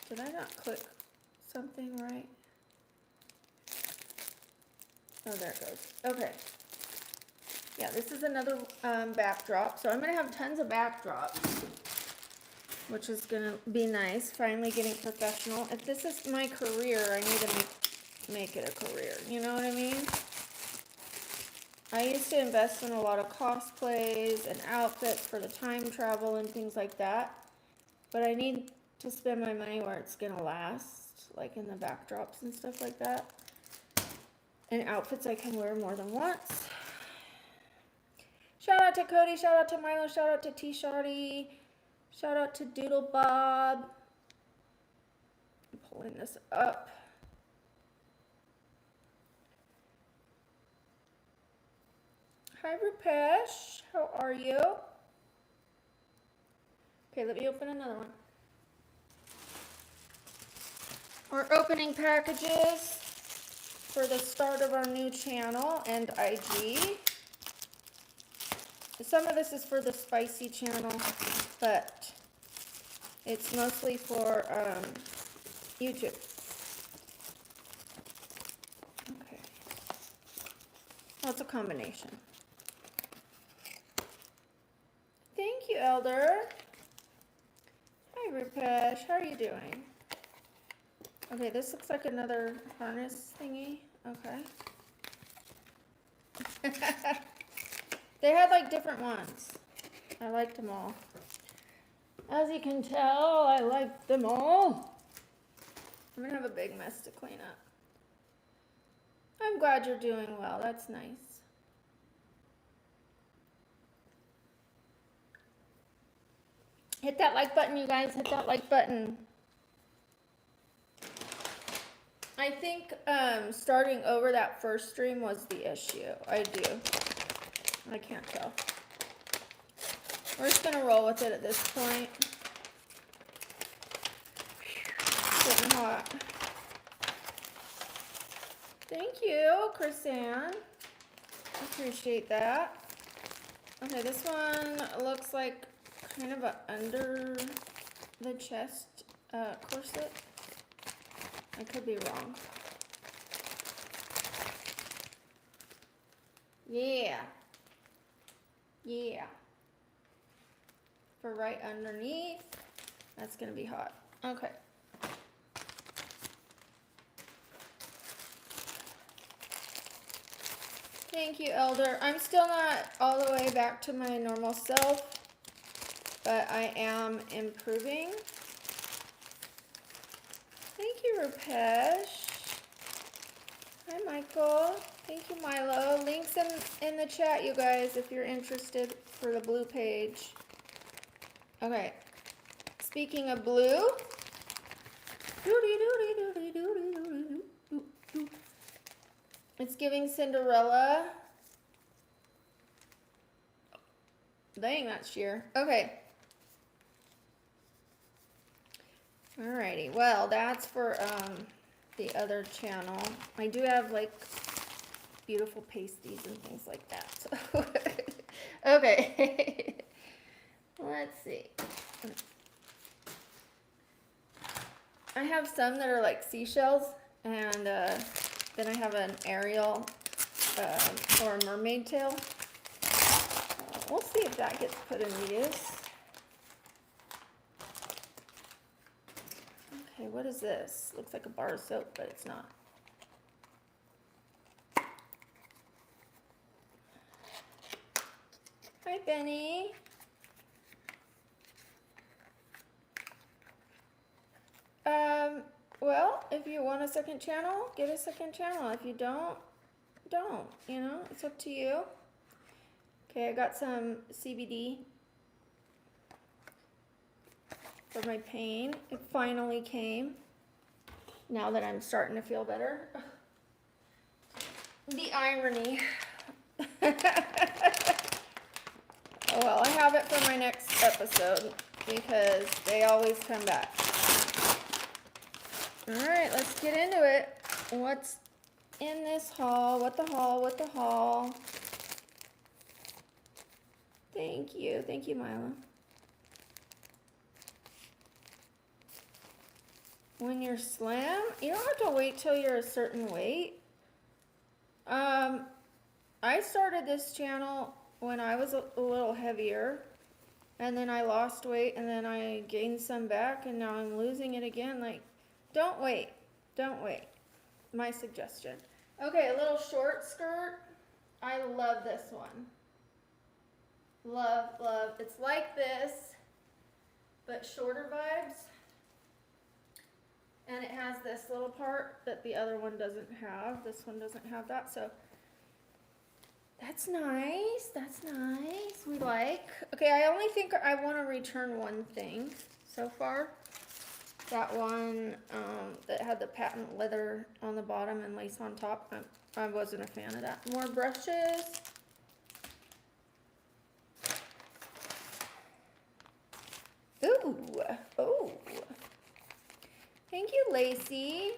Did I not click something right? Oh, there it goes. Okay. Yeah, this is another backdrop. So I'm going to have tons of backdrops, which is going to be nice. Finally getting professional. If this is my career, I need to make it a career. You know what I mean? I used to invest in a lot of cosplays and outfits for the time travel and things like that. But I need to spend my money where it's going to last, like in the backdrops and stuff like that. And outfits I can wear more than once. Shout out to Cody, shout out to Milo, shout out to T-Shotty, shout out to Doodle Bob. I'm pulling this up. Hi Rupesh, how are you? Okay, let me open another one. We're opening packages for the start of our new channel and IG. Some of this is for the spicy channel, but it's mostly for YouTube. Okay. Well, it's a combination. Thank you, Elder. Hi, Rupesh. How are you doing? Okay, this looks like another harness thingy. Okay. They had like different ones. I liked them all. As you can tell, I liked them all. I'm gonna have a big mess to clean up. I'm glad you're doing well. That's nice. Hit that like button, you guys. Hit that like button. I think starting over that first stream was the issue. I do. I can't tell. We're just going to roll with it at this point. Getting hot. Thank you, Chrisanne. Appreciate that. Okay, this one looks like kind of a under the chest corset. I could be wrong. Yeah. Yeah. For right underneath. That's going to be hot. Okay. Thank you, Elder. I'm still not all the way back to my normal self, but I am improving. Thank you, Rupesh. Hi, Michael. Thank you, Milo. Links in the chat, you guys, if you're interested for the blue page. Okay. Speaking of blue. It's giving Cinderella. Dang, that's sheer. Okay. Alrighty, well, that's for the other channel. I do have like beautiful pasties and things like that. So. Okay. Let's see. I have some that are like seashells, and then I have an Ariel or a mermaid tail. We'll see if that gets put into use. Okay, what is this? Looks like a bar of soap, but it's not. Hi, Benny. Well, if you want a second channel, get a second channel. If you don't, you know, it's up to you. Okay, I got some CBD for my pain. It finally came. Now that I'm starting to feel better. The irony. Oh well, I have it for my next episode because they always come back. Alright, let's get into it. What's in this haul? What the haul? What the haul? Thank you. Thank you, Mila. when you're slim, you don't have to wait till you're a certain weight. I started this channel when I was a little heavier, and then I lost weight, and then I gained some back, and now I'm losing it again. Like, don't wait. Don't wait. My suggestion. Okay, a little short skirt. I love this one. Love, love. It's like this, but shorter vibes. And it has this little part that the other one doesn't have. This one doesn't have that, so that's nice. That's nice. We like. Okay, I only think I want to return one thing so far. That one that had the patent leather on the bottom and lace on top. I wasn't a fan of that. More brushes. Ooh. Oh. Thank you, Lacey.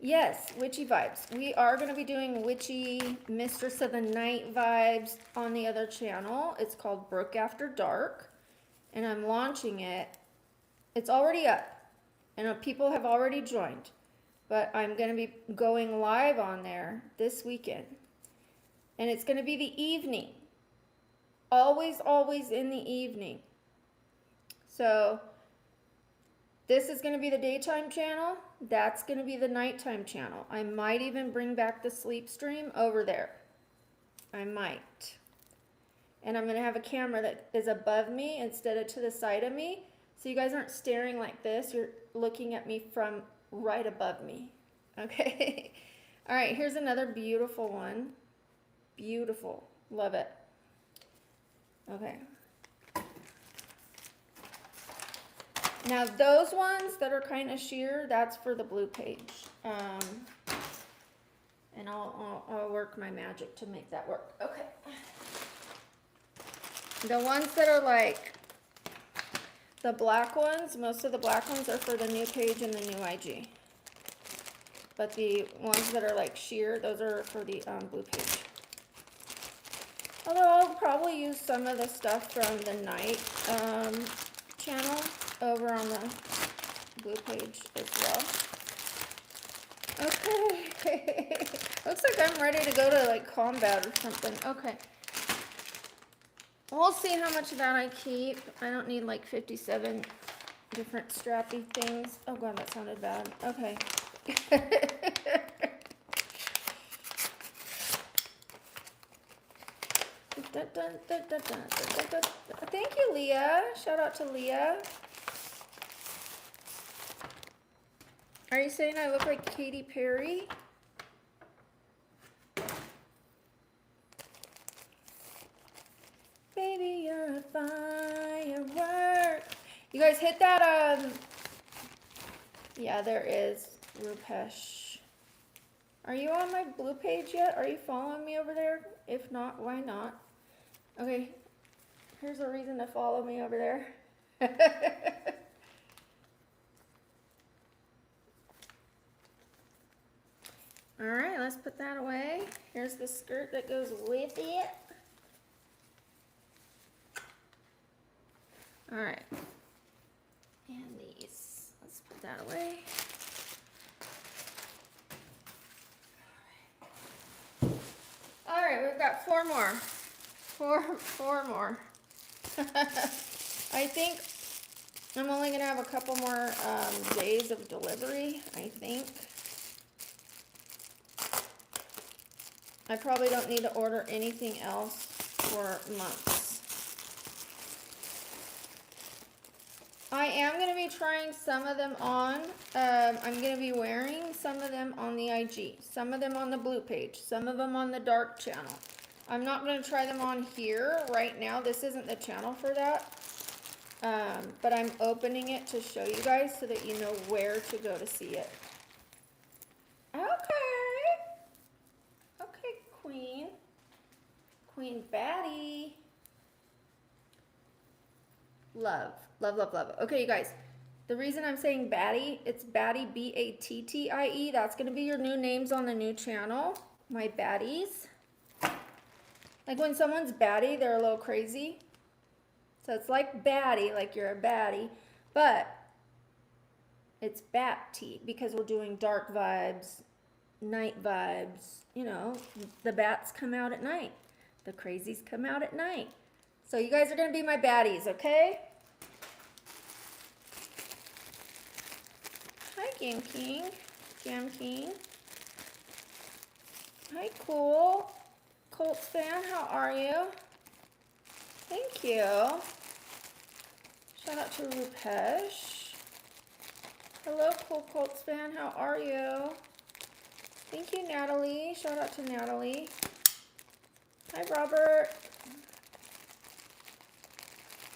Yes, witchy vibes. We are going to be doing witchy Mistress of the Night vibes on the other channel. It's called Brook After Dark, and I'm launching it. It's already up, and people have already joined, but I'm going to be going live on there this weekend, and it's going to be the evening. Always, always in the evening. So this is going to be the daytime channel. That's going to be the nighttime channel. I might even bring back the sleep stream over there. I might. And I'm going to have a camera that is above me instead of to the side of me. So you guys aren't staring like this. You're looking at me from right above me. Okay. All right, here's another beautiful one. Beautiful. Love it. Okay. Now those ones that are kind of sheer, that's for the blue page. And I'll work my magic to make that work. Okay. The ones that are like the black ones, most of the black ones are for the new page and the new IG. But the ones that are like sheer, those are for the blue page. Although I'll probably use some of the stuff from the night channel over on the blue page as well. Okay. Looks like I'm ready to go to like combat or something. Okay. We'll see how much of that I keep. I don't need like 57 different strappy things. Oh god, that sounded bad. Okay. Thank you, Leah. Shout out to Leah. Are you saying I look like Katy Perry? Baby, you're a firework. You guys hit that, yeah, there is Rupesh. Are you on my blue page yet? Are you following me over there? If not, why not? Okay, here's a reason to follow me over there. All right, let's put that away. Here's the skirt that goes with it. All right, and these, let's put that away. All right, we've got four more. Four more. I think I'm only gonna have a couple more days of delivery, I think. I probably don't need to order anything else for months. I am going to be trying some of them on. I'm going to be wearing some of them on the IG, some of them on the blue page, some of them on the dark channel. I'm not going to try them on here right now. This isn't the channel for that. But I'm opening it to show you guys so that you know where to go to see it. Okay. Okay, Queen. Queen Batty. Love, love, love, love. Okay, you guys, the reason I'm saying Batty, it's Batty, B-A-T-T-I-E. That's going to be your new names on the new channel, my baddies. Like when someone's batty, they're a little crazy. So it's like Batty, like you're a baddie, but it's bat tea because we're doing dark vibes, night vibes. You know, the bats come out at night. The crazies come out at night. So you guys are going to be my baddies, okay? Hi, Game King. Jam King. Hi, Cool. Colts fan, how are you? Thank you. Shout out to Rupesh. Hello, Cool Colts fan, how are you? Thank you, Natalie. Shout out to Natalie. Hi, Robert.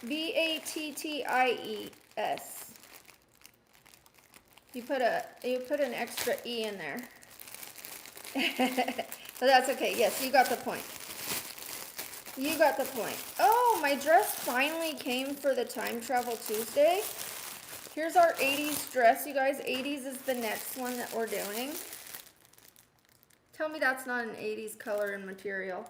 Batties. You put an extra E in there. But that's okay. Yes, you got the point. You got the point. Oh, my dress finally came for the Time Travel Tuesday. Here's our 80s dress, you guys. 80s is the next one that we're doing. Tell me that's not an 80s color and material.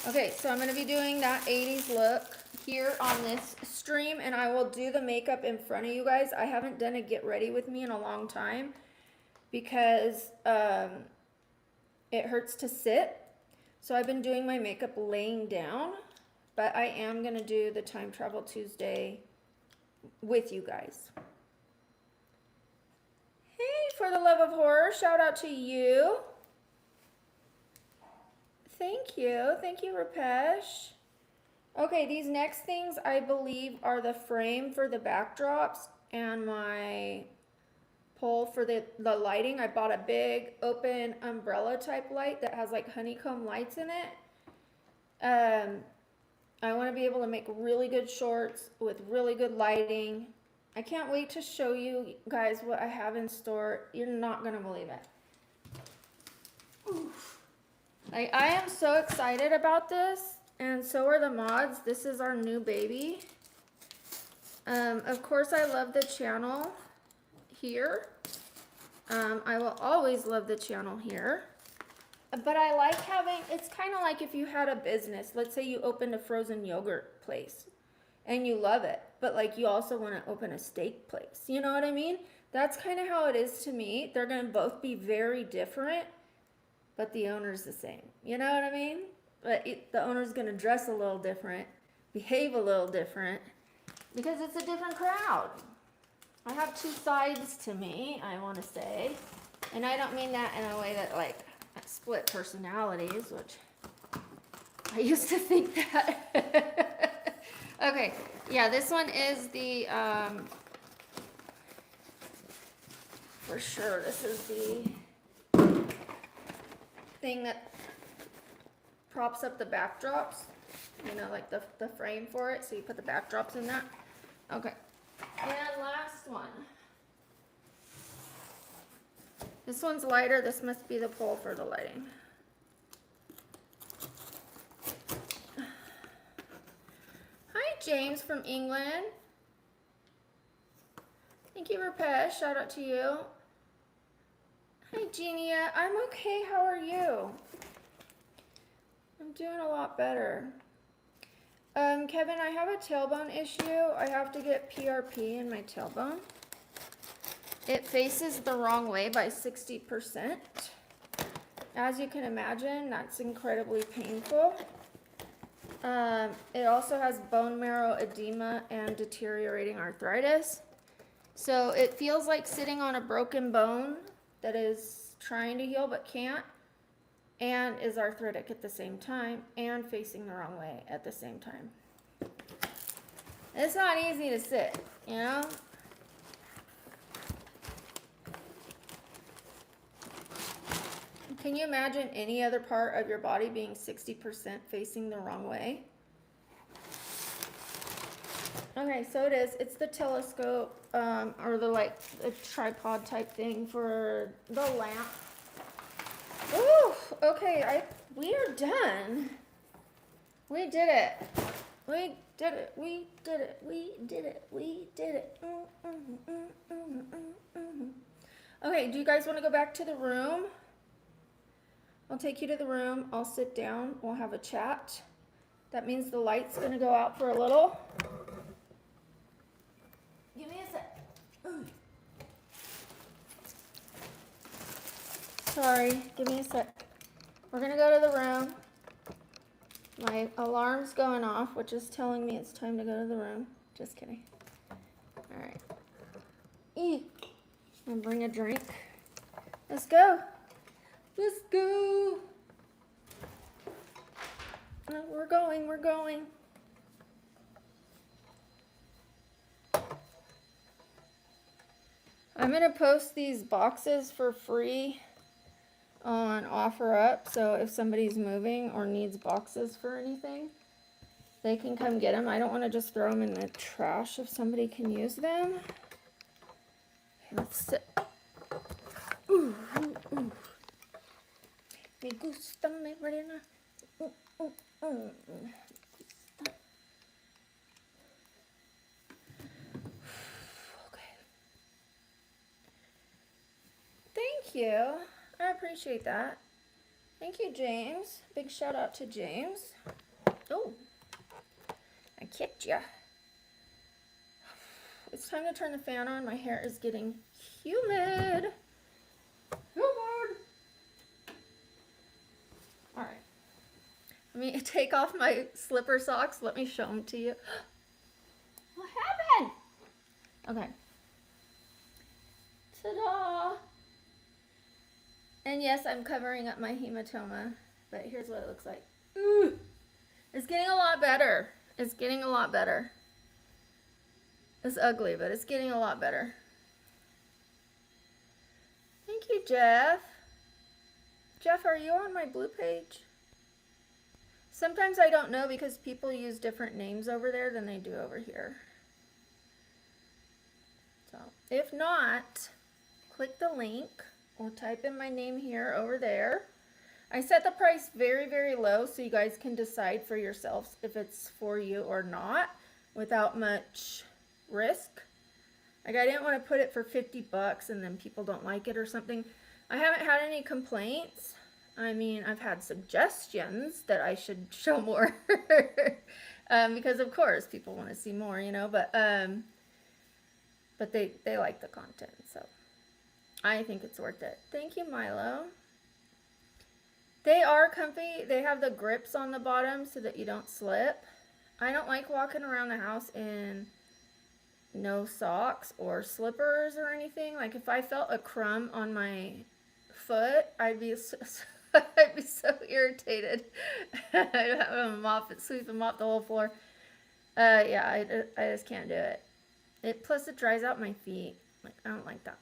Okay, so I'm going to be doing that 80s look here on this stream, and I will do the makeup in front of you guys. I haven't done a get ready with me in a long time because it hurts to sit. So I've been doing my makeup laying down, but I am going to do the Time Travel Tuesday with you guys. Hey, For the Love of Horror, shout out to you. Thank you. Thank you, Rupesh. Okay, these next things I believe are the frame for the backdrops and my pole for the lighting. I bought a big open umbrella type light that has like honeycomb lights in it. I want to be able to make really good shorts with really good lighting. I can't wait to show you guys what I have in store. You're not going to believe it. Oof. I am so excited about this, and so are the mods. This is our new baby. Of course, I love the channel here. I will always love the channel here. But I like having, it's kind of like if you had a business. Let's say you opened a frozen yogurt place and you love it, but like you also want to open a steak place. You know what I mean? That's kind of how it is to me. They're going to both be very different, but the owner's the same. You know what I mean? But the owner's going to dress a little different, behave a little different, because it's a different crowd. I have two sides to me, I want to say. And I don't mean that in a way that like split personalities, which I used to think that. Okay, yeah, this one is the, for sure, this is the thing that props up the backdrops, you know, like the frame for it, so you put the backdrops in that. Okay, and last one. This one's lighter. This must be the pole for the lighting. Hi, James from England. Thank you, Rupesh. Shout out to you. Hi, Genia. I'm okay. How are you? I'm doing a lot better. Kevin, I have a tailbone issue. I have to get PRP in my tailbone. It faces the wrong way by 60%. As you can imagine, that's incredibly painful. It also has bone marrow edema and deteriorating arthritis. So it feels like sitting on a broken bone that is trying to heal but can't, and is arthritic at the same time, and facing the wrong way at the same time. It's not easy to sit, you know? Can you imagine any other part of your body being 60% facing the wrong way? Okay, so it is. It's the telescope, or the like a tripod type thing for the lamp. Ooh, okay, we are done. We did it. We did it. We did it. We did it. We did it. Okay, do you guys want to go back to the room? I'll take you to the room. I'll sit down. We'll have a chat. That means the light's going to go out for a little. Give me a sec. Sorry, give me a sec. We're gonna go to the room. My alarm's going off, which is telling me it's time to go to the room. Just kidding. All right. And bring a drink. Let's go. Let's go. We're going. We're going. I'm gonna post these boxes for free on OfferUp, so if somebody's moving or needs boxes for anything, they can come get them. I don't want to just throw them in the trash if somebody can use them. Okay, let's sit. Ooh, ooh, ooh. Me gusta, me morena. Ooh, ooh, ooh. Okay. Thank you. I appreciate that. Thank you, James. Big shout out to James. Oh, I kicked ya. It's time to turn the fan on. My hair is getting humid. Humid. All right. Let me take off my slipper socks. Let me show them to you. What happened? Okay. Ta-da! And yes, I'm covering up my hematoma, but here's what it looks like. Ooh, it's getting a lot better. It's getting a lot better. It's ugly, but it's getting a lot better. Thank you, Jeff. Jeff, are you on my blue page? Sometimes I don't know because people use different names over there than they do over here. So, if not, click the link. Or type in my name here over there. I set the price very, very low so you guys can decide for yourselves if it's for you or not without much risk. Like, I didn't want to put it for 50 bucks and then people don't like it or something. I haven't had any complaints. I mean, I've had suggestions that I should show more because of course people want to see more, you know, but they like the content, so I think it's worth it. Thank you, Milo. They are comfy. They have the grips on the bottom so that you don't slip. I don't like walking around the house in no socks or slippers or anything. Like if I felt a crumb on my foot, I'd be so irritated. I'd have them mop it, sweep and mop the whole floor. Yeah, I just can't do it. Plus it dries out my feet. Like I don't like that.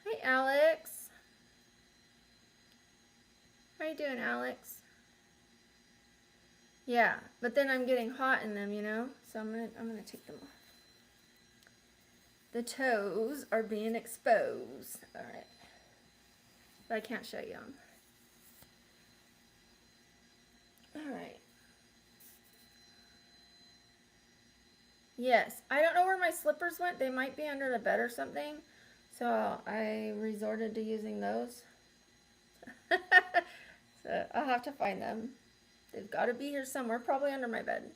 Hi, Alex. How you doing, Alex? Yeah, but then I'm getting hot in them, you know? So I'm gonna take them off. The toes are being exposed. All right. But I can't show you them. All right. Yes, I don't know where my slippers went. They might be under the bed or something. So I resorted to using those. So I'll have to find them. They've got to be here somewhere, probably under my bed.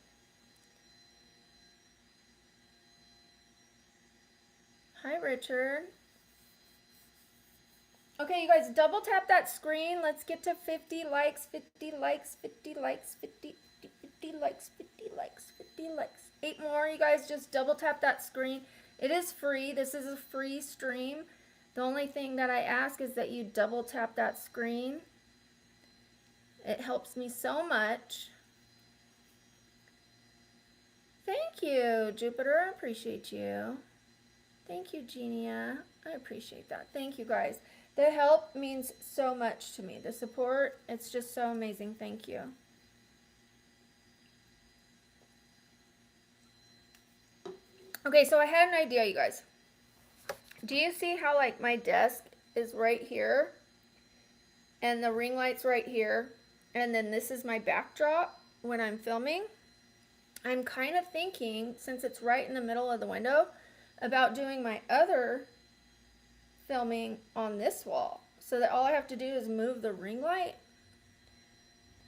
Hi, Richard. Okay, you guys, double tap that screen. Let's get to 50 likes, 50 likes, 50 likes, 50 likes, 50 likes, 50 likes. 8 more, you guys, just double tap that screen. It is free. This is a free stream. The only thing that I ask is that you double tap that screen. It helps me so much. Thank you, Jupiter. I appreciate you. Thank you, Genia. I appreciate that. Thank you, guys. The help means so much to me. The support, it's just so amazing. Thank you. Okay, so I had an idea, you guys. Do you see how like my desk is right here and the ring light's right here and then this is my backdrop when I'm filming? I'm kind of thinking, since it's right in the middle of the window, about doing my other filming on this wall so that all I have to do is move the ring light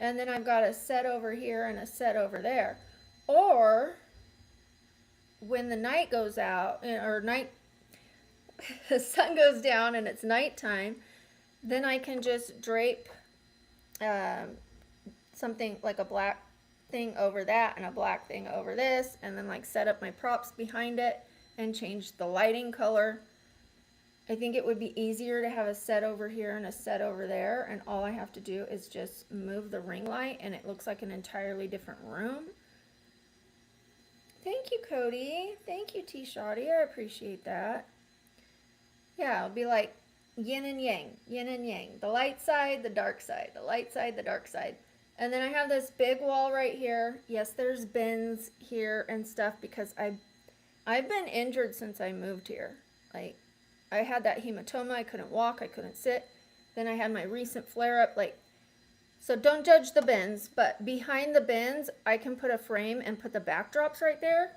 and then I've got a set over here and a set over there. Or when the night goes out, or the sun goes down and it's nighttime, Then I can just drape something like a black thing over that and a black thing over this, and then like set up my props behind it and change the lighting color. I think it would be easier to have a set over here and a set over there, and all I have to do is just move the ring light and it looks like an entirely different room. Thank you, Cody. Thank you, T-Shotty. I appreciate that. Yeah, it'll be like yin and yang, yin and yang. The light side, the dark side, the light side, the dark side. And then I have this big wall right here. Yes, there's bins here and stuff because I've been injured since I moved here. Like, I had that hematoma. I couldn't walk. I couldn't sit. Then I had my recent flare-up. Like, so don't judge the bins, but behind the bins, I can put a frame and put the backdrops right there.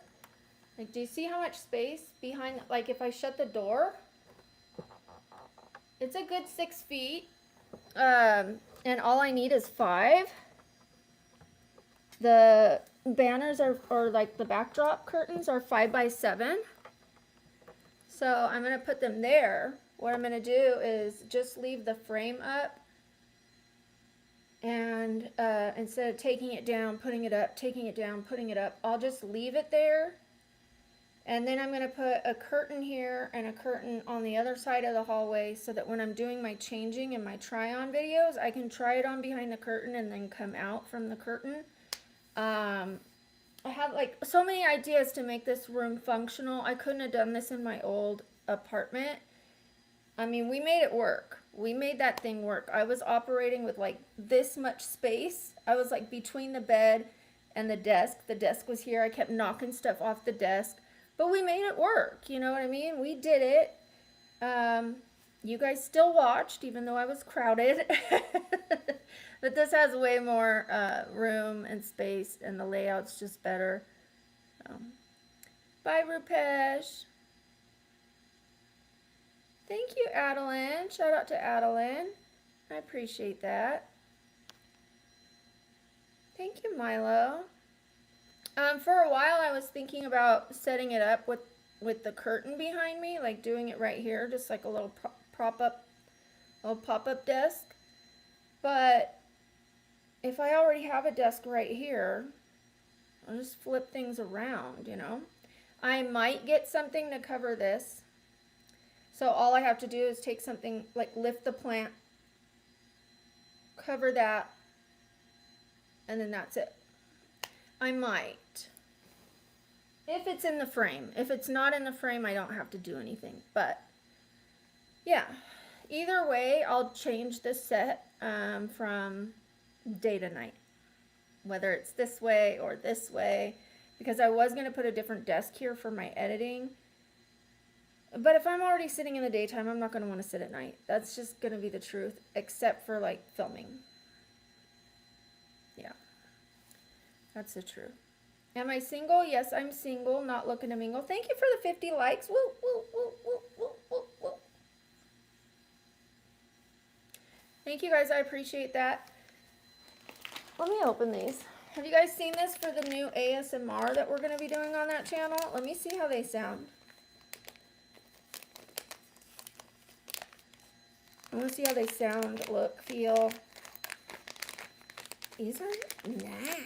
Like, do you see how much space behind? Like, if I shut the door, it's a good 6 feet, and all I need is 5. The banners or like the backdrop curtains are 5 by 7. So I'm going to put them there. What I'm going to do is just leave the frame up, and instead of taking it down, putting it up, taking it down, putting it up, I'll just leave it there. And then I'm going to put a curtain here and a curtain on the other side of the hallway so that when I'm doing my changing and my try-on videos, I can try it on behind the curtain and then come out from the curtain. I have like so many ideas to make this room functional. I couldn't have done this in my old apartment. I mean, we made it work. We made that thing work. I was operating with like this much space. I was like between the bed and the desk. The desk was here. I kept knocking stuff off the desk. But we made it work, you know what I mean? We did it. You guys still watched, even though I was crowded. But this has way more room and space, and the layout's just better. Bye, Rupesh. Thank you, Adeline. Shout out to Adeline. I appreciate that. Thank you, Milo. For a while, I was thinking about setting it up with the curtain behind me, like doing it right here, just like a little pop-up desk. But if I already have a desk right here, I'll just flip things around, you know. I might get something to cover this. So all I have to do is take something, like lift the plant, cover that, and then that's it. I might. If it's in the frame. If it's not in the frame, I don't have to do anything. But, yeah. Either way, I'll change this set from day to night. Whether it's this way or this way. Because I was going to put a different desk here for my editing. But if I'm already sitting in the daytime, I'm not going to want to sit at night. That's just going to be the truth. Except for, like, filming. Yeah. That's the truth. Am I single? Yes, I'm single, not looking to mingle. Thank you for the 50 likes. Woo, woo, woo, woo, woo, woo, woo. Thank you guys, I appreciate that. Let me open these. Have you guys seen this for the new ASMR that we're going to be doing on that channel? Let me see how they sound. I want to see how they sound, look, feel. These are nice.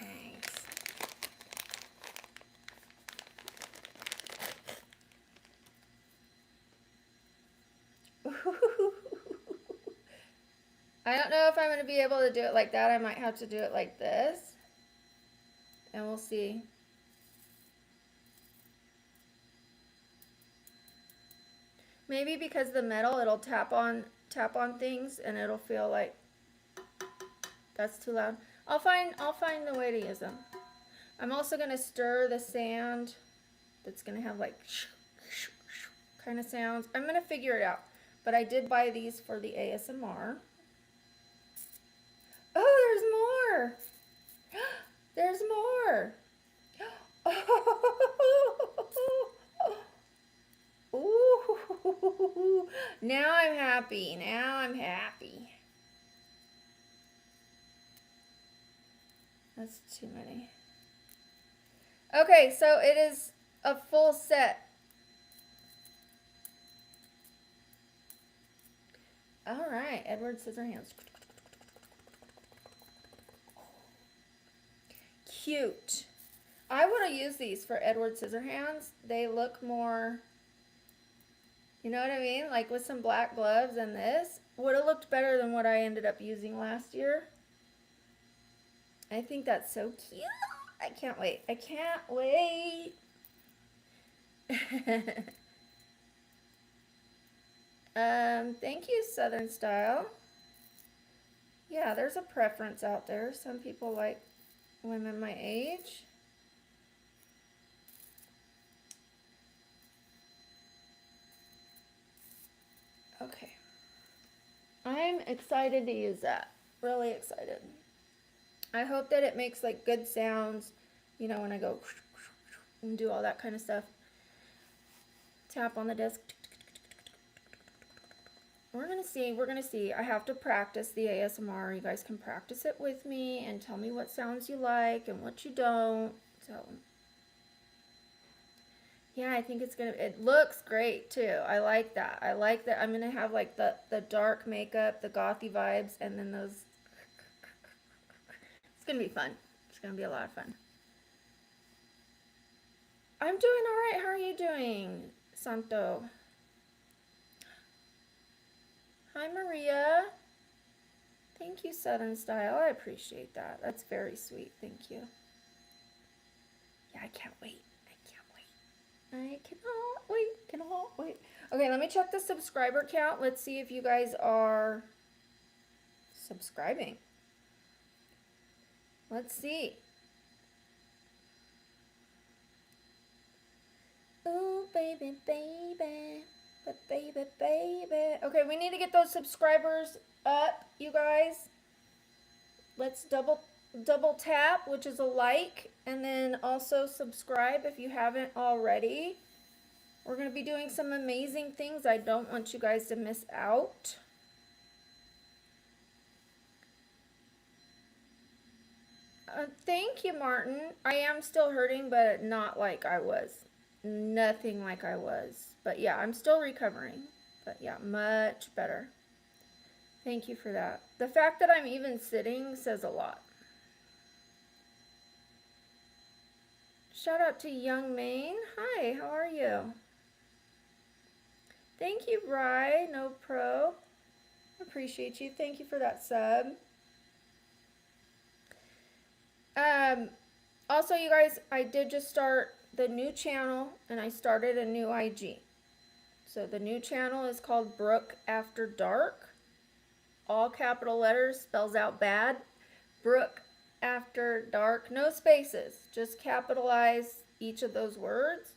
I don't know if I'm going to be able to do it like that. I might have to do it like this. And we'll see. Maybe because the metal, it'll tap on things and it'll feel like that's too loud. I'll find the way to use them. I'm also going to stir the sand. That's going to have like kind of sounds. I'm going to figure it out. But I did buy these for the ASMR. Oh, there's more. There's more. Ooh. Now I'm happy. Now I'm happy. That's too many. Okay, so it is a full set. All right, Edward Scissorhands. Cute. I would have used these for Edward Scissorhands. They look more, you know what I mean? Like with some black gloves and this. Would have looked better than what I ended up using last year. I think that's so cute. I can't wait. I can't wait. Thank you, Southern Style. Yeah, there's a preference out there. Some people like women my age. Okay. I'm excited to use that. Really excited. I hope that it makes like good sounds, you know, when I go and do all that kind of stuff. Tap on the disc. We're gonna see. I have to practice the ASMR. You guys can practice it with me and tell me what sounds you like and what you don't. So yeah, I think it looks great too. I like that. I like that I'm gonna have like the dark makeup, the gothy vibes, and then those. It's gonna be fun. It's gonna be a lot of fun. I'm doing all right. How are you doing, Santo? Hi, Maria. Thank you, Southern Style. I appreciate that. That's very sweet. Thank you. Yeah, I can't wait. I cannot wait. Okay, let me check the subscriber count. Let's see if you guys are subscribing. Let's see. Ooh, baby, baby. But baby, baby. Okay, we need to get those subscribers up, you guys. Let's double tap, which is a like, and then also subscribe if you haven't already. We're going to be doing some amazing things. I don't want you guys to miss out. Thank you, Martin. I am still hurting, but not like I was. Nothing like I was. But yeah, I'm still recovering. But yeah, much better. Thank you for that. The fact that I'm even sitting says a lot. Shout out to Young Maine. Hi, how are you? Thank you, Rye. No Pro. Appreciate you. Thank you for that sub. Also, you guys, I did just start the new channel, and I started a new IG. So the new channel is called Brook After Dark. All capital letters, spells out bad. Brook After Dark, no spaces. Just capitalize each of those words,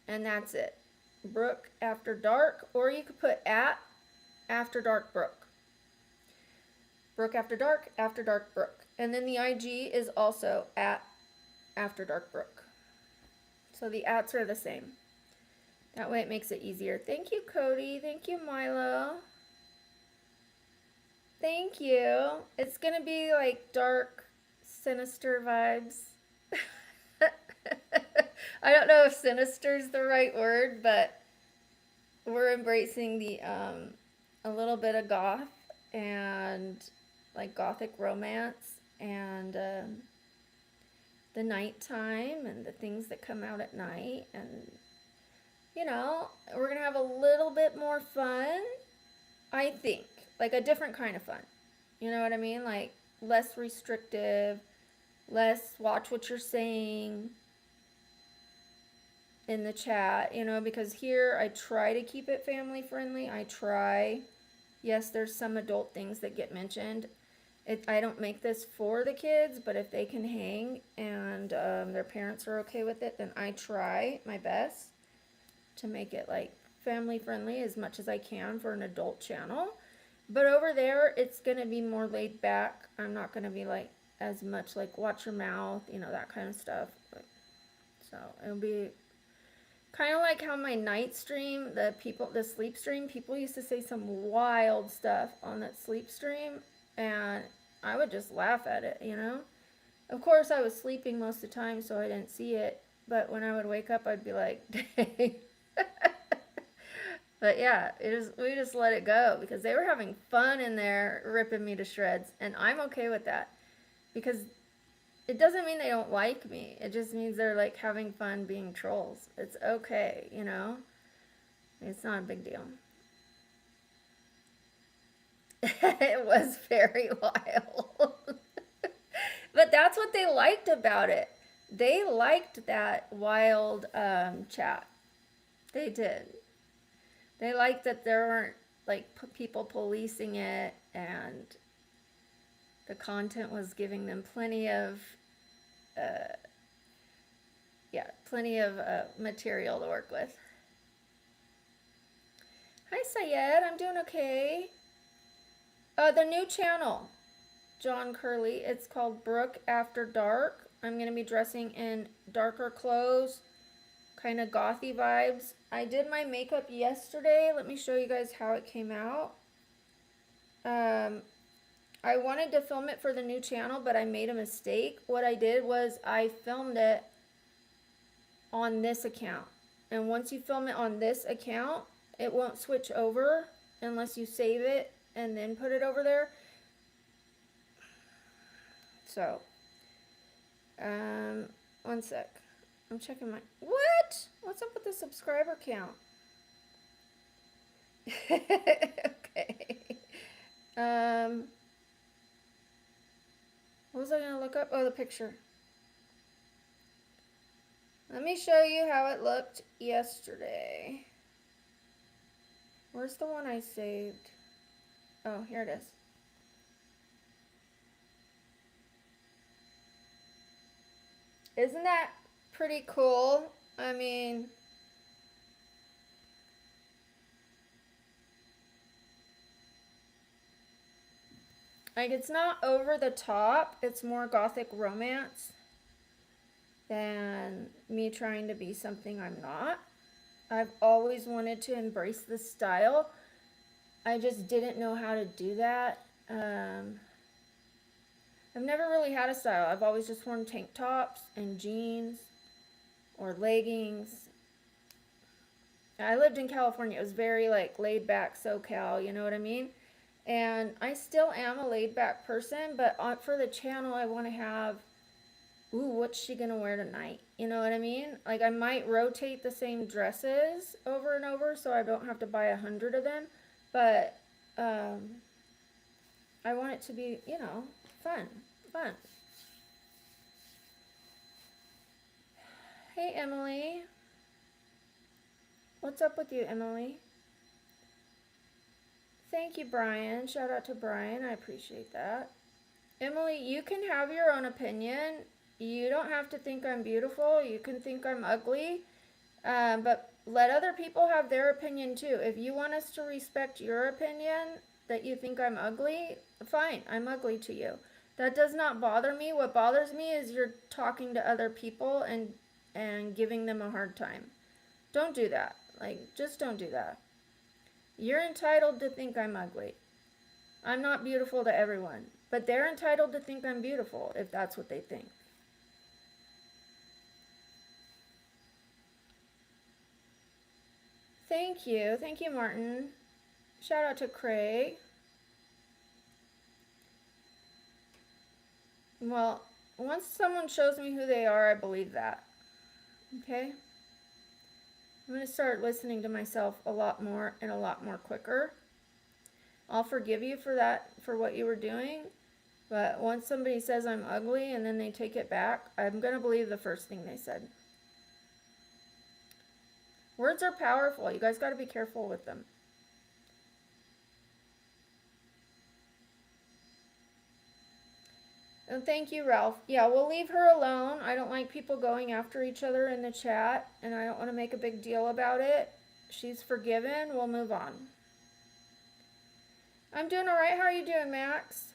and that's it. Brook After Dark, or you could put at After Dark Brook. Brook After Dark Brook. And then the IG is also at After Dark Brook. So the ats are the same. That way it makes it easier. Thank you, Cody. Thank you, Milo. Thank you. It's going to be like dark, sinister vibes. I don't know if sinister is the right word, but we're embracing the a little bit of goth and like gothic romance and the nighttime and the things that come out at night, and you know, we're gonna have a little bit more fun, I think, like a different kind of fun, you know what I mean, like less restrictive, less watch what you're saying in the chat, you know, because here I try to keep it family friendly. I try. Yes, there's some adult things that get mentioned. I don't make this for the kids, but if they can hang and their parents are okay with it, then I try my best to make it like family friendly as much as I can for an adult channel. But over there, it's going to be more laid back. I'm not going to be like as much like watch your mouth, you know, that kind of stuff. So it'll be kind of like how my night stream, the sleep stream, people used to say some wild stuff on that sleep stream, and I would just laugh at it, you know. Of course, I was sleeping most of the time, so I didn't see it. But when I would wake up, I'd be like, dang. But yeah, we just let it go because they were having fun in there ripping me to shreds, and I'm okay with that because it doesn't mean they don't like me. It just means they're like having fun being trolls. It's okay, you know? It's not a big deal. It was very wild. But that's what they liked about it. They liked that wild chat. They did. They liked that there weren't like people policing it, and the content was giving them uh, plenty of material to work with. Hi Sayed, I'm doing okay. The new channel, John Curley. It's called Brook After Dark. I'm going to be dressing in darker clothes, kind of gothy vibes. I did my makeup yesterday. Let me show you guys how it came out. I wanted to film it for the new channel, but I made a mistake. What I did was I filmed it on this account. And once you film it on this account, it won't switch over unless you save it and then put it over there. So, one sec. I'm checking my, what? What's up with the subscriber count? Okay. What was I gonna look up? Oh, the picture. Let me show you how it looked yesterday. Where's the one I saved? Oh, here it is. Isn't that pretty cool? I mean, like, it's not over the top. It's more gothic romance than me trying to be something I'm not. I've always wanted to embrace this style. I just didn't know how to do that. I've never really had a style. I've always just worn tank tops and jeans or leggings. I lived in California. It was very like laid back SoCal, you know what I mean? And I still am a laid back person, but for the channel, I want to have, ooh, what's she gonna wear tonight? You know what I mean? Like, I might rotate the same dresses over and over so I don't have to buy 100 of them, but I want it to be, you know, fun. Hey, Emily. What's up with you, Emily? Thank you, Brian. Shout out to Brian. I appreciate that. Emily, you can have your own opinion. You don't have to think I'm beautiful. You can think I'm ugly. But let other people have their opinion too. If you want us to respect your opinion that you think I'm ugly, fine. I'm ugly to you. That does not bother me. What bothers me is you're talking to other people and giving them a hard time. Don't do that. Like, just don't do that. You're entitled to think I'm ugly. I'm not beautiful to everyone, but they're entitled to think I'm beautiful if that's what they think. Thank you. Thank you, Martin. Shout out to Craig. Well, once someone shows me who they are, I believe that. Okay? I'm going to start listening to myself a lot more and a lot more quicker. I'll forgive you for that, for what you were doing. But once somebody says I'm ugly and then they take it back, I'm going to believe the first thing they said. Words are powerful. You guys got to be careful with them. And thank you, Ralph. Yeah, we'll leave her alone. I don't like people going after each other in the chat, and I don't want to make a big deal about it. She's forgiven. We'll move on. I'm doing all right. How are you doing, Max?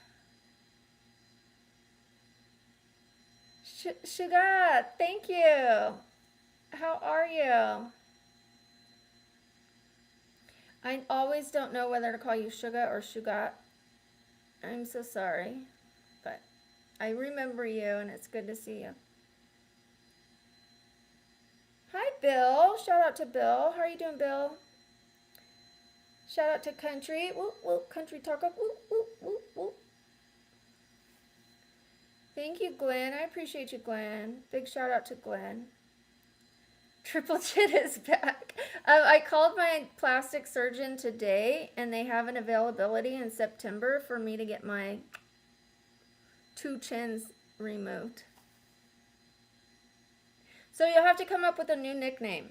Shugat, thank you. How are you? I always don't know whether to call you Suga or Shugat. I'm so sorry, but I remember you, and it's good to see you. Hi, Bill. Shout out to Bill. How are you doing, Bill? Shout out to Country. Whoop, whoop. Country Taco. Whoop, whoop, whoop, whoop. Thank you, Glenn. I appreciate you, Glenn. Big shout out to Glenn. Triple Chin is back. I called my plastic surgeon today, and they have an availability in September for me to get my 2 chins removed. So you'll have to come up with a new nickname.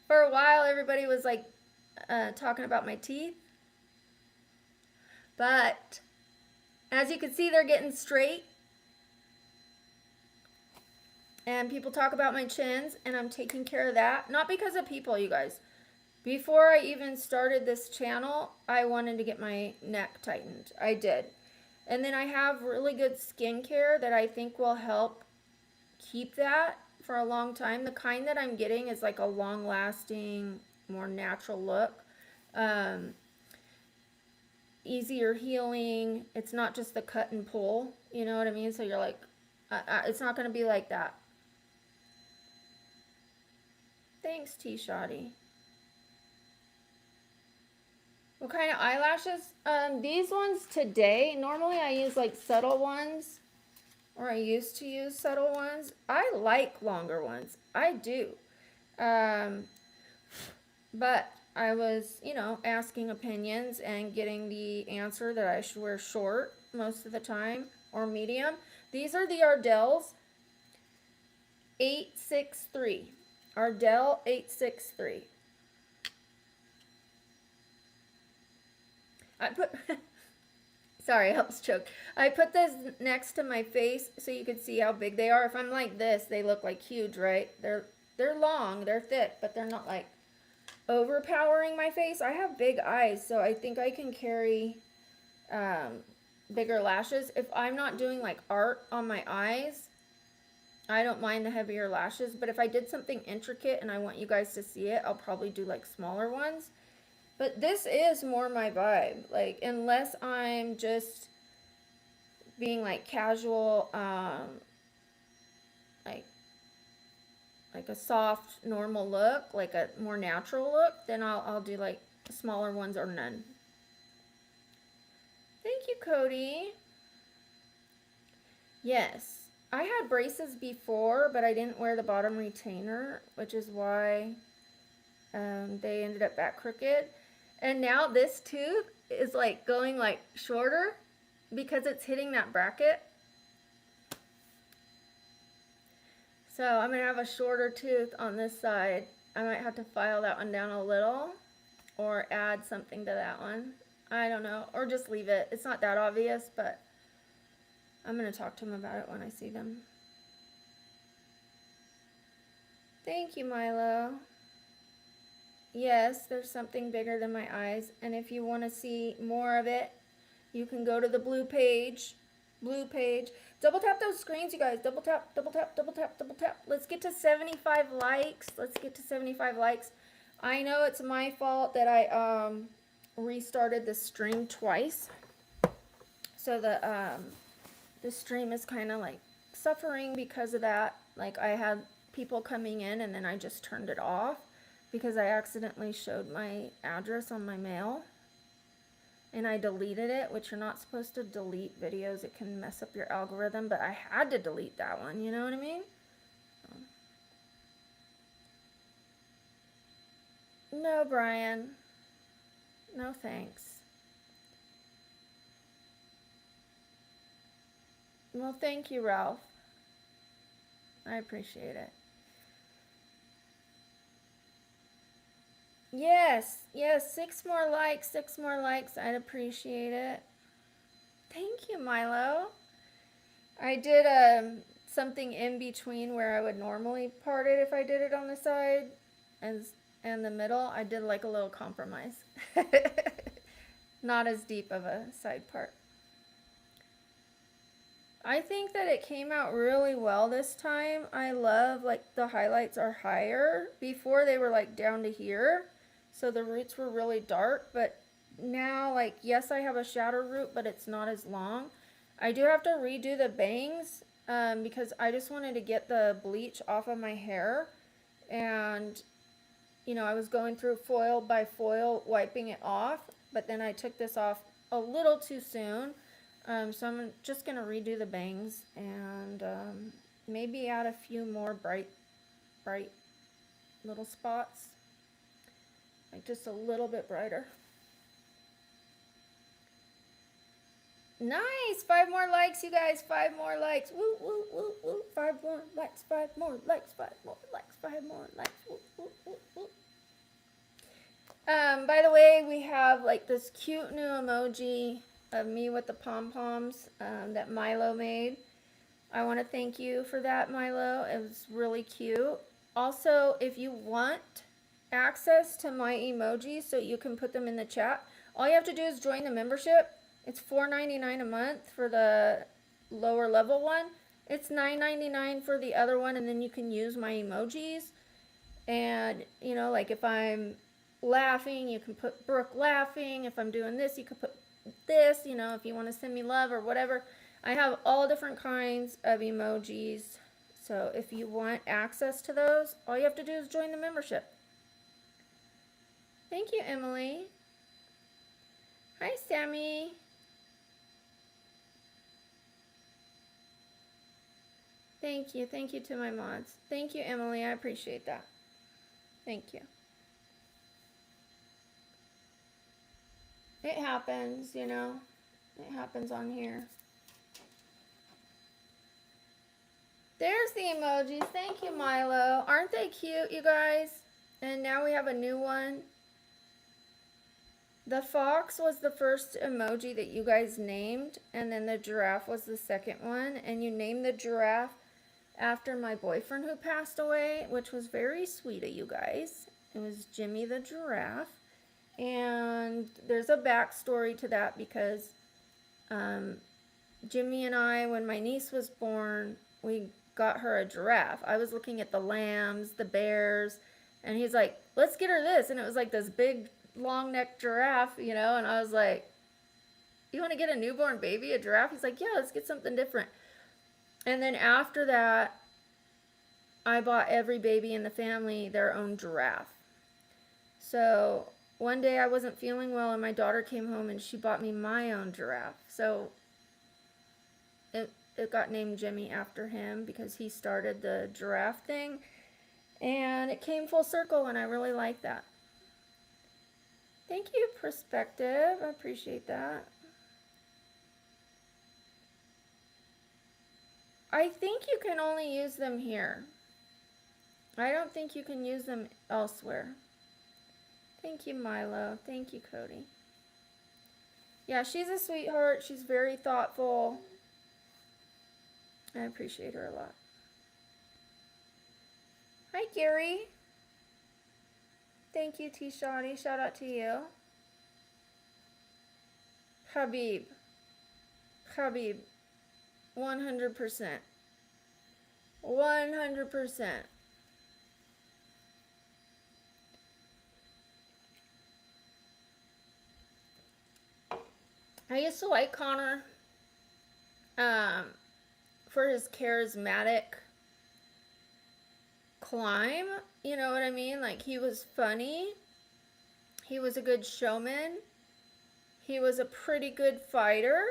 For a while, everybody was like talking about my teeth. But as you can see, they're getting straight. And people talk about my chins, and I'm taking care of that. Not because of people, you guys. Before I even started this channel, I wanted to get my neck tightened. I did. And then I have really good skincare that I think will help keep that for a long time. The kind that I'm getting is like a long-lasting, more natural look. Easier healing. It's not just the cut and pull. You know what I mean? So you're like, it's not going to be like that. Thanks, T-Shotty. What kind of eyelashes? These ones today, normally I use like subtle ones, or I used to use subtle ones. I like longer ones. I do. But I was, you know, asking opinions and getting the answer that I should wear short most of the time, or medium. These are the Ardell's 863. Ardell 863. I put, sorry, I was choked. I put this next to my face so you can see how big they are. If I'm like this, they look like huge, right? They're long, they're thick, but they're not like overpowering my face. I have big eyes, so I think I can carry bigger lashes. If I'm not doing like art on my eyes, I don't mind the heavier lashes, but if I did something intricate and I want you guys to see it, I'll probably do like smaller ones. But this is more my vibe. Like, unless I'm just being like casual, like a soft, normal look, like a more natural look, then I'll do like smaller ones or none. Thank you, Cody. Yes. I had braces before, but I didn't wear the bottom retainer, which is why they ended up back crooked. And now this tooth is like going like shorter because it's hitting that bracket. So I'm going to have a shorter tooth on this side. I might have to file that one down a little or add something to that one. I don't know. Or just leave it. It's not that obvious, but I'm going to talk to them about it when I see them. Thank you, Milo. Yes, there's something bigger than my eyes. And if you want to see more of it, you can go to the blue page. Blue page. Double tap those screens, you guys. Double tap, double tap, double tap, double tap. Let's get to 75 likes. Let's get to 75 likes. I know it's my fault that I restarted the stream twice. So the stream is kind of like suffering because of that. Like, I had people coming in and then I just turned it off because I accidentally showed my address on my mail and I deleted it, which you're not supposed to delete videos. It can mess up your algorithm, but I had to delete that one, you know what I mean? No, Brian. No, thanks. Well, thank you, Ralph. I appreciate it. Yes, yes, 6 more likes, 6 more likes. I'd appreciate it. Thank you, Milo. I did something in between where I would normally part it if I did it on the side and the middle. I did like a little compromise. Not as deep of a side part. I think that it came out really well this time. I love, like, the highlights are higher. Before they were like down to here, so the roots were really dark, but now, like, yes, I have a shadow root, but it's not as long. I do have to redo the bangs because I just wanted to get the bleach off of my hair, and you know, I was going through foil by foil, wiping it off, but then I took this off a little too soon. So I'm just going to redo the bangs and maybe add a few more bright little spots. Like just a little bit brighter. Nice! 5 more likes, you guys. 5 more likes. Woo, woo, woo, woo. 5 more likes, 5 more likes, 5 more likes, 5 more likes. Woo, woo, woo, woo. By the way, we have like this cute new emoji of me with the pom-poms that Milo made. I want to thank you for that, Milo. It was really cute. Also, if you want access to my emojis so you can put them in the chat, all you have to do is join the membership. It's $4.99 a month for the lower level one. It's $9.99 for the other one, and then you can use my emojis. And, you know, like if I'm laughing, you can put Brooke laughing. If I'm doing this, you can put this, you know, if you want to send me love or whatever. I have all different kinds of emojis. So if you want access to those, all you have to do is join the membership. Thank you, Emily. Hi, Sammy. Thank you. Thank you to my mods. Thank you, Emily. I appreciate that. Thank you. It happens, you know. It happens on here. There's the emojis. Thank you, Milo. Aren't they cute, you guys? And now we have a new one. The fox was the first emoji that you guys named, and then the giraffe was the second one. And you named the giraffe after my boyfriend who passed away, which was very sweet of you guys. It was Jimmy the giraffe. And there's a backstory to that because Jimmy and I, when my niece was born, we got her a giraffe. I was looking at the lambs, the bears, and he's like, let's get her this. And it was like this big long-necked giraffe, you know, and I was like, you want to get a newborn baby, a giraffe? He's like, yeah, let's get something different. And then after that, I bought every baby in the family their own giraffe. So one day I wasn't feeling well and my daughter came home and she bought me my own giraffe. So it got named Jimmy after him because he started the giraffe thing. And it came full circle and I really like that. Thank you, Perspective. I appreciate that. I think you can only use them here. I don't think you can use them elsewhere. Thank you, Milo. Thank you, Cody. Yeah, she's a sweetheart. She's very thoughtful. I appreciate her a lot. Hi, Gary. Thank you, T-Shawty. Shout out to you. Habib. 100%. 100%. I used to like Connor for his charismatic climb, you know what I mean? Like, he was funny, he was a good showman, he was a pretty good fighter,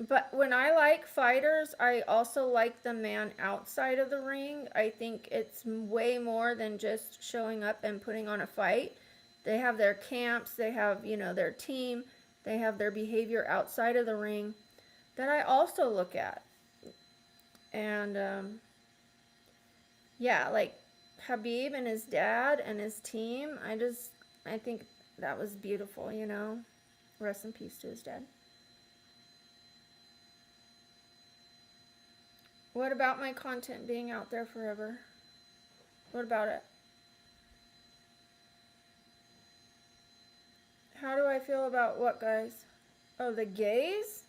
but when I like fighters, I also like the man outside of the ring. I think it's way more than just showing up and putting on a fight. They have their camps, they have, you know, their team, they have their behavior outside of the ring that I also look at. And yeah, like Habib and his dad and his team, I think that was beautiful, you know. Rest in peace to his dad. What about my content being out there forever? What about it? How do I feel about what, guys? Oh, the gays?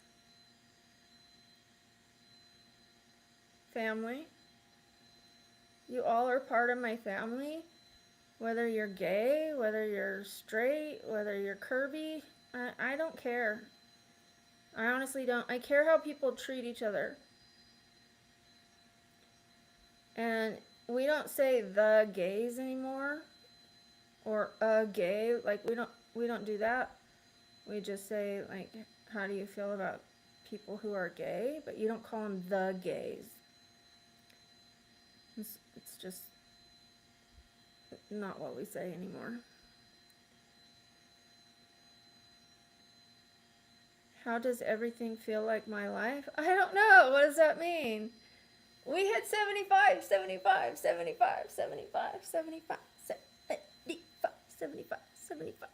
Family. You all are part of my family. Whether you're gay, whether you're straight, whether you're curvy, I don't care. I honestly don't. I care how people treat each other. And we don't say the gays anymore, or a gay. Like we don't do that. We just say like, how do you feel about people who are gay? But you don't call them the gays. It's just not what we say anymore. How does everything feel like my life? I don't know. What does that mean? We had 75, 75, 75, 75, 75, 75, 75, 75.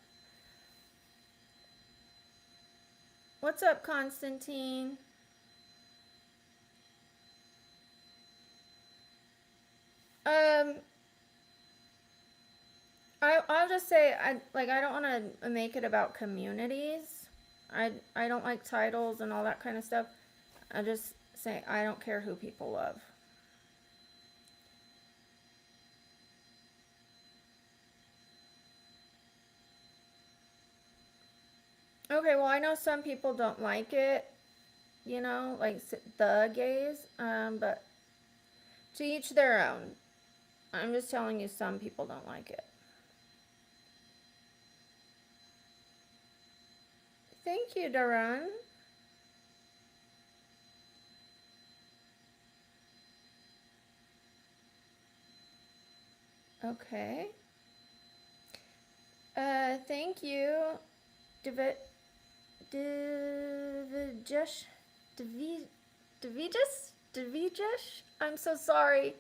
What's up, Constantine? I'll just say I don't want to make it about communities. I don't like titles and all that kind of stuff. I just say I don't care who people love. Okay, well I know some people don't like it, you know, like the gays, but to each their own. I'm just telling you some people don't like it. Thank you, Darun. Okay. Thank you, Davijesh, Davijesh. I'm so sorry.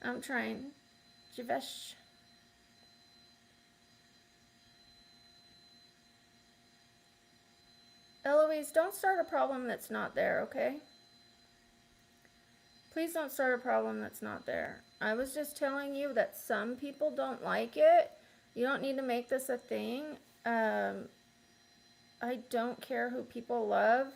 I'm trying. Javesh. Eloise, don't start a problem that's not there, okay? Please don't start a problem that's not there. I was just telling you that some people don't like it. You don't need to make this a thing. I don't care who people love.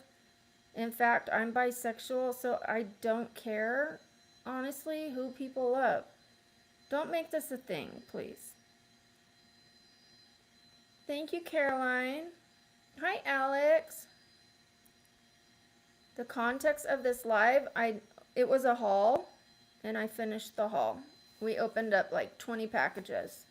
In fact, I'm bisexual, so I don't care, honestly, who people love. Don't make this a thing, please. Thank you, Caroline. Hi, Alex. The context of this live, it was a haul, and I finished the haul. We opened up like 20 packages.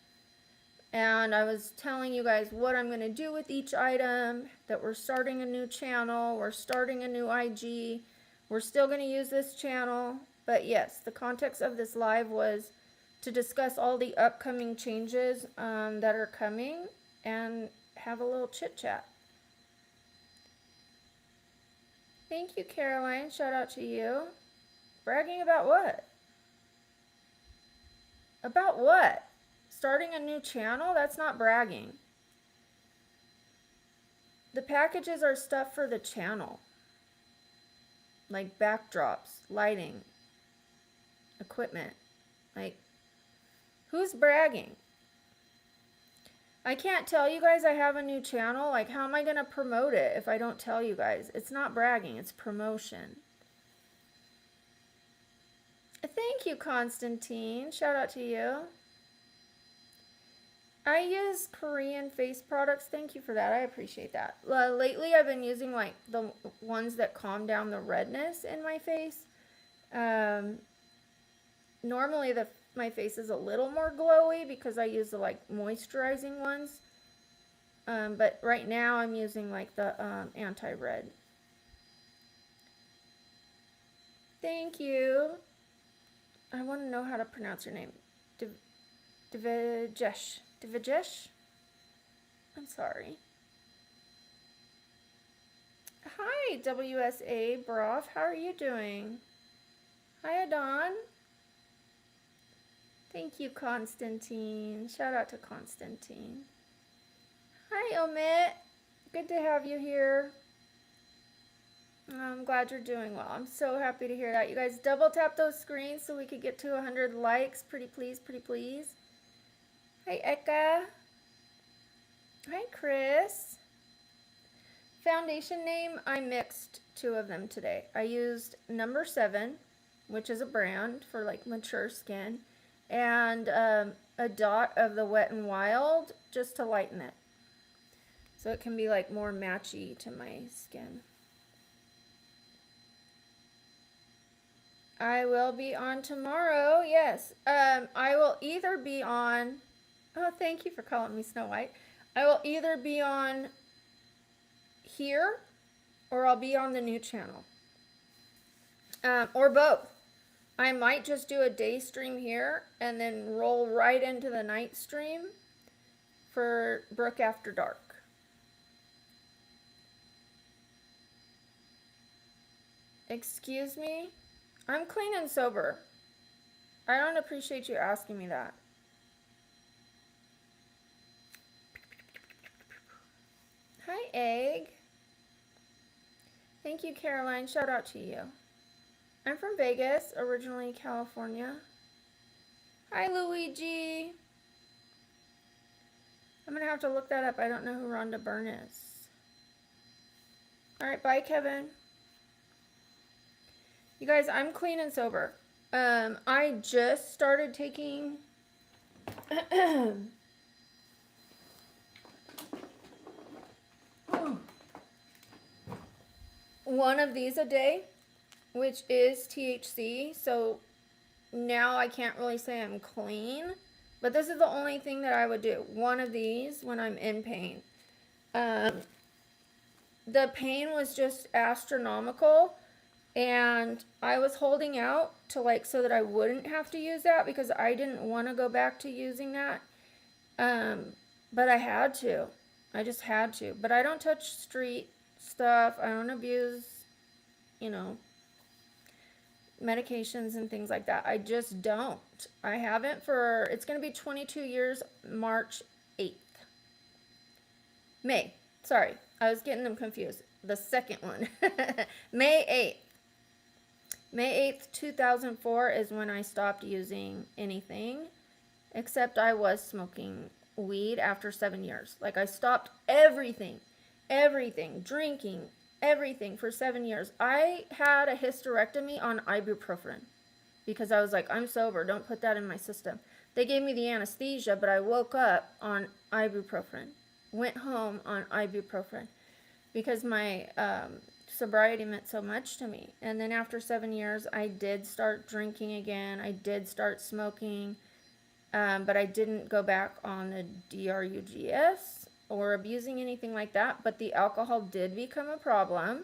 And I was telling you guys what I'm going to do with each item, that we're starting a new channel, we're starting a new IG, we're still going to use this channel. But yes, the context of this live was to discuss all the upcoming changes that are coming and have a little chit chat. Thank you, Caroline. Shout out to you. Bragging about what? About what? Starting a new channel? That's not bragging. The packages are stuff for the channel. Like backdrops, lighting, equipment. Like, who's bragging? I can't tell you guys I have a new channel. Like, how am I going to promote it if I don't tell you guys? It's not bragging, it's promotion. Thank you, Constantine. Shout out to you. I use Korean face products. Thank you for that. I appreciate that. Lately, I've been using like the ones that calm down the redness in my face. Normally, my face is a little more glowy because I use the like moisturizing ones. But right now, I'm using like the anti-red. Thank you. I want to know how to pronounce your name. Divijesh. Divijesh? I'm sorry. Hi, WSA Broth. How are you doing? Hi, Adon. Thank you, Constantine. Shout out to Constantine. Hi, Omit. Good to have you here. I'm glad you're doing well. I'm so happy to hear that. You guys double tap those screens so we could get to 100 likes. Pretty please, pretty please. Hi, Eka. Hi, Chris. Foundation name, I mixed two of them today. I used number 7, which is a brand for like mature skin, and a dot of the Wet n Wild just to lighten it. So it can be like more matchy to my skin. I will be on tomorrow. Yes. I will either be on. Oh, thank you for calling me Snow White. I will either be on here or I'll be on the new channel. Or both. I might just do a day stream here and then roll right into the night stream for Brook After Dark. Excuse me? I'm clean and sober. I don't appreciate you asking me that. Hi, Egg. Thank you, Caroline. Shout out to you. I'm from Vegas, originally California. Hi, Luigi. I'm going to have to look that up. I don't know who Rhonda Byrne is. All right, bye, Kevin. You guys, I'm clean and sober. I just started taking one of these a day, which is THC. So now I can't really say I'm clean, but this is the only thing that I would do. One of these when I'm in pain. The pain was just astronomical. And I was holding out to so that I wouldn't have to use that because I didn't want to go back to using that. But I had to. I just had to. But I don't touch street stuff. I don't abuse, medications and things like that. I just don't. I haven't for, it's going to be 22 years, March 8th. May. Sorry. I was getting them confused. The second one. May 8th. May 8th, 2004 is when I stopped using anything, except I was smoking weed after 7 years. I stopped everything, drinking, everything for 7 years. I had a hysterectomy on ibuprofen because I was like, I'm sober, don't put that in my system. They gave me the anesthesia, but I woke up on ibuprofen, went home on ibuprofen because my sobriety meant so much to me. And then after 7 years, I did start drinking again. I did start smoking, but I didn't go back on the DRUGS or abusing anything like that. But the alcohol did become a problem.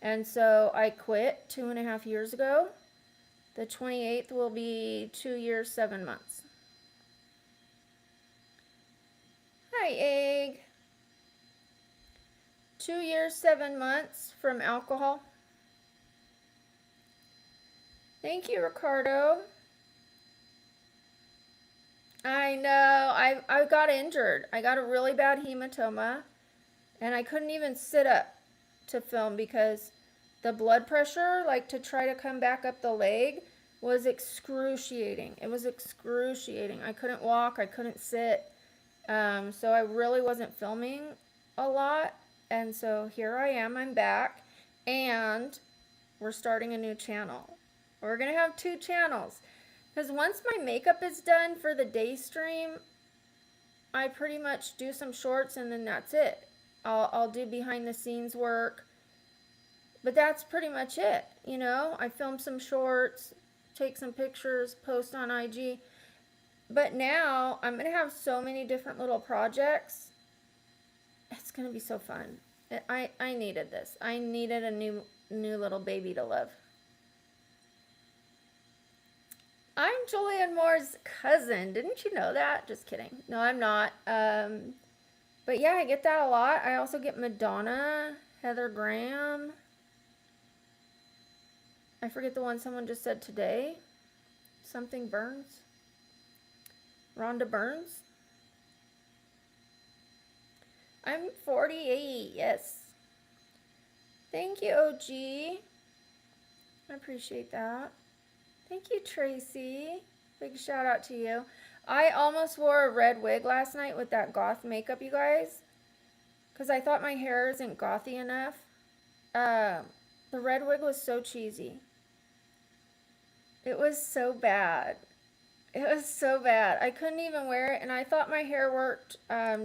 And so I quit 2.5 years ago. The 28th will be 2 years, 7 months. Hi, Egg. 2 years, 7 months from alcohol. Thank you, Ricardo. I know. I got injured. I got a really bad hematoma, and I couldn't even sit up to film because the blood pressure, to try to come back up the leg, was excruciating. It was excruciating. I couldn't walk. I couldn't sit. So I really wasn't filming a lot. And so here I am, I'm back, and we're starting a new channel. We're going to have 2 channels. Because once my makeup is done for the day stream, I pretty much do some shorts and then that's it. I'll do behind the scenes work. But that's pretty much it, I film some shorts, take some pictures, post on IG. But now I'm going to have so many different little projects. It's going to be so fun. I needed this. I needed a new little baby to love. I'm Julianne Moore's cousin. Didn't you know that? Just kidding. No, I'm not. But yeah, I get that a lot. I also get Madonna, Heather Graham. I forget the one someone just said today. Something Burns. Rhonda Burns. I'm 48, yes. Thank you, OG. I appreciate that. Thank you, Tracy. Big shout out to you. I almost wore a red wig last night with that goth makeup, you guys. Because I thought my hair isn't gothy enough. The red wig was so cheesy. It was so bad. It was so bad. I couldn't even wear it, and I thought my hair worked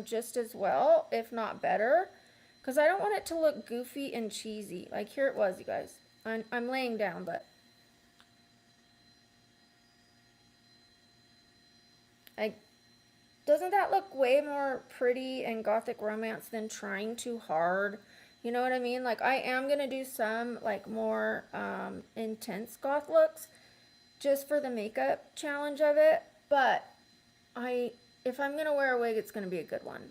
just as well, if not better, because I don't want it to look goofy and cheesy. Like, here it was, you guys. I'm laying down, but I doesn't that look way more pretty and gothic romance than trying too hard? You know what I mean? Like I am gonna do some like more intense goth looks just for the makeup challenge of it, but if I'm gonna wear a wig, it's gonna be a good one.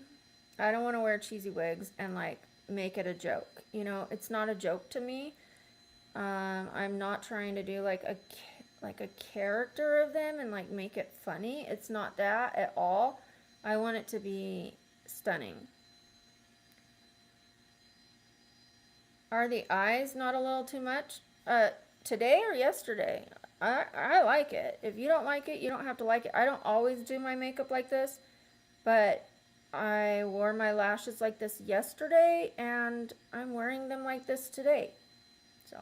I don't want to wear cheesy wigs and like make it a joke. You know, it's not a joke to me. I'm not trying to do like a character of them and like make it funny. It's not that at all. I want it to be stunning. Are the eyes not a little too much? Today or yesterday? I like it. If you don't like it, you don't have to like it. I don't always do my makeup like this, but I wore my lashes like this yesterday and I'm wearing them like this today. So,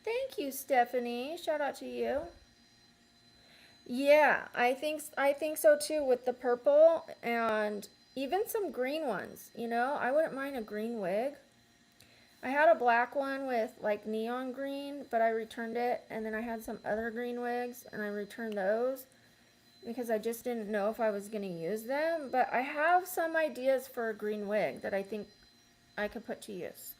thank you, Stephanie. Shout out to you. Yeah, I think so too with the purple and even some green ones, you know? I wouldn't mind a green wig. I had a black one with like neon green, but I returned it, and then I had some other green wigs and I returned those because I just didn't know if I was going to use them, but I have some ideas for a green wig that I think I could put to use.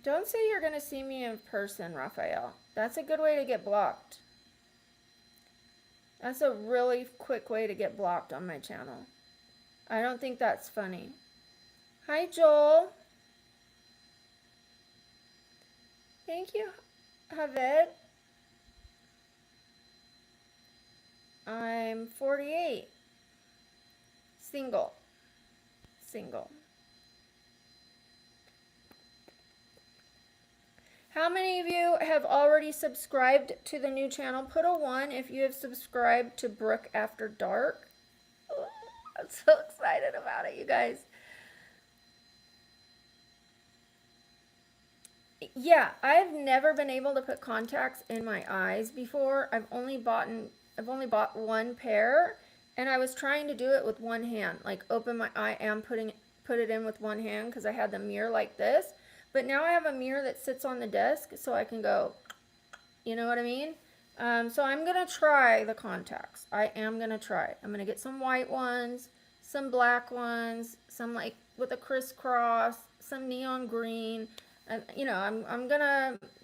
Don't say you're going to see me in person, Raphael. That's a good way to get blocked. That's a really quick way to get blocked on my channel. I don't think that's funny. Hi, Joel. Thank you, Javed. I'm 48. Single. Single. How many of you have already subscribed to the new channel? Put a 1 if you have subscribed to Brook After Dark. Ooh, I'm so excited about it, you guys. Yeah, I've never been able to put contacts in my eyes before. I've only bought one pair, and I was trying to do it with one hand, like open my eye and put it in with one hand because I had the mirror like this. But now I have a mirror that sits on the desk, so I can go, you know what I mean? So I'm gonna try the contacts. I am gonna try. I'm gonna get some white ones, some black ones, some like with a crisscross, some neon green. You know,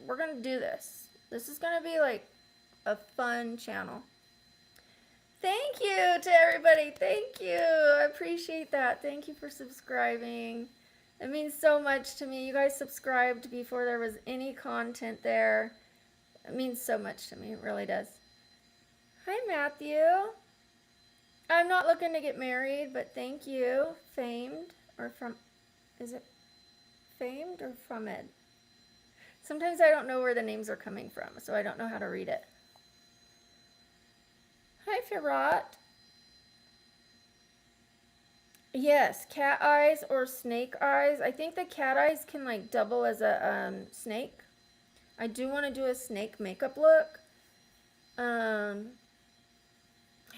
we're gonna do this. This is gonna be like a fun channel. Thank you to everybody. Thank you. I appreciate that. Thank you for subscribing. It means so much to me. You guys subscribed before there was any content there. It means so much to me. It really does. Hi, Matthew. I'm not looking to get married, but thank you. Famed or from, is it Famed or from it? Sometimes I don't know where the names are coming from, so I don't know how to read it. Hi, Firat. Yes, cat eyes or snake eyes. I think the cat eyes can like double as a snake. I do want to do a snake makeup look. I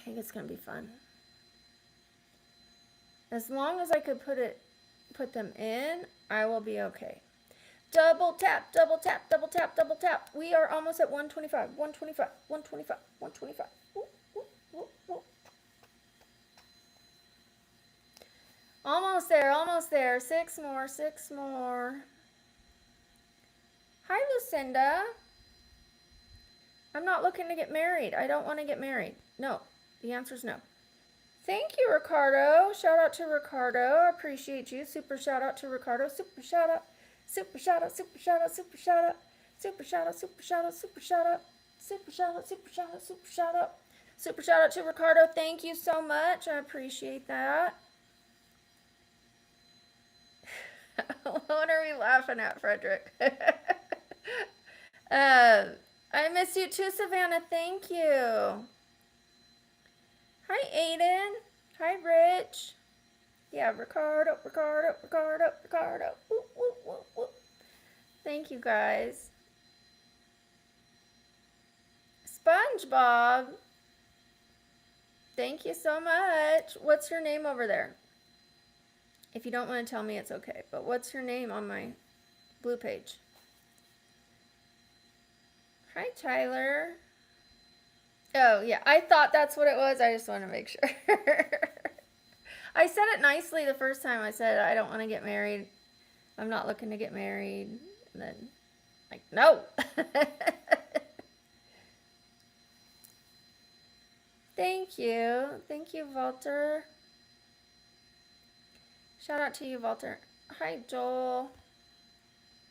think it's gonna be fun. As long as I could put them in, I will be okay. Double tap, double tap, double tap, double tap. We are almost at 125, 125, 125, 125. Ooh, ooh, ooh, ooh. Almost there, almost there. 6 more, 6 more. Hi, Lucinda. I'm not looking to get married. I don't want to get married. No, the answer is no. Thank you, Ricardo. Shout out to Ricardo. I appreciate you. Super shout out to Ricardo. Super shout out. Super shout out. Super shout out. Super shout out. Super shout out. Super shout out. Super shout out. Super shout out. Super shout out. Super shout out. Super shout out to Ricardo. Thank you so much. I appreciate that. What are we laughing at, Frederick? I miss you too, Savannah. Thank you. Hi, Aiden. Hi, Rich. Yeah, Ricardo. Woo, woo, woo, woo. Thank you, guys. SpongeBob. Thank you so much. What's your name over there? If you don't want to tell me, it's okay. But what's your name on my blue page? Hi, Tyler. Oh, yeah. I thought that's what it was. I just want to make sure. I said it nicely the first time. I said, I don't want to get married. I'm not looking to get married. And then, like, no. Thank you. Thank you, Walter. Shout out to you, Walter. Hi, Joel.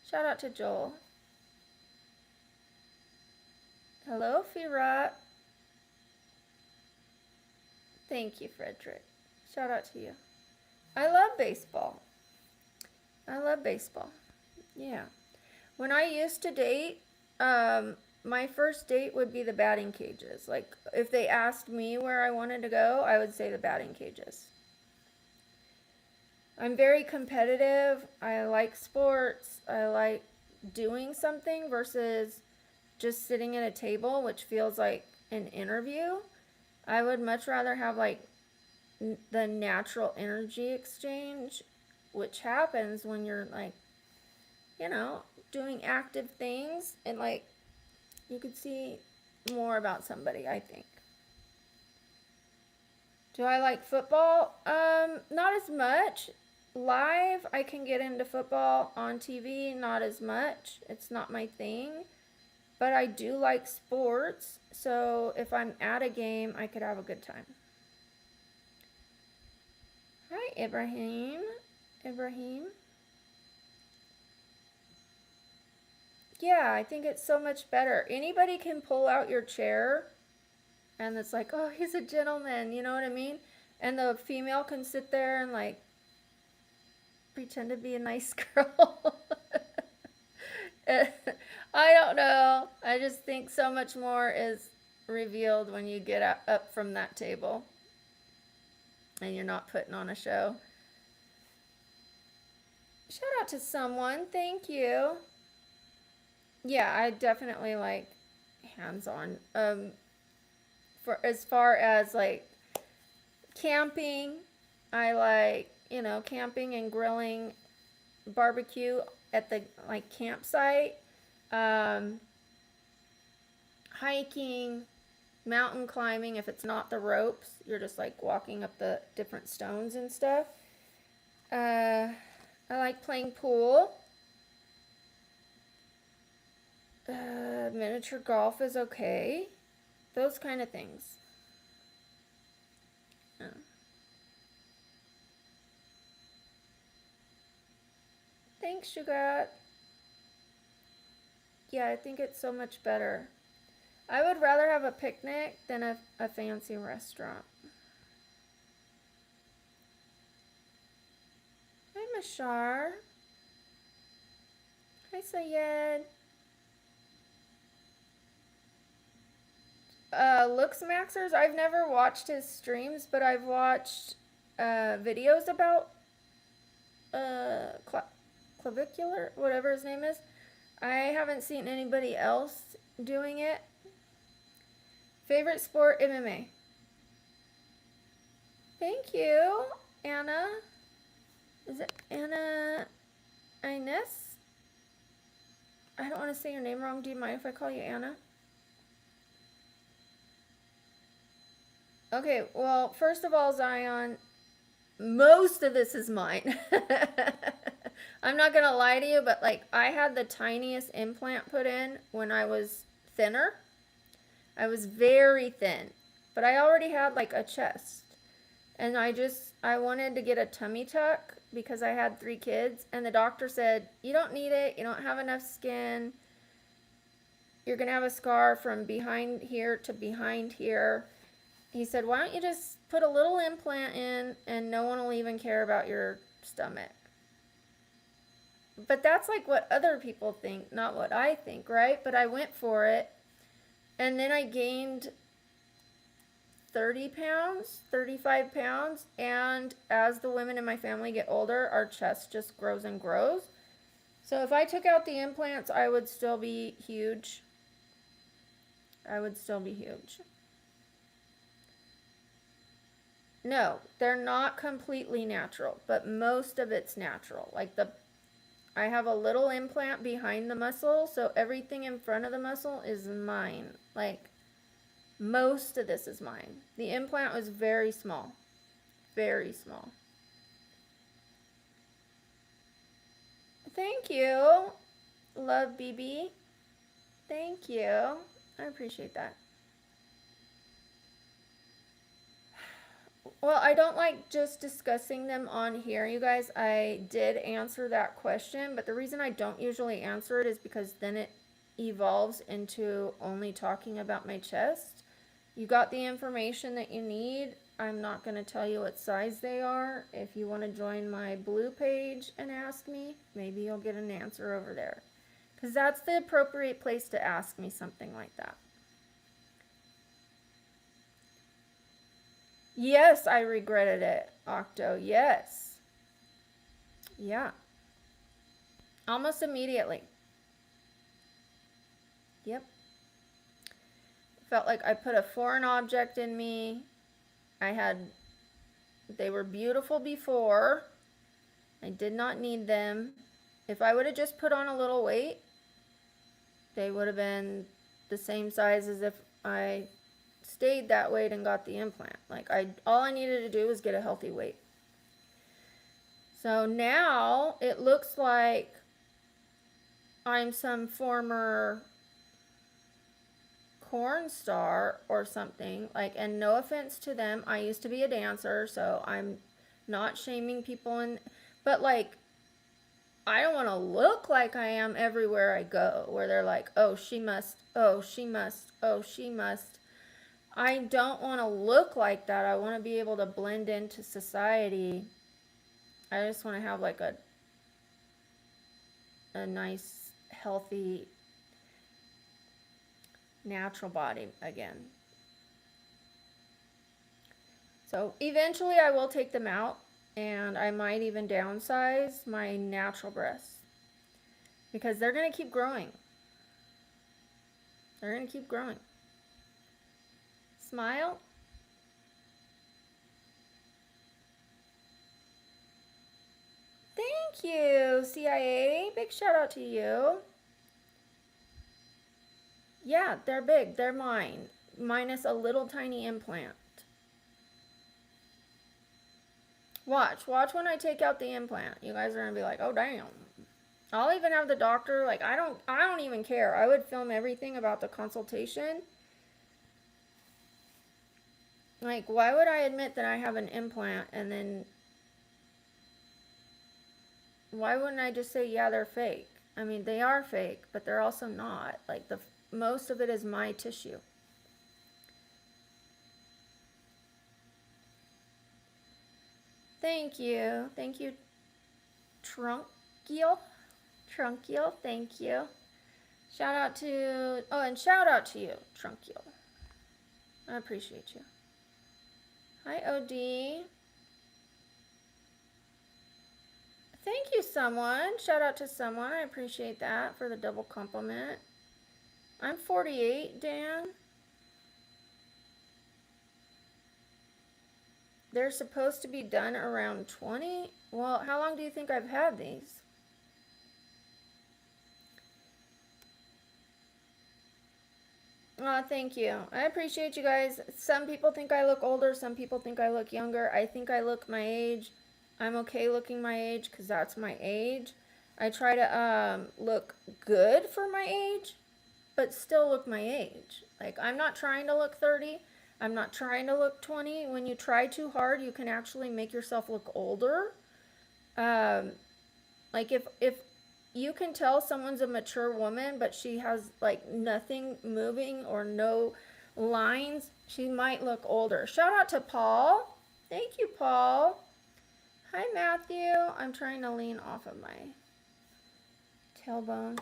Shout out to Joel. Hello, Firat. Thank you, Frederick. Shout out to you. I love baseball. I love baseball. Yeah. When I used to date, my first date would be the batting cages. Like, if they asked me where I wanted to go, I would say the batting cages. I'm very competitive. I like sports. I like doing something versus just sitting at a table, which feels like an interview. I would much rather have like the natural energy exchange, which happens when you're like, doing active things, and like you could see more about somebody, I think. Do I like football? Not as much. Live, I can get into football. On TV, not as much. It's not my thing. But I do like sports, so if I'm at a game, I could have a good time. Hi, Ibrahim. Ibrahim. Yeah, I think it's so much better. Anybody can pull out your chair, and it's like, oh, he's a gentleman, you know what I mean? And the female can sit there and like pretend to be a nice girl. I don't know. I just think so much more is revealed when you get up from that table and you're not putting on a show. Shout out to someone. Thank you. Yeah, I definitely like hands-on. For as far as like camping, I like, camping and grilling, barbecue at the like campsite, hiking, mountain climbing. If it's not the ropes, you're just like walking up the different stones and stuff. I like playing pool. Miniature golf is okay. Those kind of things. Yeah. Thanks, Shugat. Yeah, I think it's so much better. I would rather have a picnic than a fancy restaurant. Hi, Mashar. Hi, Sayed. Looks Maxers, I've never watched his streams, but I've watched videos about clavicular, whatever his name is. I haven't seen anybody else doing it. Favorite sport, MMA. Thank you, Anna. Is it Anna Ines? I don't want to say your name wrong. Do you mind if I call you Anna? Okay, well, first of all, Zion, most of this is mine. I'm not gonna lie to you, but like I had the tiniest implant put in when I was thinner. I was very thin, but I already had like a chest. And I wanted to get a tummy tuck because I had 3 kids, and the doctor said, you don't need it, you don't have enough skin. You're gonna have a scar from behind here to behind here. He said, why don't you just put a little implant in and no one will even care about your stomach. But that's like what other people think, not what I think, right? But I went for it. And then I gained 30 pounds, 35 pounds. And as the women in my family get older, our chest just grows and grows. So if I took out the implants, I would still be huge. I would still be huge. No, they're not completely natural, but most of it's natural. Like I have a little implant behind the muscle, so everything in front of the muscle is mine. Like, most of this is mine. The implant was very small. Very small. Thank you. Love BB. Thank you. I appreciate that. Well, I don't like just discussing them on here, you guys. I did answer that question, but the reason I don't usually answer it is because then it evolves into only talking about my chest. You got the information that you need. I'm not going to tell you what size they are. If you want to join my blue page and ask me, maybe you'll get an answer over there. Because that's the appropriate place to ask me something like that. Yes, I regretted it, Octo. Yes. Yeah. Almost immediately. Yep. Felt like I put a foreign object in me. They were beautiful before. I did not need them. If I would have just put on a little weight, they would have been the same size as if I stayed that weight and got the implant. Like, all I needed to do was get a healthy weight. So now it looks like I'm some former porn star or something. Like, and no offense to them, I used to be a dancer, so I'm not shaming people, but like, I don't want to look like I am everywhere I go, where they're like, oh, she must, oh, she must, oh, she must. I don't want to look like that. I want to be able to blend into society. I just want to have like a nice, healthy, natural body again. So eventually I will take them out, and I might even downsize my natural breasts because they're going to keep growing. They're going to keep growing. Smile. Thank you, CIA. Big shout out to you. Yeah, they're big. They're mine. Minus a little tiny implant. Watch when I take out the implant. You guys are going to be like, oh, damn. I'll even have the doctor, like, I don't even care. I would film everything about the consultation. Like, why would I admit that I have an implant and then why wouldn't I just say, yeah, they're fake? I mean, they are fake, but they're also not. Like, most of it is my tissue. Thank you. Thank you, Trunkiel. Trunkiel, thank you. Shout out to, oh, and shout out to you, Trunkiel. I appreciate you. Hi, OD. Thank you, someone. Shout out to someone. I appreciate that for the double compliment. I'm 48, Dan. They're supposed to be done around 20. Well, how long do you think I've had these? Oh, thank you. I appreciate you guys. Some people think I look older. Some people think I look younger. I think I look my age. I'm okay looking my age because that's my age. I try to look good for my age, but still look my age. Like, I'm not trying to look 30. I'm not trying to look 20. When you try too hard, you can actually make yourself look older. Like, if you can tell someone's a mature woman, but she has like nothing moving or no lines, she might look older. Shout out to Paul. Thank you, Paul. Hi, Matthew. I'm trying to lean off of my tailbone.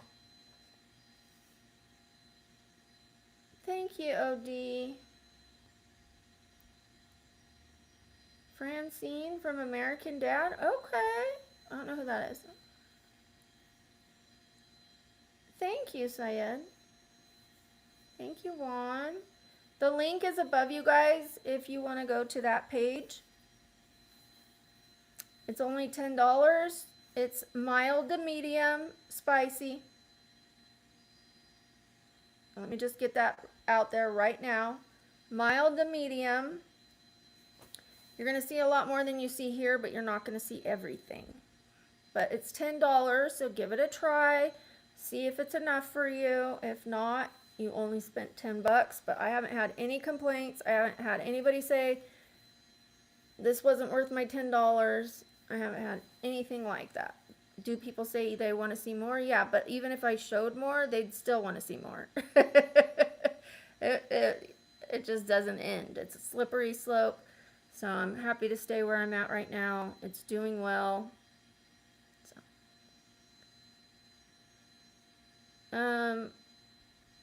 Thank you, OD. Francine from American Dad. Okay. I don't know who that is. Thank you, Syed. Thank you, Juan. The link is above you guys if you want to go to that page. It's only $10. It's mild to medium spicy. Let me just get that out there right now. Mild to medium. You're going to see a lot more than you see here, but you're not going to see everything. But it's $10, so give it a try. See if it's enough for you. If not, you only spent 10 bucks, but I haven't had any complaints. I haven't had anybody say this wasn't worth my $10. I haven't had anything like that. Do people say they want to see more? Yeah, but even if I showed more, they'd still want to see more. It just doesn't end. It's a slippery slope. So I'm happy to stay where I'm at right now. It's doing well.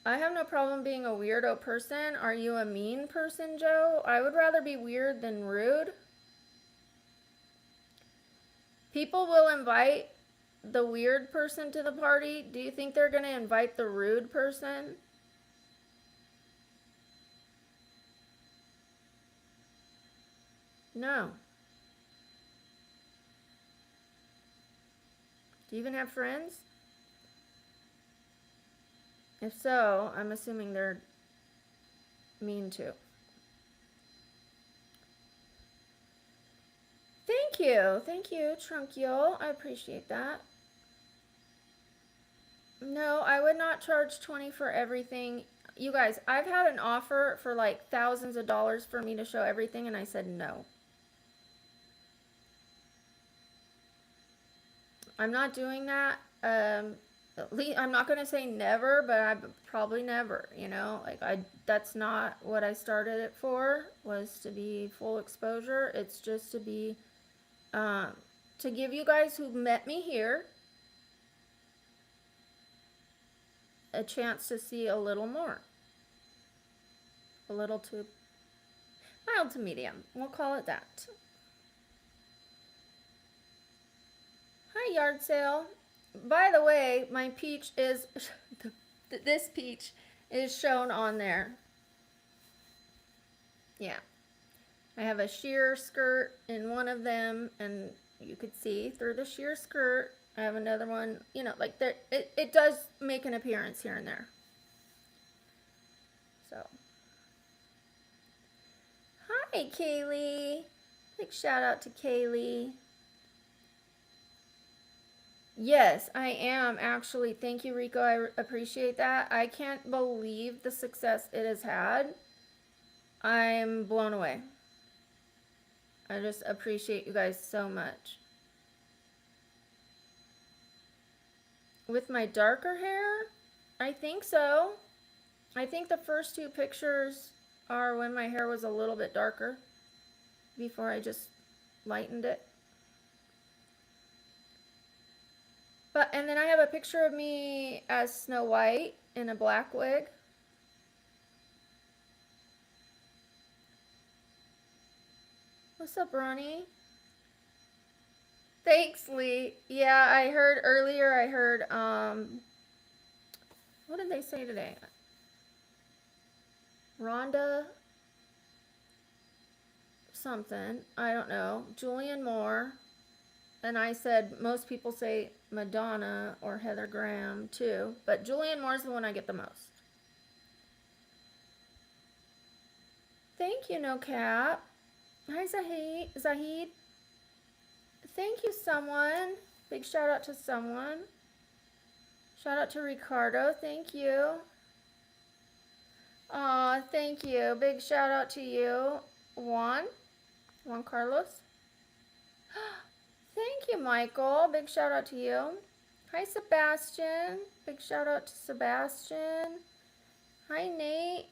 I have no problem being a weirdo person. Are you a mean person, Joe? I would rather be weird than rude. People will invite the weird person to the party. Do you think they're going to invite the rude person? No. Do you even have friends? If so, I'm assuming they're mean too. Thank you, Trunkule. I appreciate that. No, I would not charge 20 for everything. You guys, I've had an offer for like thousands of dollars for me to show everything, and I said no. I'm not doing that. At least I'm not gonna say never, but I probably never. You know, like that's not what I started it for. Was to be full exposure. It's just to be, to give you guys who met me here a chance to see a little more. A little too mild to medium. We'll call it that. Hi, yard sale. By the way, my peach is, this peach is shown on there. Yeah. I have a sheer skirt in one of them, and you could see through the sheer skirt. I have another one, you know, like there, it does make an appearance here and there. So. Hi, Kaylee. Big shout out to Kaylee. Yes, I am actually. Thank you, Rico. I appreciate that. I can't believe the success it has had. I'm blown away. I just appreciate you guys so much. With my darker hair? I think so. I think the first two pictures are when my hair was a little bit darker before I just lightened it. And then I have a picture of me as Snow White in a black wig. What's up, Ronnie? Thanks, Lee. Yeah, I heard earlier, what did they say today? Rhonda something, I don't know, Julian Moore, and I said most people say Madonna or Heather Graham too, but Julian Moore's the one I get the most. Thank you, No Cap. Hi, Zahid. Thank you, someone. Big shout out to someone. Shout out to Ricardo. Thank you. Aw, thank you. Big shout out to you. Juan Carlos. Thank you, Michael. Big shout out to you. Hi, Sebastian. Big shout out to Sebastian. Hi, Nate.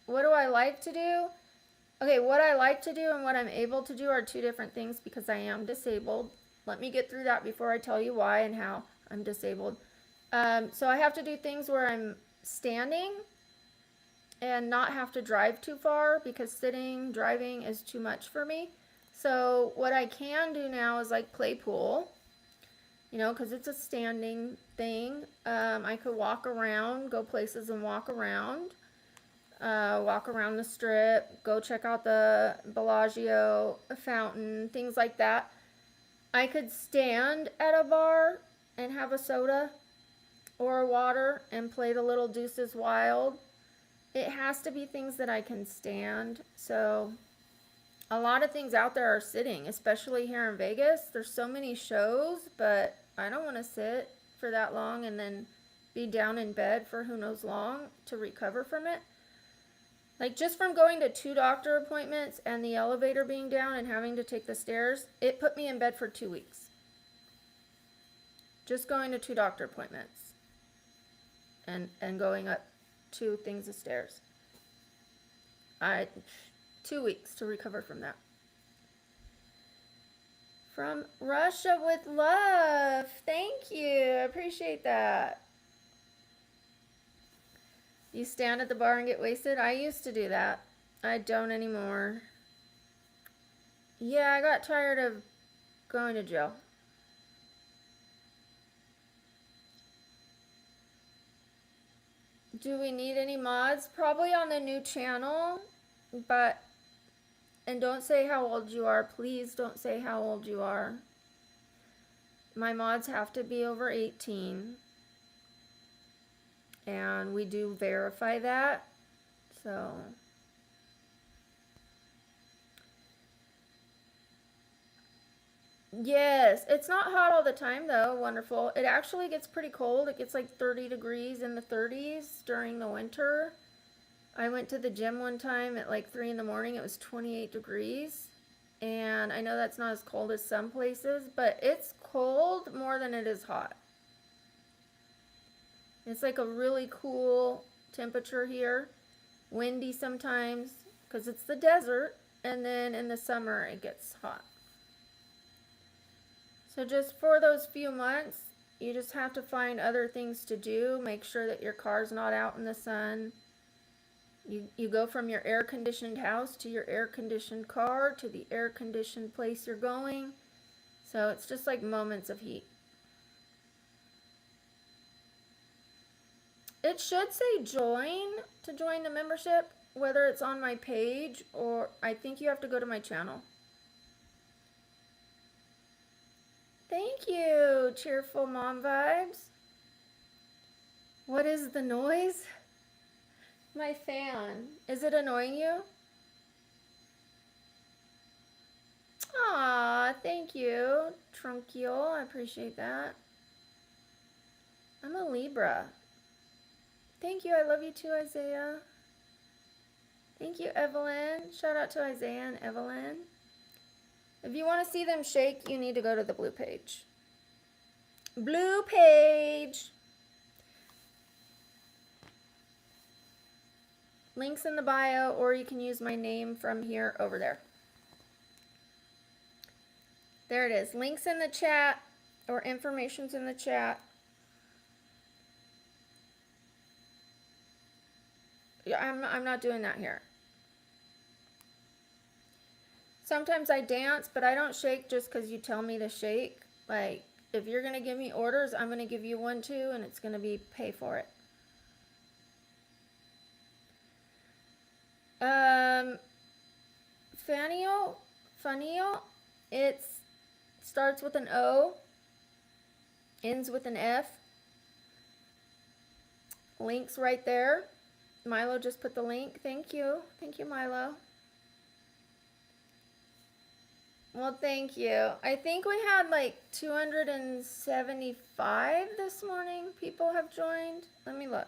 What do I like to do? Okay, what I like to do and what I'm able to do are two different things because I am disabled. Let me get through that before I tell you why and how I'm disabled. So I have to do things where I'm standing and not have to drive too far because driving is too much for me. So what I can do now is like play pool, you know, because it's a standing thing. I could walk around, go places and walk around the strip, go check out the Bellagio fountain, things like that. I could stand at a bar and have a soda or a water and play the Little Deuces Wild. It has to be things that I can stand. So a lot of things out there are sitting, especially here in Vegas. There's so many shows, but I don't want to sit for that long and then be down in bed for who knows long to recover from it. Like, just from going to 2 doctor appointments and the elevator being down and having to take the stairs, it put me in bed for 2 weeks. Just going to 2 doctor appointments and going up 2 things of stairs. 2 weeks to recover from that. From Russia with love. Thank you. I appreciate that. You stand at the bar and get wasted? I used to do that. I don't anymore. Yeah, I got tired of going to jail. Do we need any mods? Probably on the new channel, but, and don't say how old you are. Please don't say how old you are. My mods have to be over 18. And we do verify that. So yes, it's not hot all the time though. Wonderful. It actually gets pretty cold. It gets like 30 degrees in the 30s during the winter. I went to the gym one time at like 3 in the morning. It was 28 degrees. And I know that's not as cold as some places, but it's cold more than it is hot. It's like a really cool temperature here. Windy sometimes because it's the desert. And then in the summer it gets hot. So just for those few months, you just have to find other things to do. Make sure that your car's not out in the sun. You go from your air-conditioned house to your air-conditioned car to the air-conditioned place you're going. So it's just like moments of heat. It should say join to join the membership, whether it's on my page or I think you have to go to my channel. Thank you, cheerful mom vibes. What is the noise? My fan. Is it annoying you? Aw, thank you, Trunkiel. I appreciate that. I'm a Libra. Thank you. I love you too, Isaiah. Thank you, Evelyn. Shout out to Isaiah and Evelyn. If you want to see them shake, you need to go to the blue page. Blue page. Links in the bio, or you can use my name from here over there. There it is. Links in the chat, or information's in the chat. I'm not doing that here. Sometimes I dance, but I don't shake just because you tell me to shake. Like, if you're going to give me orders, I'm going to give you one too, and it's going to be pay for it. Fanio, it starts with an O, ends with an F. Link's right there. Milo just put the link. Thank you. Thank you, Milo. Well, thank you. I think we had like 275 this morning. People have joined. Let me look.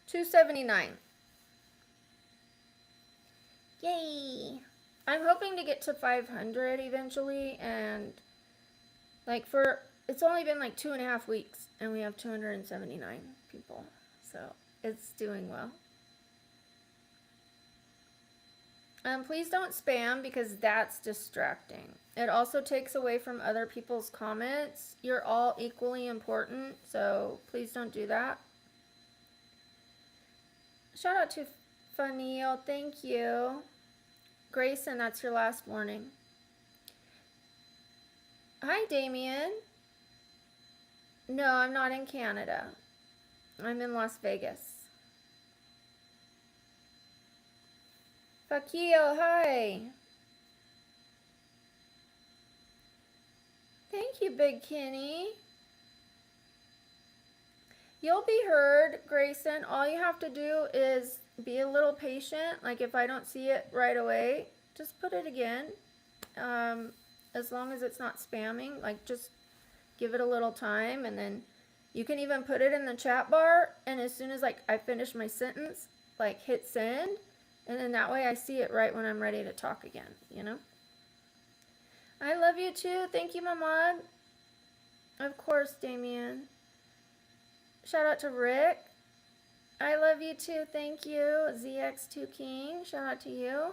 $279. Yay! I'm hoping to get to 500 eventually, and like it's only been like 2.5 weeks, and we have 279 people, so it's doing well. Please don't spam because that's distracting. It also takes away from other people's comments. You're all equally important, so please don't do that. Shout out to Fanil, thank you. Grayson, that's your last warning. Hi, Damien. No, I'm not in Canada. I'm in Las Vegas. Fakio, hi. Thank you, Big Kenny. You'll be heard, Grayson. All you have to do is be a little patient. Like if I don't see it right away, just put it again. As long as it's not spamming, like just give it a little time, and then you can even put it in the chat bar, and as soon as like I finish my sentence, like hit send, and then that way I see it right when I'm ready to talk again, you know? I love you too. Thank you, Mamad. Of course, Damien. Shout out to Rick. I love you too. Thank you. ZX2 King. Shout out to you.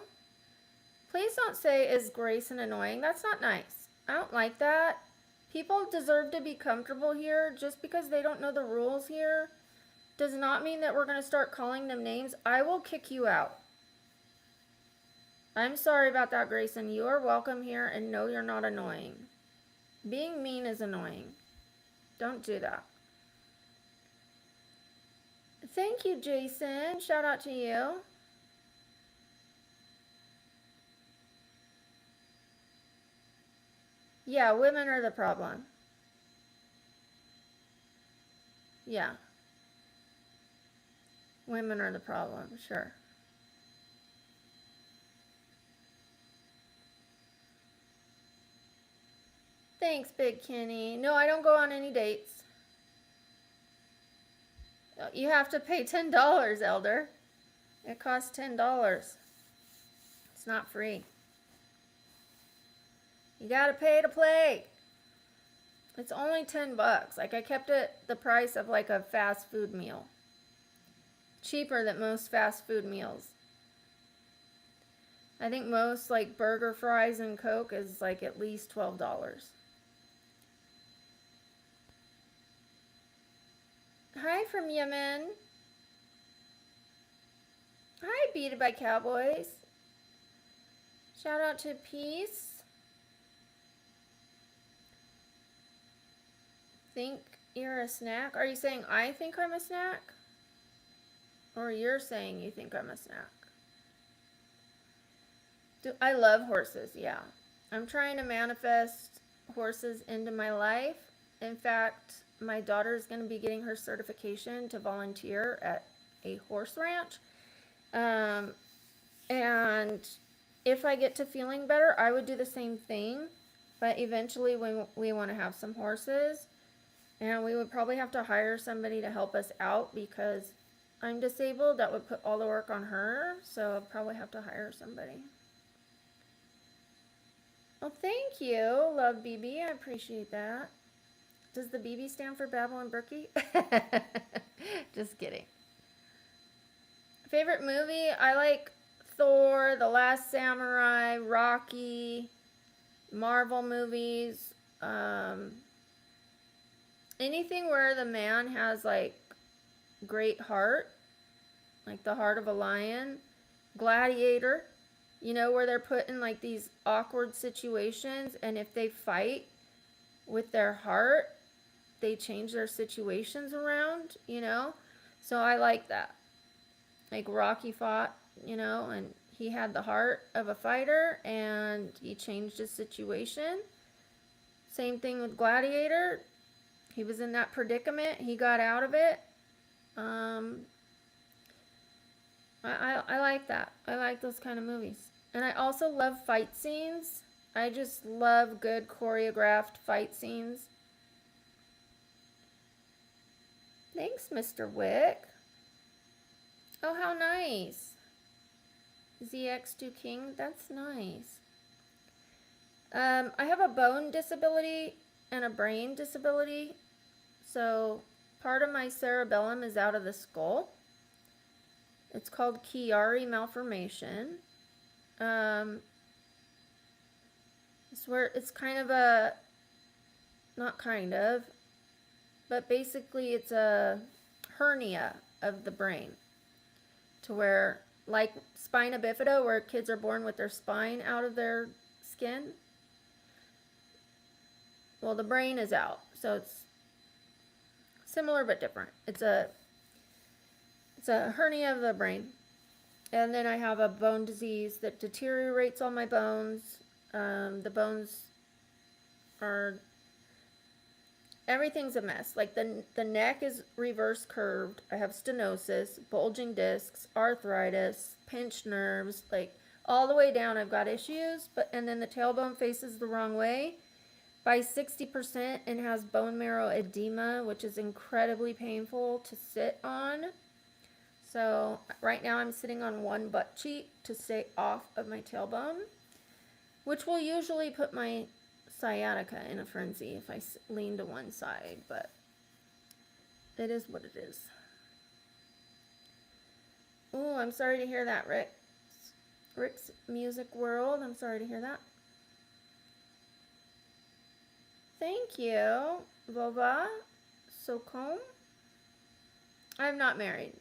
Please don't say, is Grayson annoying? That's not nice. I don't like that. People deserve to be comfortable here. Just because they don't know the rules here does not mean that we're going to start calling them names. I will kick you out. I'm sorry about that, Grayson. You are welcome here, and no, you're not annoying. Being mean is annoying. Don't do that. Thank you, Jason. Shout out to you. Yeah, women are the problem. Yeah. Women are the problem, sure. Thanks, Big Kenny. No, I don't go on any dates. You have to pay $10, Elder. It costs $10. It's not free. You gotta pay to play. It's only $10. Like I kept it the price of like a fast food meal. Cheaper than most fast food meals. I think most like burger, fries, and Coke is like at least $12. Hi from Yemen. Hi, Beated by Cowboys. Shout out to Peace. Think you're a snack? Are you saying I think I'm a snack? Or you're saying you think I'm a snack? I love horses, yeah. I'm trying to manifest horses into my life. In fact, my daughter is going to be getting her certification to volunteer at a horse ranch. And if I get to feeling better, I would do the same thing. But eventually we want to have some horses. And we would probably have to hire somebody to help us out because I'm disabled. That would put all the work on her. So I'll probably have to hire somebody. Well, thank you, Love BB. I appreciate that. Does the BB stand for BabblingBrookie? Just kidding. Favorite movie? I like Thor, The Last Samurai, Rocky, Marvel movies. Anything where the man has like great heart, like the heart of a lion. Gladiator, you know, where they're put in like these awkward situations, and if they fight with their heart, they change their situations around, you know? So I like that. Like Rocky fought, you know, and he had the heart of a fighter and he changed his situation. Same thing with Gladiator. He was in that predicament. He got out of it. I like that. I like those kind of movies. And I also love fight scenes. I just love good choreographed fight scenes. Thanks, Mr. Wick. Oh, how nice. ZX2 King, that's nice. I have a bone disability and a brain disability. So part of my cerebellum is out of the skull. It's called Chiari malformation. It's where it's kind of a, not kind of, but basically it's a hernia of the brain to where, like spina bifida, where kids are born with their spine out of their skin. Well, the brain is out, so it's Similar but different. It's a hernia of the brain. And then I have a bone disease that deteriorates all my bones. The bones are, everything's a mess. Like the neck is reverse curved. I have stenosis, bulging discs, arthritis, pinched nerves, like all the way down I've got issues, and then the tailbone faces the wrong way by 60% and has bone marrow edema, which is incredibly painful to sit on. So right now I'm sitting on one butt cheek to stay off of my tailbone, which will usually put my sciatica in a frenzy if I lean to one side, but it is what it is. Oh, I'm sorry to hear that, Rick. Rick's Music World, I'm sorry to hear that. Thank you, Vova Socom. I'm not married.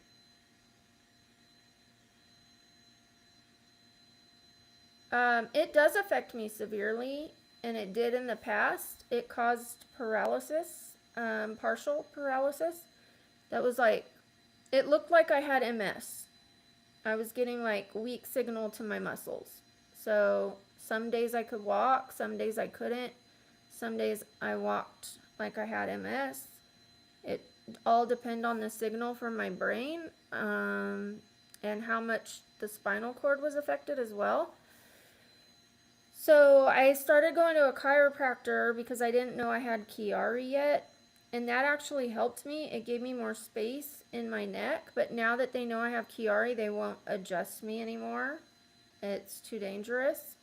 It does affect me severely, and it did in the past. It caused paralysis, partial paralysis. That was like, it looked like I had MS. I was getting like weak signal to my muscles. So some days I could walk, some days I couldn't. Some days I walked like I had MS. It all depends on the signal from my brain, and how much the spinal cord was affected as well. So I started going to a chiropractor because I didn't know I had Chiari yet, and that actually helped me. It gave me more space in my neck, but now that they know I have Chiari, they won't adjust me anymore. It's too dangerous.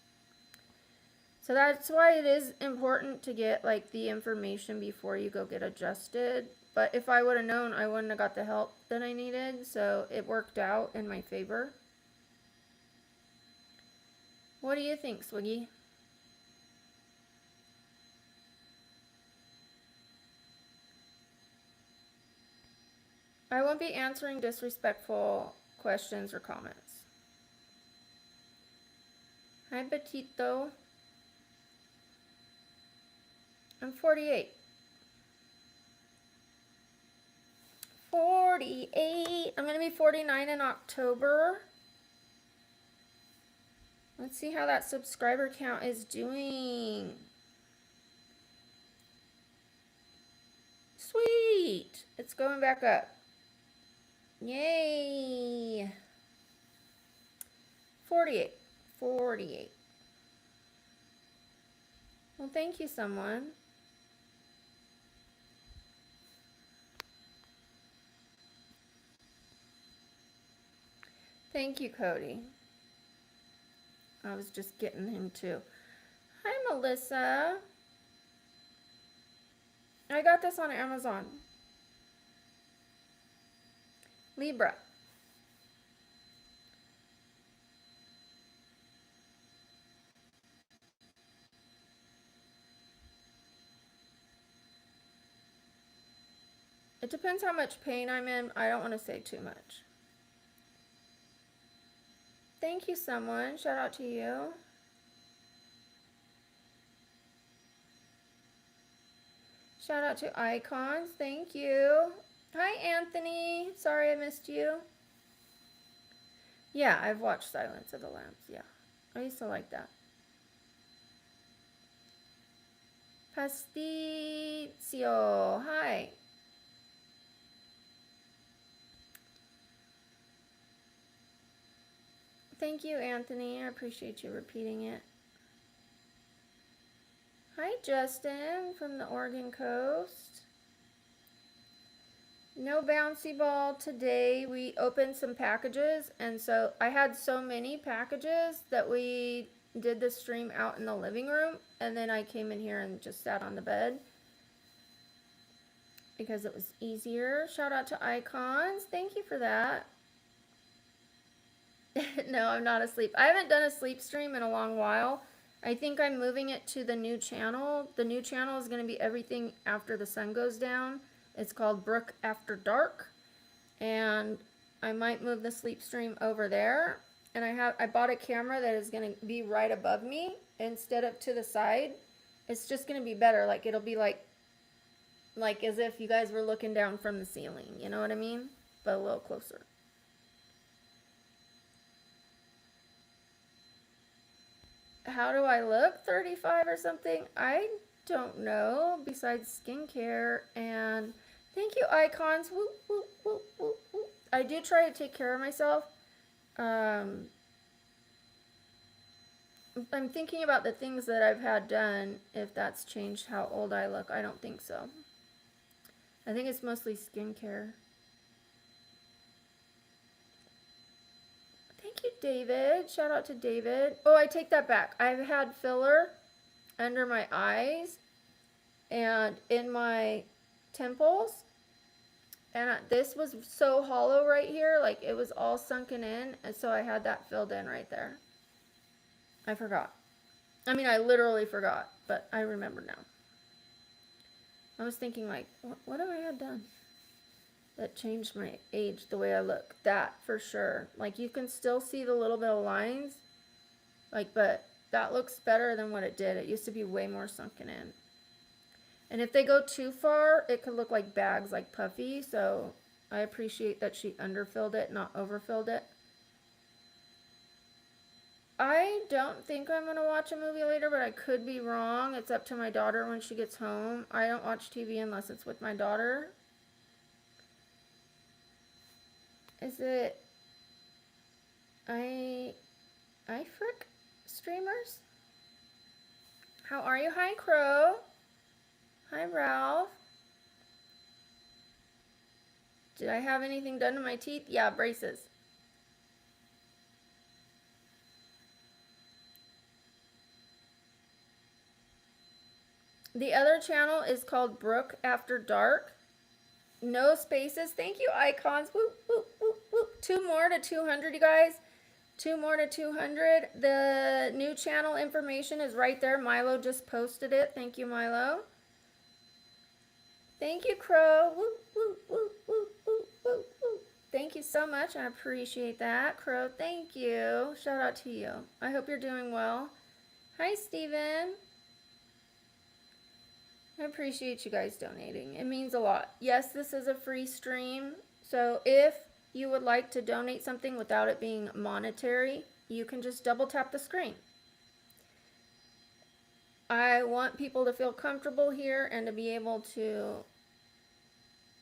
So that's why it is important to get like the information before you go get adjusted. But if I would have known, I wouldn't have got the help that I needed, so it worked out in my favor. What do you think, Swiggy? I won't be answering disrespectful questions or comments. Hi, Betito. I'm 48. 48. I'm going to be 49 in October. Let's see how that subscriber count is doing. Sweet. It's going back up. Yay. 48. 48. Well, thank you, someone. Thank you, Cody. I was just getting him too. Hi, Melissa. I got this on Amazon. Libra. It depends how much pain I'm in. I don't want to say too much. Thank you, someone. Shout out to you. Shout out to Icons. Thank you. Hi, Anthony. Sorry I missed you. Yeah, I've watched Silence of the Lambs. Yeah, I used to like that. Pasticcio. Hi. Thank you, Anthony. I appreciate you repeating it. Hi, Justin from the Oregon coast. No bouncy ball today. We opened some packages, and so I had so many packages that we did the stream out in the living room, and then I came in here and just sat on the bed because it was easier. Shout out to Icons. Thank you for that. No, I'm not asleep. I haven't done a sleep stream in a long while. I think I'm moving it to the new channel. The new channel is going to be everything after the sun goes down. It's called Brook After Dark. And I might move the sleep stream over there. And I bought a camera that is going to be right above me instead of to the side. It's just going to be better. Like it'll be like Like as if you guys were looking down from the ceiling. You know what I mean? But a little closer. How do I look? 35 or something? I don't know. Besides skincare and thank you, icons. Whoop, whoop, whoop, whoop, whoop. I do try to take care of myself. I'm thinking about the things that I've had done, if that's changed how old I look. I don't think so. I think it's mostly skincare. Thank you, David. Shout out to David. Oh, I take that back. I've had filler under my eyes and in my temples. And this was so hollow right here. Like it was all sunken in. And so I had that filled in right there. I forgot. I mean, I literally forgot. But I remember now. I was thinking like, what have I had done that changed my age the way I look? That for sure. Like you can still see the little bit of lines. Like, but that looks better than what it did. It used to be way more sunken in. And if they go too far, it could look like bags, like puffy. So I appreciate that she underfilled it, not overfilled it. I don't think I'm going to watch a movie later, but I could be wrong. It's up to my daughter when she gets home. I don't watch TV unless it's with my daughter. Is it frick streamers? How are you? Hi, Crow. Hi, Ralph. Did I have anything done to my teeth? Yeah, braces. The other channel is called Brook After Dark. No spaces. Thank you, icons. Whoop, whoop, whoop, whoop. 2 more to 200, you guys. 2 more to 200. The new channel information is right there. Milo just posted it. Thank you, Milo. Thank you, Crow. Whoop, whoop, whoop, whoop, whoop, whoop, whoop. Thank you so much. I appreciate that. Crow, thank you. Shout out to you. I hope you're doing well. Hi, Steven. I appreciate you guys donating. It means a lot. Yes, this is a free stream. So if you would like to donate something without it being monetary, you can just double tap the screen. I want people to feel comfortable here and to be able to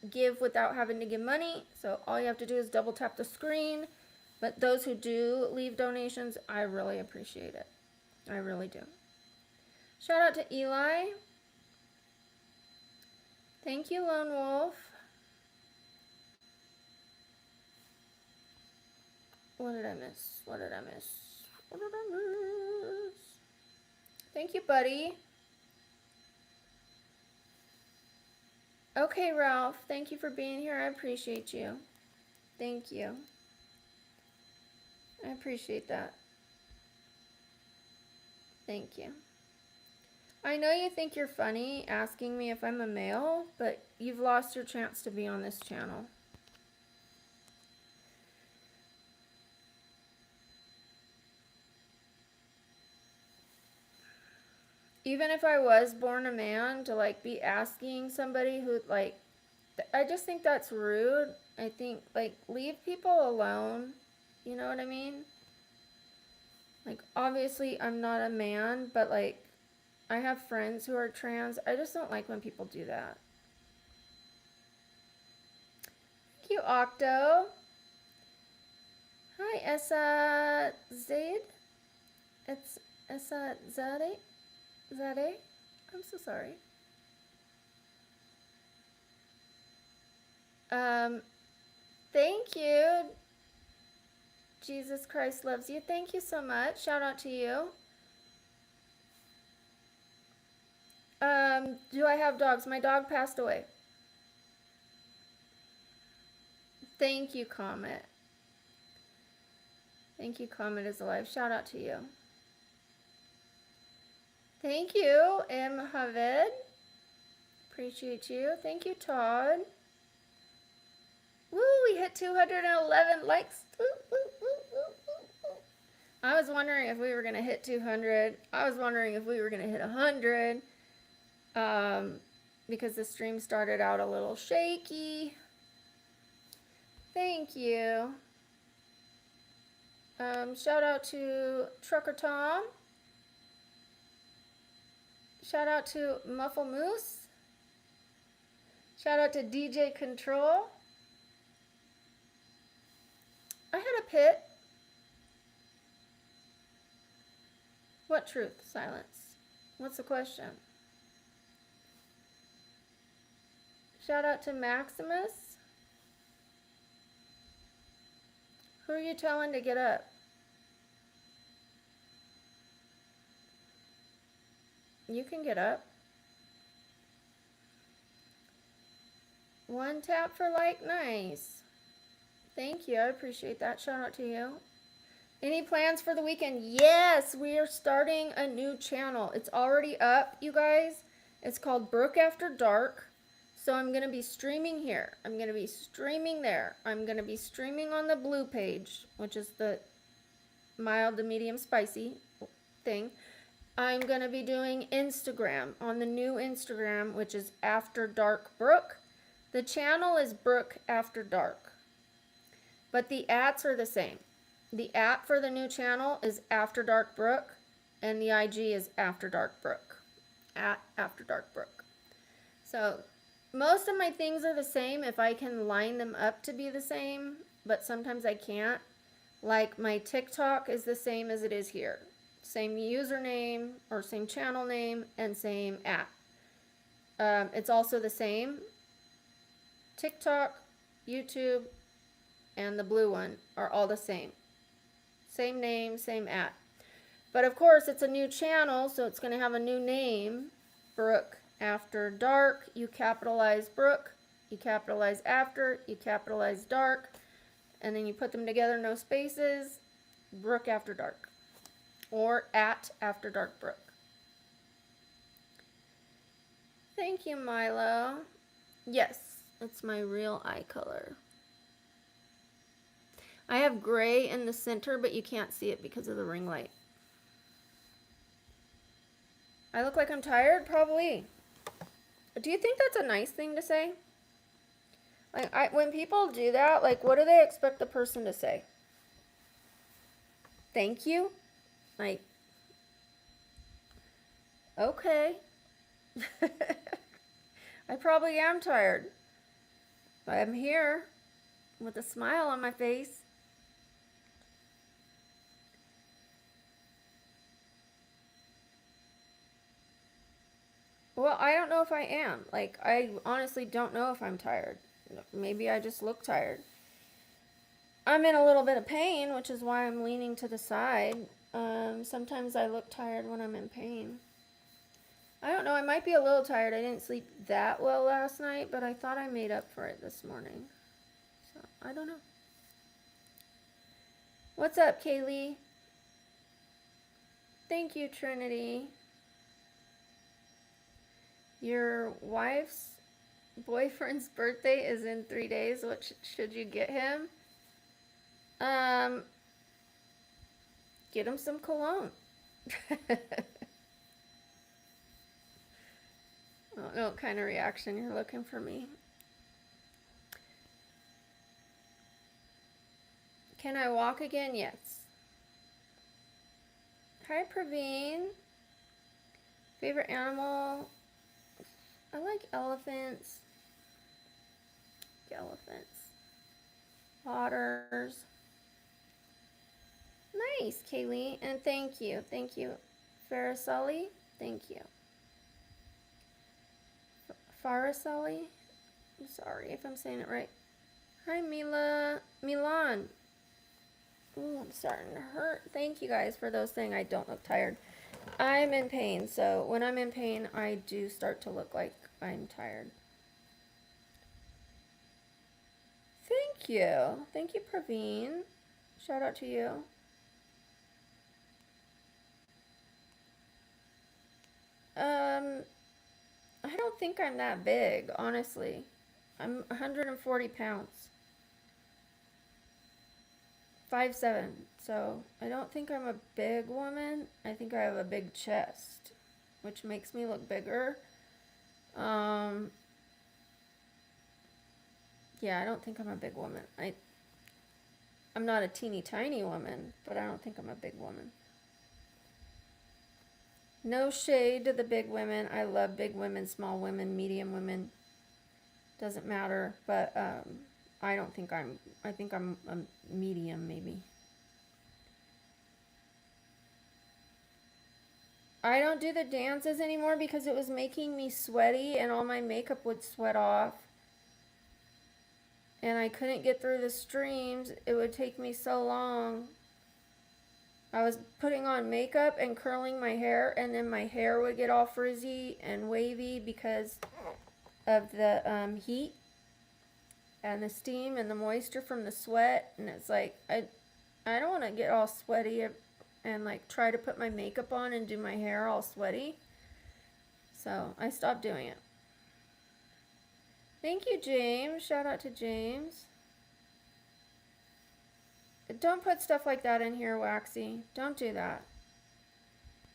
give without having to give money. So all you have to do is double tap the screen. But those who do leave donations, I really appreciate it. I really do. Shout out to Eli. Thank you, Lone Wolf. What did I miss? What did I miss? What did I miss? Thank you, buddy. Okay, Ralph. Thank you for being here. I appreciate you. Thank you. I appreciate that. Thank you. I know you think you're funny asking me if I'm a male, but you've lost your chance to be on this channel. Even if I was born a man, to like be asking somebody who like, I just think that's rude. I think like leave people alone. You know what I mean? Like obviously I'm not a man, but like I have friends who are trans. I just don't like when people do that. Thank you, Octo. Hi, Essa Zaid. It's Essa Zade. Zade? I'm so sorry. Thank you. Jesus Christ loves you. Thank you so much. Shout out to you. Do I have dogs? My dog passed away. Thank you, Comet. Thank you, Comet is alive. Shout out to you. Thank you, M. Haved. Appreciate you. Thank you, Todd. Woo, we hit 211 likes. Woo, woo, woo, woo, woo, woo. I was wondering if we were going to hit 200. I was wondering if we were going to hit 100. because the stream started out a little shaky. Thank you. Shout out to Trucker Tom. Shout out to Muffle Moose. Shout out to DJ Control. I had a pit. What truth? Silence. What's the question? Shout out to Maximus. Who are you telling to get up? You can get up. One tap for like, nice. Thank you, I appreciate that. Shout out to you. Any plans for the weekend? Yes, we are starting a new channel. It's already up, you guys. It's called Brook After Dark. So I'm going to be streaming here. I'm going to be streaming there. I'm going to be streaming on the blue page, which is the mild to medium spicy thing. I'm going to be doing Instagram on the new Instagram, which is After Dark Brook. The channel is Brook After Dark, but the ats are the same. The at for the new channel is After Dark Brook, and the IG is After Dark Brook, at After Dark Brook. So most of my things are the same if I can line them up to be the same, but sometimes I can't. Like my TikTok is the same as it is here. Same username or same channel name and same at. It's also the same. TikTok, YouTube, and the blue one are all the same. Same name, same at. But of course, it's a new channel, so it's going to have a new name. Brook After Dark. You capitalize Brook, you capitalize After, you capitalize Dark, and then you put them together, no spaces. Brook After Dark. Or at After Dark Brook. Thank you, Milo. Yes, it's my real eye color. I have gray in the center, but you can't see it because of the ring light. I look like I'm tired? Probably. Do you think that's a nice thing to say? Like, when people do that, like, what do they expect the person to say? Thank you? Like, okay. I probably am tired. But I'm here with a smile on my face. Well, I don't know if I am. Like, I honestly don't know if I'm tired. Maybe I just look tired. I'm in a little bit of pain, which is why I'm leaning to the side. Sometimes I look tired when I'm in pain. I don't know, I might be a little tired. I didn't sleep that well last night, but I thought I made up for it this morning. So, I don't know. What's up, Kaylee? Thank you, Trinity. Your wife's boyfriend's birthday is in 3 days. What should you get him? Get him some cologne. I don't know what kind of reaction you're looking for me. Can I walk again? Yes. Hi, Praveen. Favorite animal? I like elephants. Elephants. Otters. Nice, Kaylee. And thank you. Thank you. Farasali. Thank you. Farasali. I'm sorry if I'm saying it right. Hi, Milan. Ooh, I'm starting to hurt. Thank you guys for those saying I don't look tired. I'm in pain, so when I'm in pain, I do start to look like I'm tired. Thank you. Thank you, Praveen. Shout out to you. I don't think I'm that big, honestly. I'm 140 pounds. 5'7", so I don't think I'm a big woman. I think I have a big chest, which makes me look bigger. Yeah, I don't think I'm a big woman. I'm not a teeny tiny woman, but I don't think I'm a big woman. No shade to the big women. I love big women, small women, medium women. Doesn't matter, but I don't think I think I'm a medium maybe. I don't do the dances anymore because it was making me sweaty and all my makeup would sweat off. And I couldn't get through the streams. It would take me so long. I was putting on makeup and curling my hair, and then my hair would get all frizzy and wavy because of the heat and the steam and the moisture from the sweat. And it's like, I don't want to get all sweaty and like try to put my makeup on and do my hair all sweaty. So I stopped doing it. Thank you, James. Shout out to James. Don't put stuff like that in here, Waxy. Don't do that.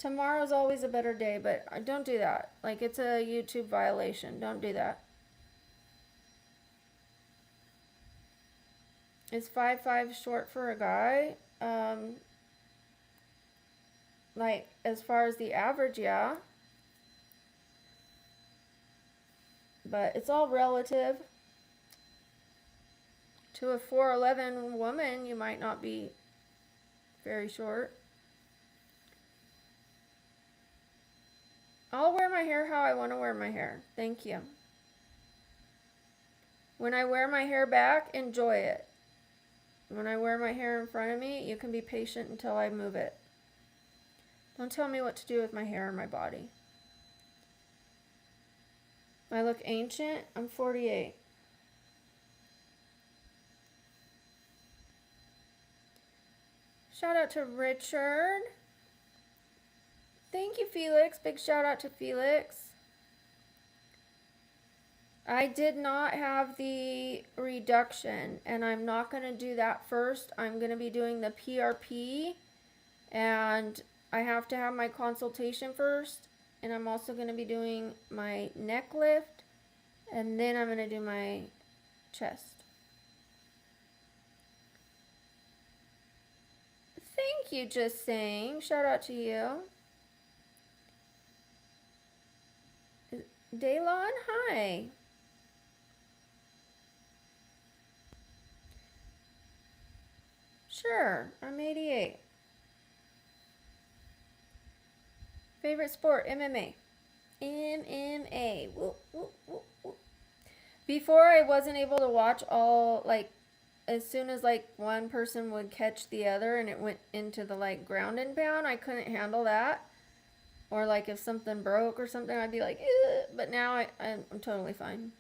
Tomorrow's always a better day, but don't do that. Like, it's a YouTube violation. Don't do that. Is 5'5" short for a guy? Like, as far as the average, yeah. But it's all relative. To a 4'11" woman, you might not be very short. I'll wear my hair how I want to wear my hair. Thank you. When I wear my hair back, enjoy it. When I wear my hair in front of me, you can be patient until I move it. Don't tell me what to do with my hair and my body. I look ancient. I'm 48. Shout out to Richard. Thank you, Felix. Big shout out to Felix. I did not have the reduction, and I'm not going to do that first. I'm going to be doing the PRP, and I have to have my consultation first, and I'm also going to be doing my neck lift, and then I'm going to do my chest. Thank you, Just Saying. Shout out to you. Daylon, hi. Sure, I'm 88. Favorite sport, MMA. MMA. Whoop, whoop, whoop, whoop. Before, I wasn't able to watch all, like, as soon as, like, one person would catch the other and it went into the, like, ground and pound, I couldn't handle that. Or, like, if something broke or something, I'd be like, ugh. But now I'm totally fine.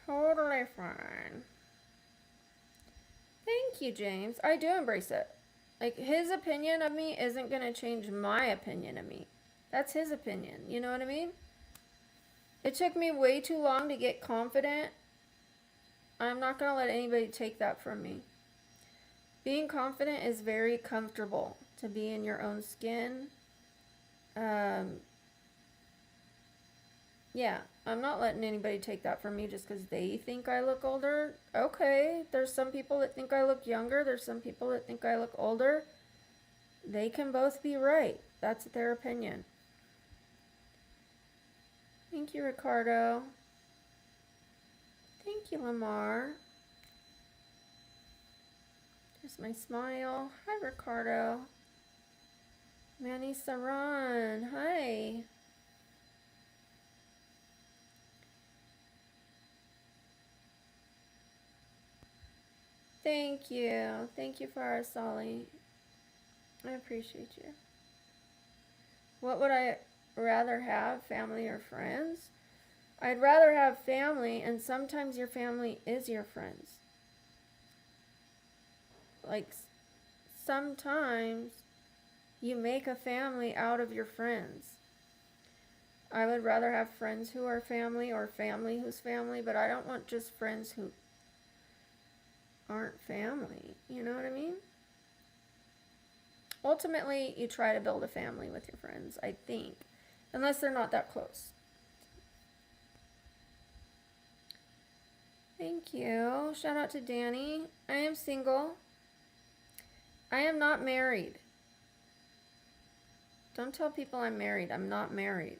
Totally fine. Thank you, James. I do embrace it. Like, his opinion of me isn't going to change my opinion of me. That's his opinion. You know what I mean? It took me way too long to get confident. I'm not going to let anybody take that from me. Being confident is very comfortable to be in your own skin. Yeah, I'm not letting anybody take that from me just because they think I look older. Okay, there's some people that think I look younger. There's some people that think I look older. They can both be right. That's their opinion. Thank you, Ricardo. Thank you, Lamar. There's my smile. Hi, Ricardo. Manny Saran. Hi. Thank you. Thank you, Farasali. I appreciate you. What would I rather have, family or friends? I'd rather have family, and sometimes your family is your friends. Like, sometimes you make a family out of your friends. I would rather have friends who are family or family who's family, but I don't want just friends who aren't family. You know what I mean? Ultimately, you try to build a family with your friends, I think. unless they're not that close. Thank you. Shout out to Danny. I am single. I am not married. Don't tell people I'm married. I'm not married.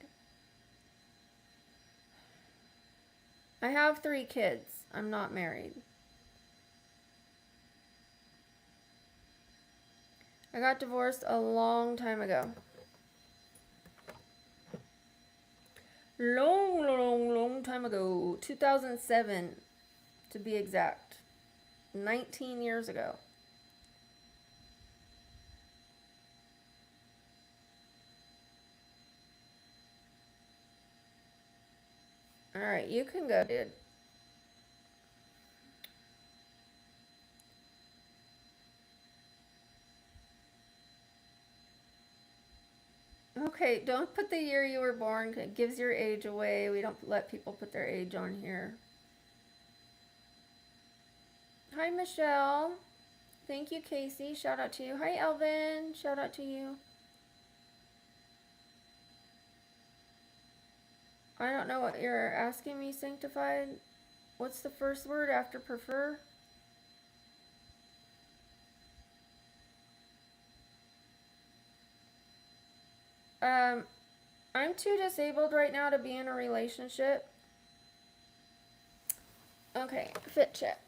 I have 3 kids. I'm not married. I got divorced a long time ago. Long time ago. 2007, to be exact. 19 years ago. Alright, you can go, dude. Okay, don't put the year you were born. It gives your age away. We don't let people put their age on here. Hi, Michelle. Thank you, Casey. Shout out to you. Hi, Elvin. Shout out to you. I don't know what you're asking me, Sanctified. What's the first word after prefer? I'm too disabled right now to be in a relationship. Okay, fit check.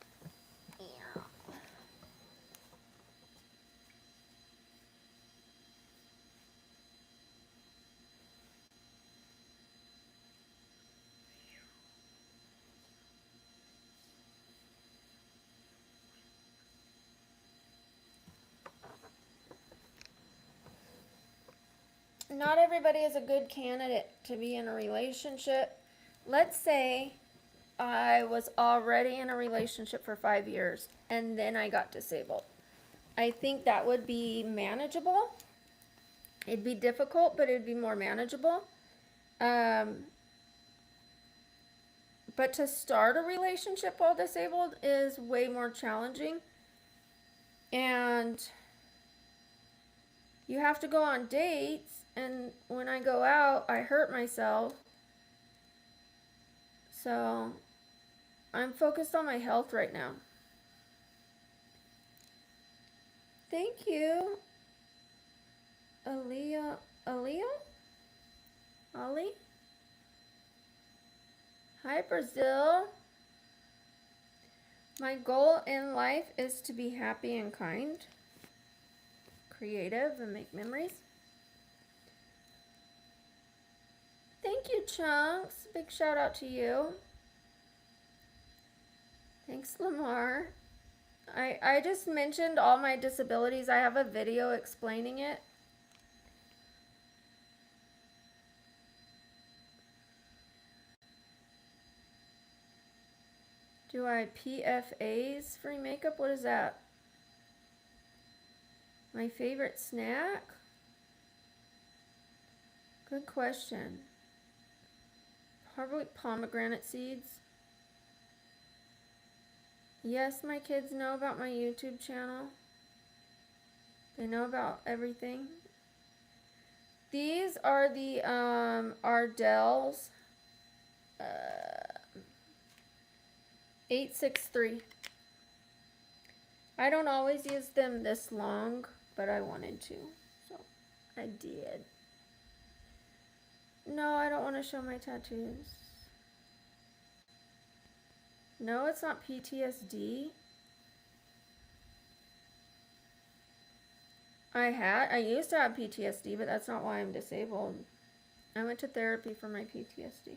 Not everybody is a good candidate to be in a relationship. Let's say I was already in a relationship for 5 years and then I got disabled. I think that would be manageable. It'd be difficult, but it'd be more manageable. But to start a relationship while disabled is way more challenging. And you have to go on dates, and when I go out, I hurt myself. So I'm focused on my health right now. Thank you, Aaliyah? Ali? Hi, Brazil. My goal in life is to be happy and kind, creative, and make memories. Thank you, Chunks. Big shout out to you. Thanks, Lamar. I just mentioned all my disabilities. I have a video explaining it. Do I PFAs free makeup? What is that? My favorite snack? Good question. Probably pomegranate seeds. Yes, my kids know about my YouTube channel. They know about everything. These are the Ardell's 863. I don't always use them this long, but I wanted to, so I did. No, I don't want to show my tattoos. No, it's not PTSD. I used to have PTSD, but that's not why I'm disabled. I went to therapy for my PTSD.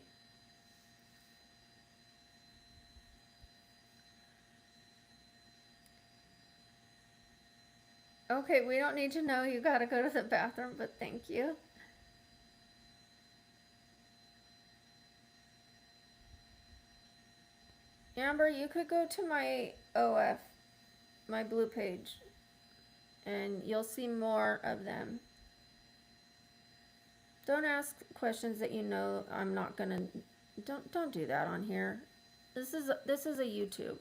Okay, we don't need to know you gotta go to the bathroom, but thank you. Amber, you could go to my OF, my blue page, and you'll see more of them. Don't ask questions that you know I'm not gonna. Don't do that on here. This is a YouTube.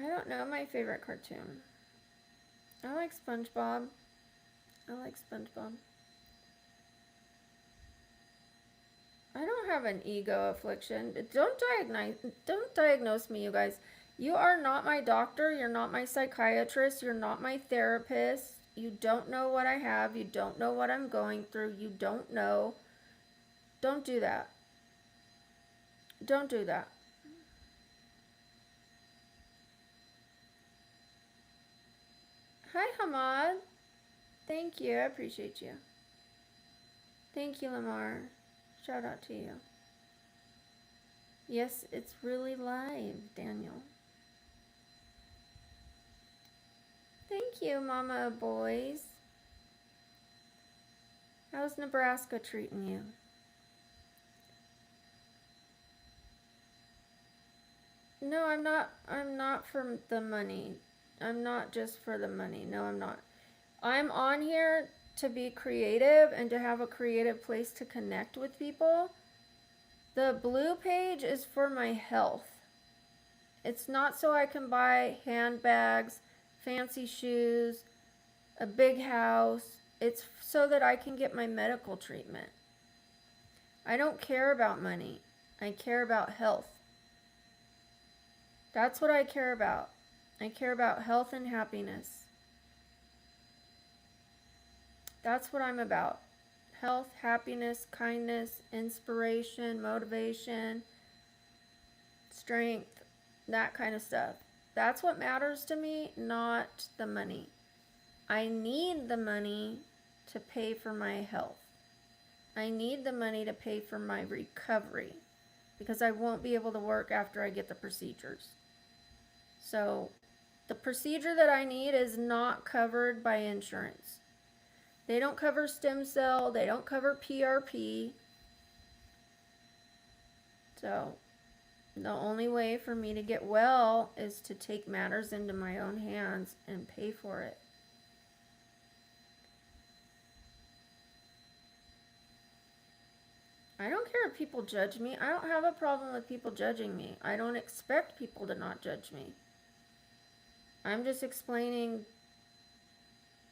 I don't know my favorite cartoon. I like SpongeBob. I like SpongeBob. I don't have an ego affliction. Don't diagnose me, you guys. You are not my doctor. You're not my psychiatrist. You're not my therapist. You don't know what I have. You don't know what I'm going through. You don't know. Don't do that. Don't do that. Hi, Hamad. Thank you. I appreciate you. Thank you, Lamar. Shout out to you. Yes, it's really live, Daniel. Thank you, Mama Boys. How's Nebraska treating you? No, I'm not for the money. I'm not just for the money. No, I'm not. I'm on here to be creative and to have a creative place to connect with people. The blue page is for my health. It's not so I can buy handbags, fancy shoes, a big house. It's so that I can get my medical treatment. I don't care about money. I care about health. That's what I care about. I care about health and happiness. That's what I'm about. Health, happiness, kindness, inspiration, motivation, strength, that kind of stuff. That's what matters to me, not the money. I need the money to pay for my health. I need the money to pay for my recovery because I won't be able to work after I get the procedures. So the procedure that I need is not covered by insurance. They don't cover stem cell. They don't cover PRP. So the only way for me to get well is to take matters into my own hands and pay for it. I don't care if people judge me. I don't have a problem with people judging me. I don't expect people to not judge me. I'm just explaining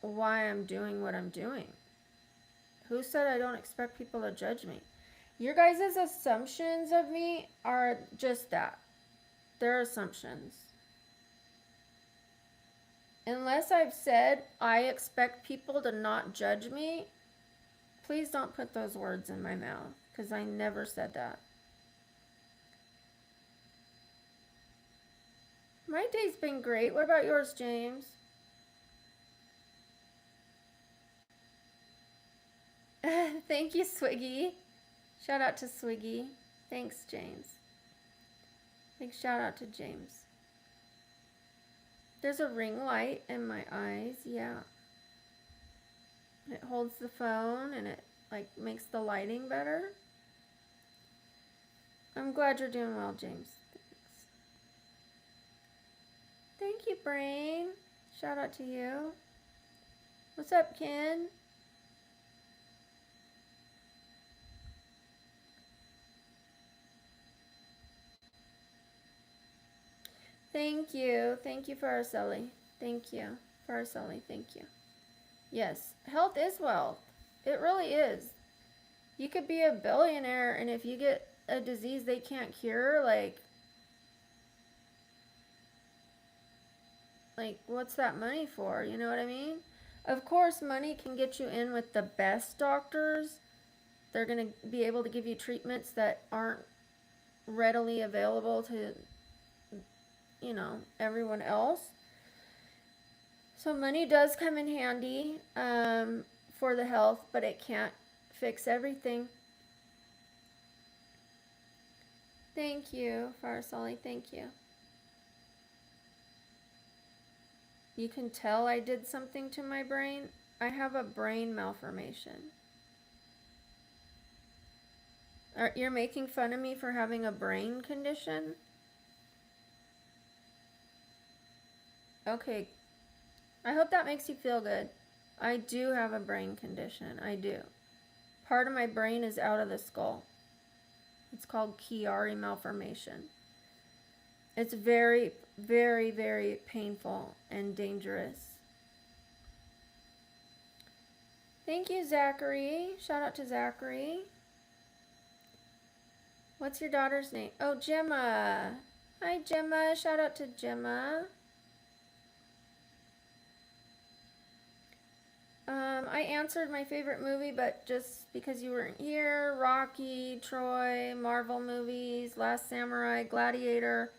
why I'm doing what I'm doing. Who said I don't expect people to judge me? Your guys' assumptions of me are just that. They're assumptions. Unless I've said I expect people to not judge me, please don't put those words in my mouth, because I never said that. My day's been great. What about yours, James? Thank you, Swiggy. Shout out to Swiggy. Thanks, James. Big shout out to James. There's a ring light in my eyes. Yeah. It holds the phone and it like makes the lighting better. I'm glad you're doing well, James. Thanks. Thank you, Brain. Shout out to you. What's up, Ken? Thank you. Thank you, Faraseli. Thank you. Faraseli, thank you. Yes, health is wealth. It really is. You could be a billionaire, and if you get a disease they can't cure, like what's that money for? You know what I mean? Of course, money can get you in with the best doctors. They're going to be able to give you treatments that aren't readily available to, you know, everyone else. So money does come in handy for the health, but it can't fix everything. Thank you, Farasali. Thank you. You can tell I did something to my brain. I have a brain malformation. You're making fun of me for having a brain condition? Okay. I hope that makes you feel good. I do have a brain condition. I do. Part of my brain is out of the skull. It's called Chiari malformation. It's very very, very painful and dangerous. Thank you, Zachary. Shout out to Zachary. What's your daughter's name? Oh, Gemma. Hi, Gemma. Shout out to Gemma. I answered my favorite movie, but just because you weren't here, Rocky, Troy, Marvel movies, Last Samurai, Gladiator.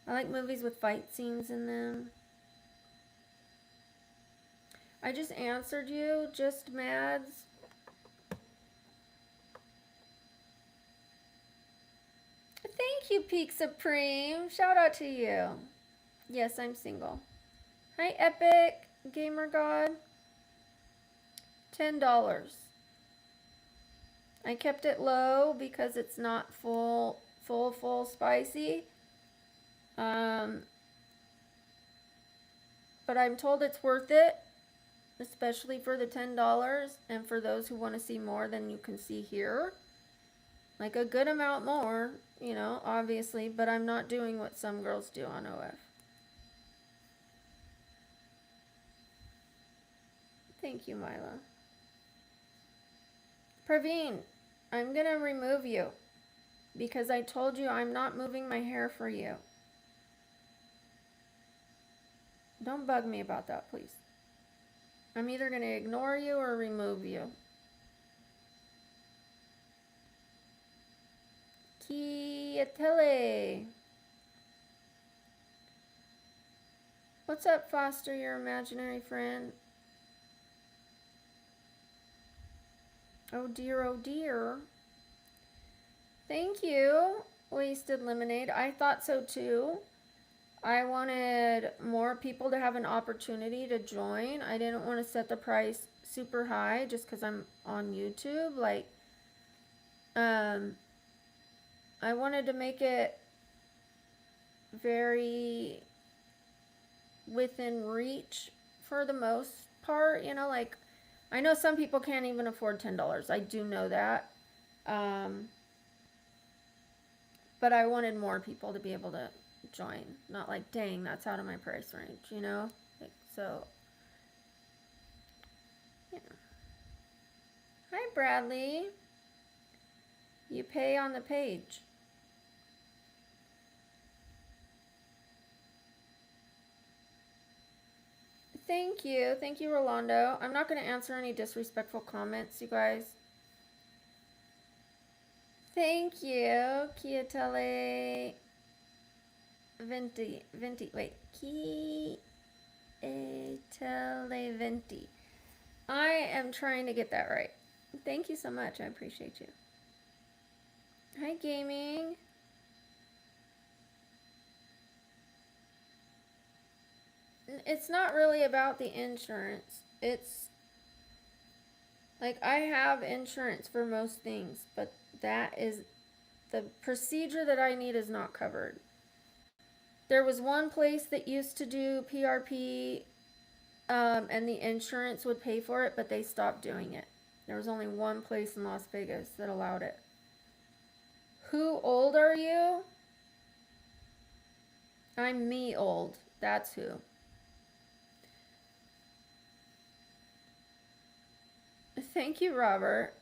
I like movies with fight scenes in them. I just answered you, just Mads. Thank you, Peak Supreme. Shout out to you. Yes, I'm single. Hi, Epic Gamer God. $10. I kept it low because it's not full spicy. But I'm told it's worth it, especially for the $10 and for those who want to see more than you can see here. Like a good amount more, you know, obviously, but I'm not doing what some girls do on OF. Thank you, Mila. Praveen, I'm going to remove you because I told you I'm not moving my hair for you. Don't bug me about that, please. I'm either going to ignore you or remove you. Kiatele. What's up, Foster, your imaginary friend? Oh dear, oh dear. Thank you, Wasted Lemonade. I thought so too. I wanted more people to have an opportunity to join. I didn't want to set the price super high just because I'm on YouTube. Like, I wanted to make it very within reach for the most part, you know, like I know some people can't even afford $10. I do know that. But I wanted more people to be able to join. Not like, dang, that's out of my price range, you know? Like, so, yeah. Hi, Bradley. You pay on the page. Thank you. Thank you, Rolando. I'm not going to answer any disrespectful comments, you guys. Thank you, Kiatele Venti. Wait, Kiatele Venti. I am trying to get that right. Thank you so much. I appreciate you. Hi, gaming. It's not really about the insurance. It's like I have insurance for most things, but that is the procedure that I need is not covered. There was one place that used to do PRP, and the insurance would pay for it, but they stopped doing it. There was only one place in Las Vegas that allowed it. Who old are you? I'm me old. That's who. Thank you, Robert.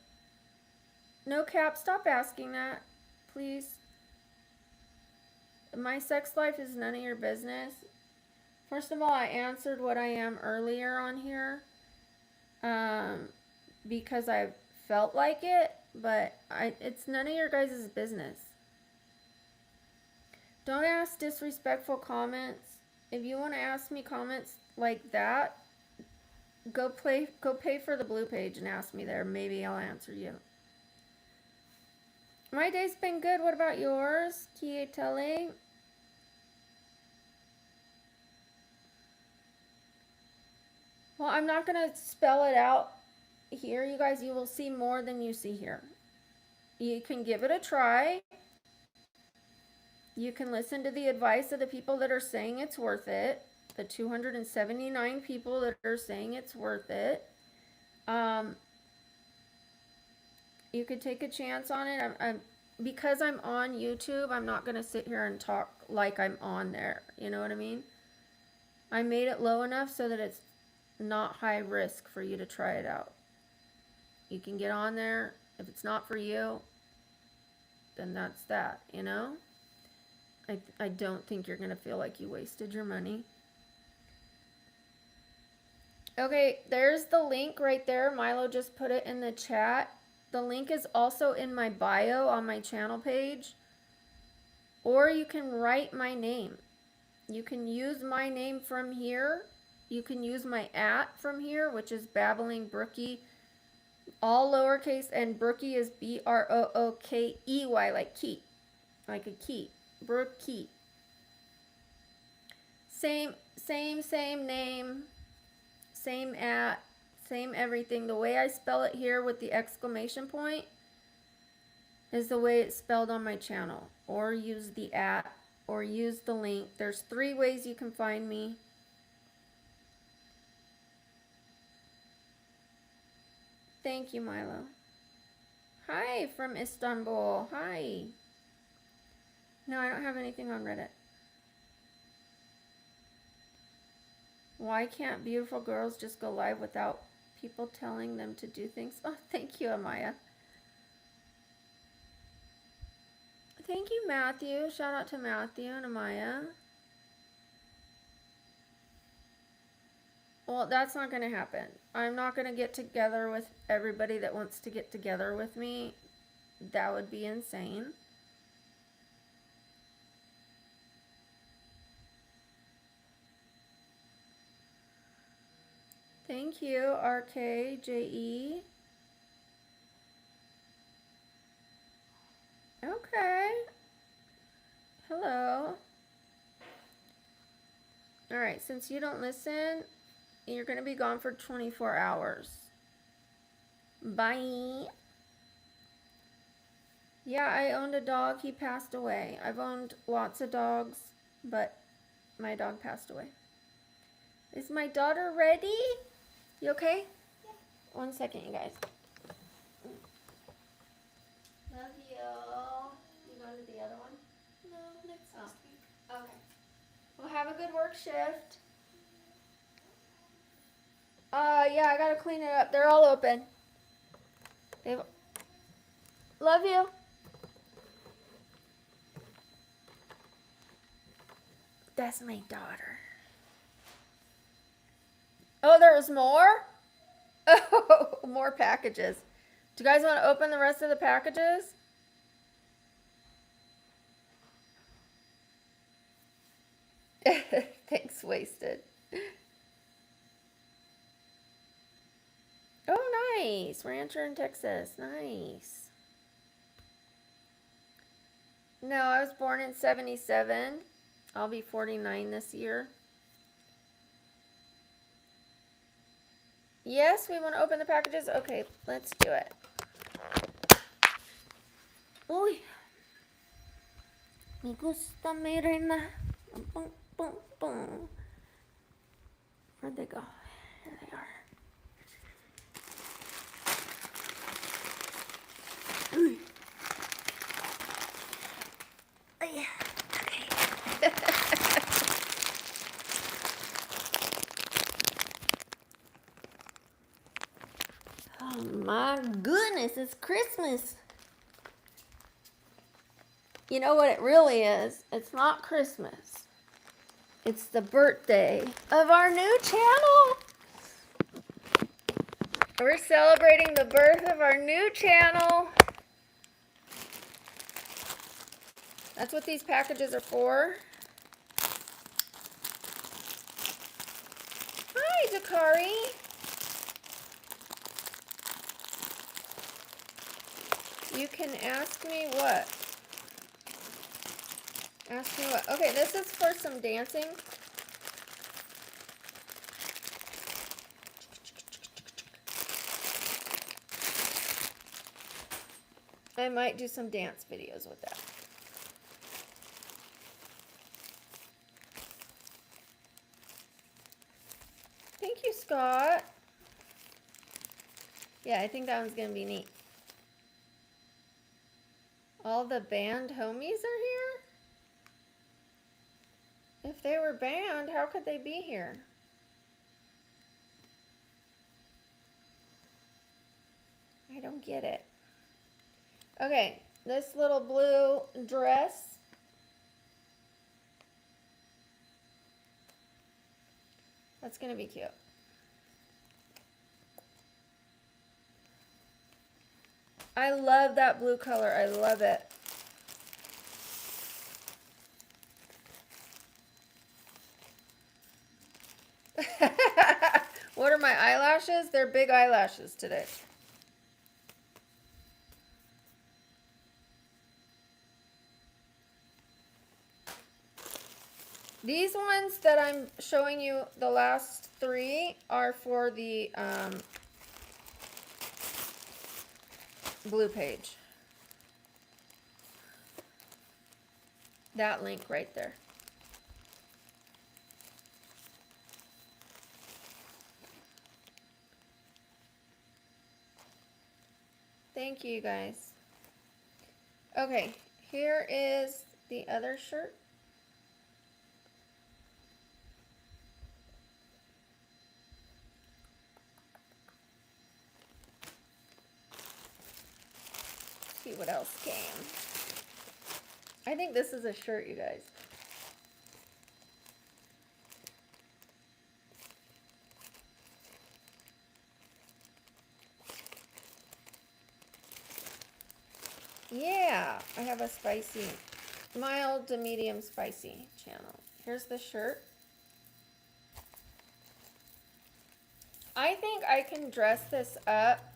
No cap, stop asking that, please. My sex life is none of your business. First of all, I answered what I am earlier on here, because I felt like it, but it's none of your guys' business. Don't ask disrespectful comments. If you want to ask me comments like that, go pay for the blue page and ask me there. Maybe I'll answer you. My day's been good. What about yours, Kiatele? Well, I'm not going to spell it out here, you guys. You will see more than you see here. You can give it a try. You can listen to the advice of the people that are saying it's worth it. The 279 people that are saying it's worth it. You could take a chance on it. Because I'm on YouTube, I'm not going to sit here and talk like I'm on there. You know what I mean? I made it low enough so that it's not high risk for you to try it out. You can get on there. If it's not for you, then that's that, you know? I don't think you're going to feel like you wasted your money. Okay, there's the link right there. Milo just put it in the chat. The link is also in my bio on my channel page. Or you can write my name. You can use my name from here. You can use my @ from here, which is BabblingBrookie, all lowercase, and Brookie is Brookey, like key, like a key, Brookie. Same name, same @ same everything. The way I spell it here with the exclamation point is the way it's spelled on my channel. Or use the @ or use the link. There's 3 ways you can find me. Thank you, Milo. Hi from Istanbul. Hi. No, I don't have anything on Reddit. Why can't beautiful girls just go live without people telling them to do things? Oh, thank you, Amaya. Thank you, Matthew. Shout out to Matthew and Amaya. Well, that's not going to happen. I'm not going to get together with everybody that wants to get together with me. That would be insane. Thank you, RKJE. Okay. Hello. All right, since you don't listen, you're going to be gone for 24 hours. Bye. Yeah, I owned a dog. He passed away. I've owned lots of dogs, but my dog passed away. Is my daughter ready? You okay? Yeah. 1 second, you guys. Love you. You going to the other one? No, next week. Okay. Well, have a good work shift. Yeah, I gotta clean it up. They're all open. Love you. That's my daughter. Oh, there was more? Oh, more packages. Do you guys want to open the rest of the packages? Thanks, Wasted. Oh, nice. Rancher in Texas. Nice. No, I was born in 77. I'll be 49 this year. Yes, we want to open the packages? Okay, let's do it. Uy. Me gusta mi reina. Boom, boom, boom. Where'd they go? Here they are. Uy. Oh, yeah. Okay. Oh my goodness, it's Christmas. You know what it really is? It's not Christmas. It's the birthday of our new channel. We're celebrating the birth of our new channel. That's what these packages are for. Hi, Dakari. You can ask me what? Ask me what? Okay, this is for some dancing. I might do some dance videos with that. Thank you, Scott. Yeah, I think that one's going to be neat. All the band homies are here? If they were banned, how could they be here? I don't get it. Okay, this little blue dress. That's gonna be cute. I love that blue color. I love it. What are my eyelashes? They're big eyelashes today. These ones that I'm showing you, the last 3, are for the blue page. That link right there. Thank you, guys. Okay, here is the other shirt. See what else came. I think this is a shirt, you guys. Yeah, I have a spicy, mild to medium spicy channel. Here's the shirt. I think I can dress this up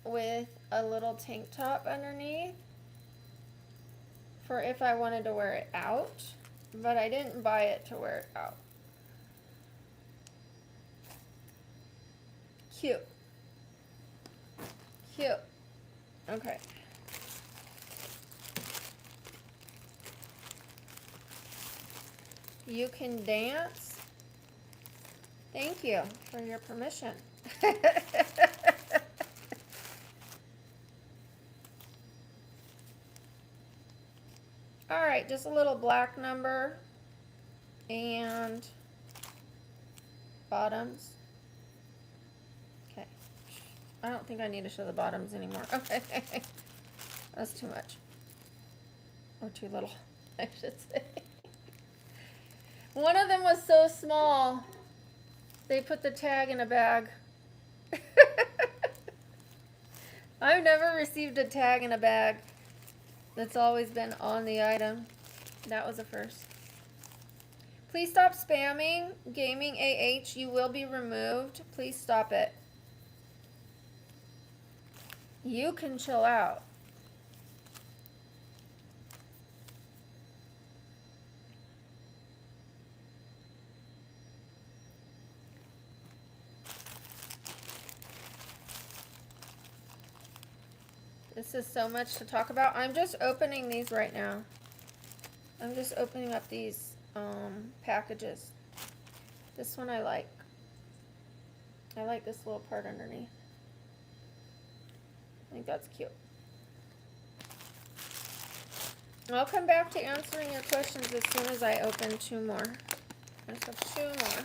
with a little tank top underneath for if I wanted to wear it out, but I didn't buy it to wear it out. Cute. Cute. Okay. You can dance. Thank you for your permission. All right, just a little black number and bottoms. Okay. I don't think I need to show the bottoms anymore. Okay. That's too much. Or too little, I should say. One of them was so small, they put the tag in a bag. I've never received a tag in a bag. That's always been on the item. That was a first. Please stop spamming Gaming AH. You will be removed. Please stop it. You can chill out. This is so much to talk about. I'm just opening these right now. I'm just opening up these packages. This one I like. I like this little part underneath. I think that's cute. I'll come back to answering your questions as soon as I open 2 more. I just have 2 more.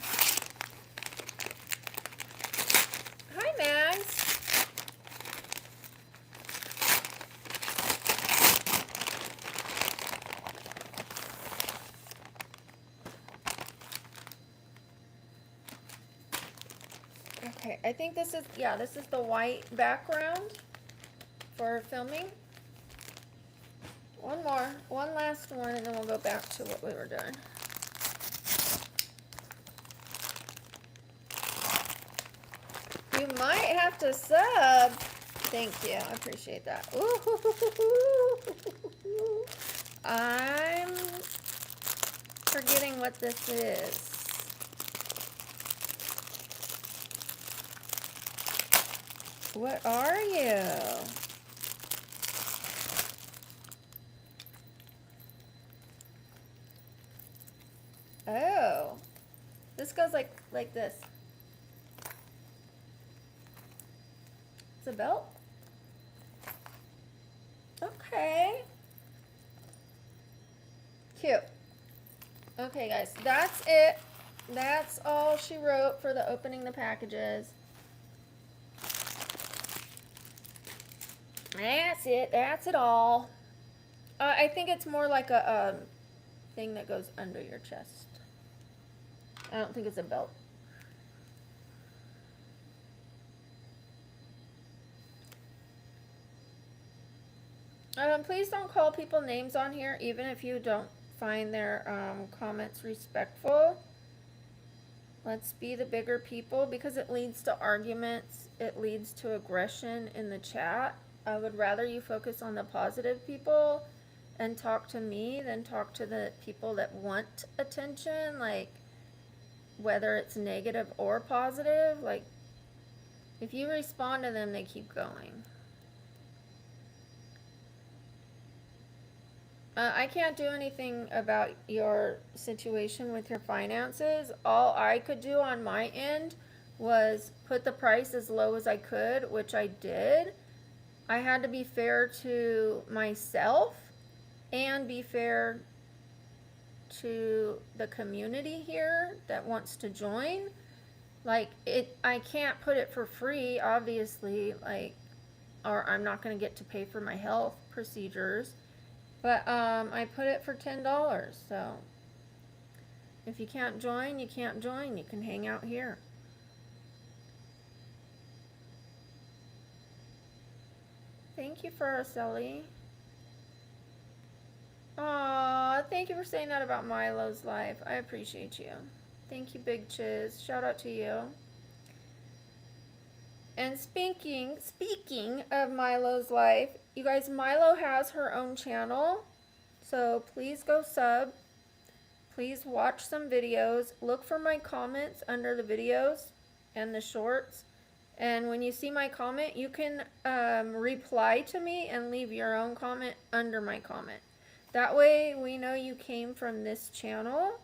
Hi, Mags. Okay, I think this is, yeah, this is the white background for filming. One more, one last one, and then we'll go back to what we were doing. You might have to sub. Thank you, I appreciate that. Ooh, I'm forgetting what this is. What are you? Oh, this goes like this. It's a belt? Okay. Cute. Okay, guys, that's it. That's all she wrote for the opening the packages. That's it. That's it all. I think it's more like a thing that goes under your chest. I don't think it's a belt. Please don't call people names on here, even if you don't find their comments respectful. Let's be the bigger people, because it leads to arguments. It leads to aggression in the chat. I would rather you focus on the positive people and talk to me than talk to the people that want attention, like whether it's negative or positive. Like, if you respond to them, they keep going. I can't do anything about your situation with your finances. All I could do on my end was put the price as low as I could, which I did. I had to be fair to myself and be fair to the community here that wants to join. Like, I can't put it for free, obviously, like, or I'm not going to get to pay for my health procedures. But I put it for $10, so if you can't join, you can't join. You can hang out here. Thank you, Araceli. Aw, thank you for saying that about Milo's life. I appreciate you. Thank you, Big Chiz. Shout out to you. And speaking of Milo's life, you guys, Milo has her own channel. So please go sub. Please watch some videos. Look for my comments under the videos and the shorts. And when you see my comment, you can reply to me and leave your own comment under my comment. That way we know you came from this channel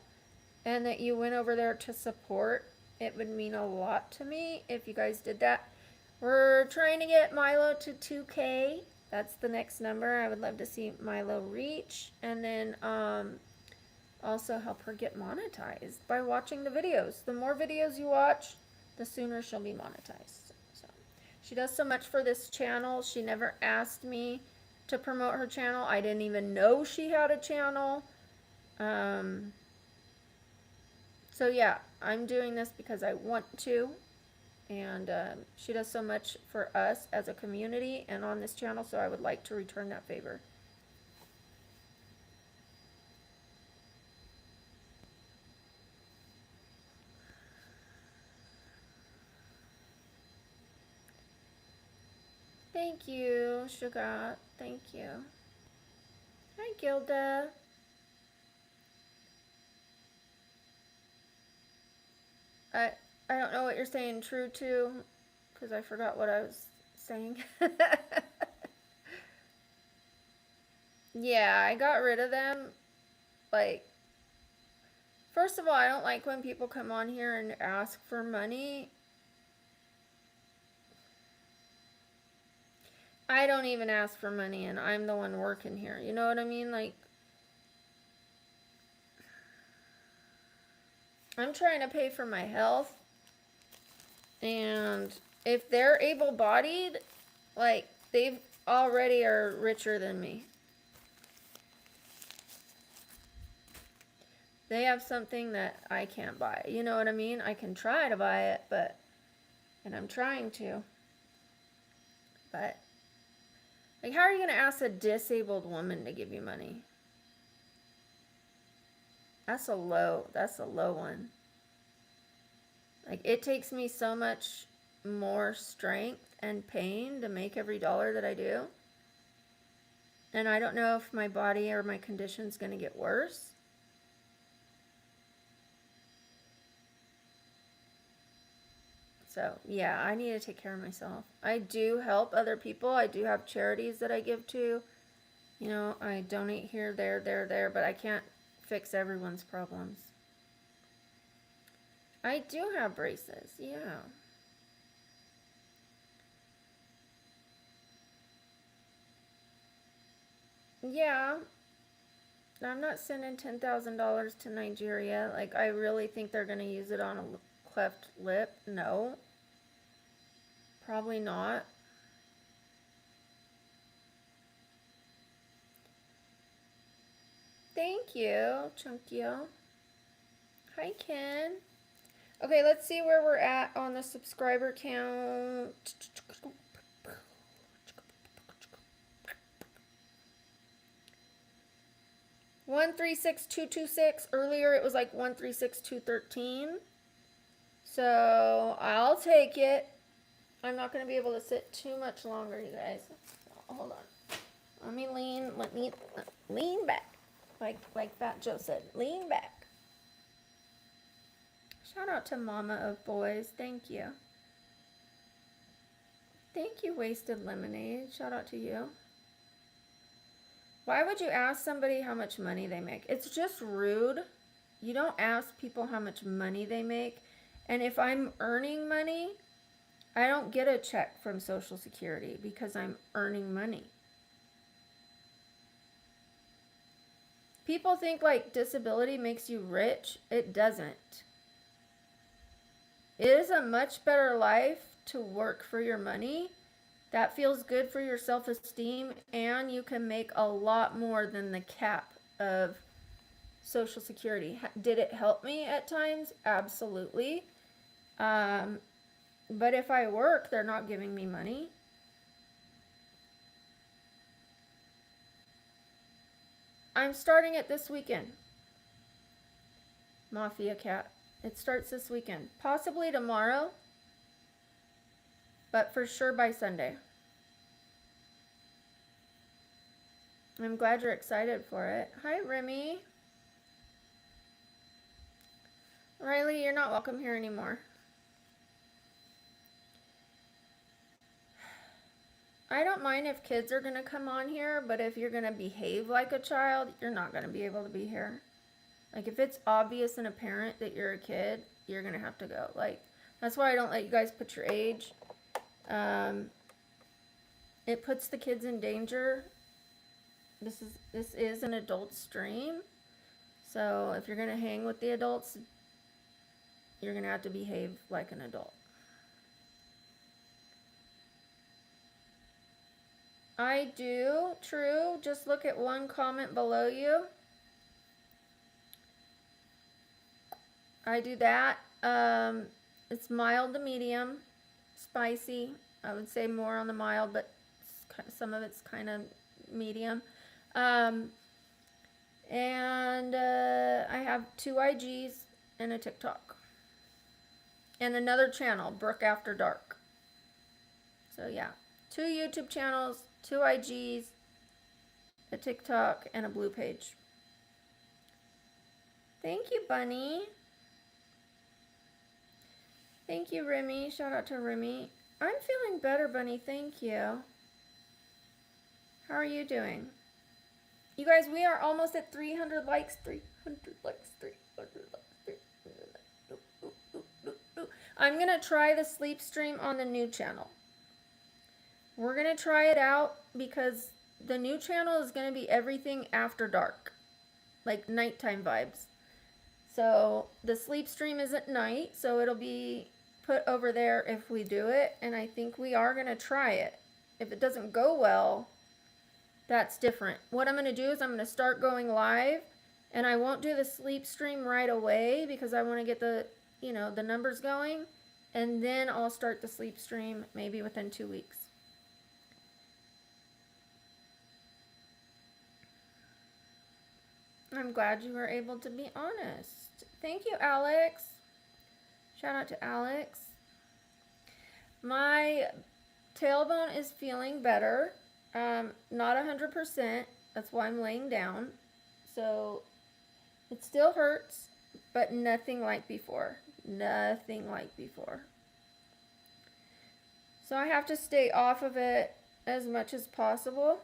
and that you went over there to support. It would mean a lot to me if you guys did that. We're trying to get Milo to 2K. That's the next number. I would love to see Milo reach. And then also help her get monetized by watching the videos. The more videos you watch, the sooner she'll be monetized. So she does so much for this channel. She never asked me to promote her channel. I didn't even know she had a channel. So yeah, I'm doing this because I want to. And she does so much for us as a community and on this channel, so I would like to return that favor. Thank you, Sugar. Thank you. Hi, Gilda. I don't know what you're saying true to, because I forgot what I was saying. Yeah, I got rid of them. Like, first of all, I don't like when people come on here and ask for money. I don't even ask for money, and I'm the one working here. You know what I mean? Like, I'm trying to pay for my health. And if they're able-bodied, like, they've already are richer than me. They have something that I can't buy. You know what I mean? I can try to buy it, but, and I'm trying to. But, like, how are you going to ask a disabled woman to give you money? That's a low one. Like, it takes me so much more strength and pain to make every dollar that I do. And I don't know if my body or my condition's going to get worse. So, yeah, I need to take care of myself. I do help other people. I do have charities that I give to. You know, I donate here, there, but I can't fix everyone's problems. I do have braces, yeah. Yeah. I'm not sending $10,000 to Nigeria. Like, I really think they're going to use it on a cleft lip. No. Probably not. Thank you, Chunkyo. Hi, Ken. Okay, let's see where we're at on the subscriber count. 136226. Earlier it was like 136213. So I'll take it. I'm not going to be able to sit too much longer, you guys. Hold on. Let me lean back. Like Fat Joe said, lean back. Shout out to Mama of Boys. Thank you. Thank you, Wasted Lemonade. Shout out to you. Why would you ask somebody how much money they make? It's just rude. You don't ask people how much money they make. And if I'm earning money, I don't get a check from Social Security because I'm earning money. People think like disability makes you rich. It doesn't. It is a much better life to work for your money. That feels good for your self-esteem, and you can make a lot more than the cap of Social Security. Did it help me at times? Absolutely. But if I work, they're not giving me money. I'm starting it this weekend. Mafia Cat. It starts this weekend. Possibly tomorrow, but for sure by Sunday. I'm glad you're excited for it. Hi, Remy. Riley, you're not welcome here anymore. I don't mind if kids are going to come on here, but if you're going to behave like a child, you're not going to be able to be here. Like, if it's obvious and apparent that you're a kid, you're going to have to go. Like, that's why I don't let you guys put your age. It puts the kids in danger. This is an adult stream. So if you're going to hang with the adults, you're going to have to behave like an adult. I do, true. Just look at one comment below you. I do that. It's mild to medium, spicy. I would say more on the mild, but some of it's kind of medium. And I have 2 IGs and a TikTok. And another channel, Brook After Dark. So yeah, 2 YouTube channels, 2 IGs, a TikTok, and a blue page. Thank you, Bunny. Thank you, Remy. Shout out to Remy. I'm feeling better, Bunny. Thank you. How are you doing? You guys, we are almost at 300 likes. 300 likes. 300 likes. I'm going to try the sleep stream on the new channel. We're going to try it out because the new channel is going to be everything after dark. Like nighttime vibes. So the sleep stream is at night, so it'll be put over there if we do it, and I think we are going to try it. If it doesn't go well, that's different. What I'm going to do is I'm going to start going live, and I won't do the sleep stream right away because I want to get the, the numbers going, and then I'll start the sleep stream maybe within 2 weeks. I'm glad you were able to be honest. Thank you, Alex. Shout out to Alex. My tailbone is feeling better. Not 100%. That's why I'm laying down. So it still hurts, but nothing like before. Nothing like before. So I have to stay off of it as much as possible.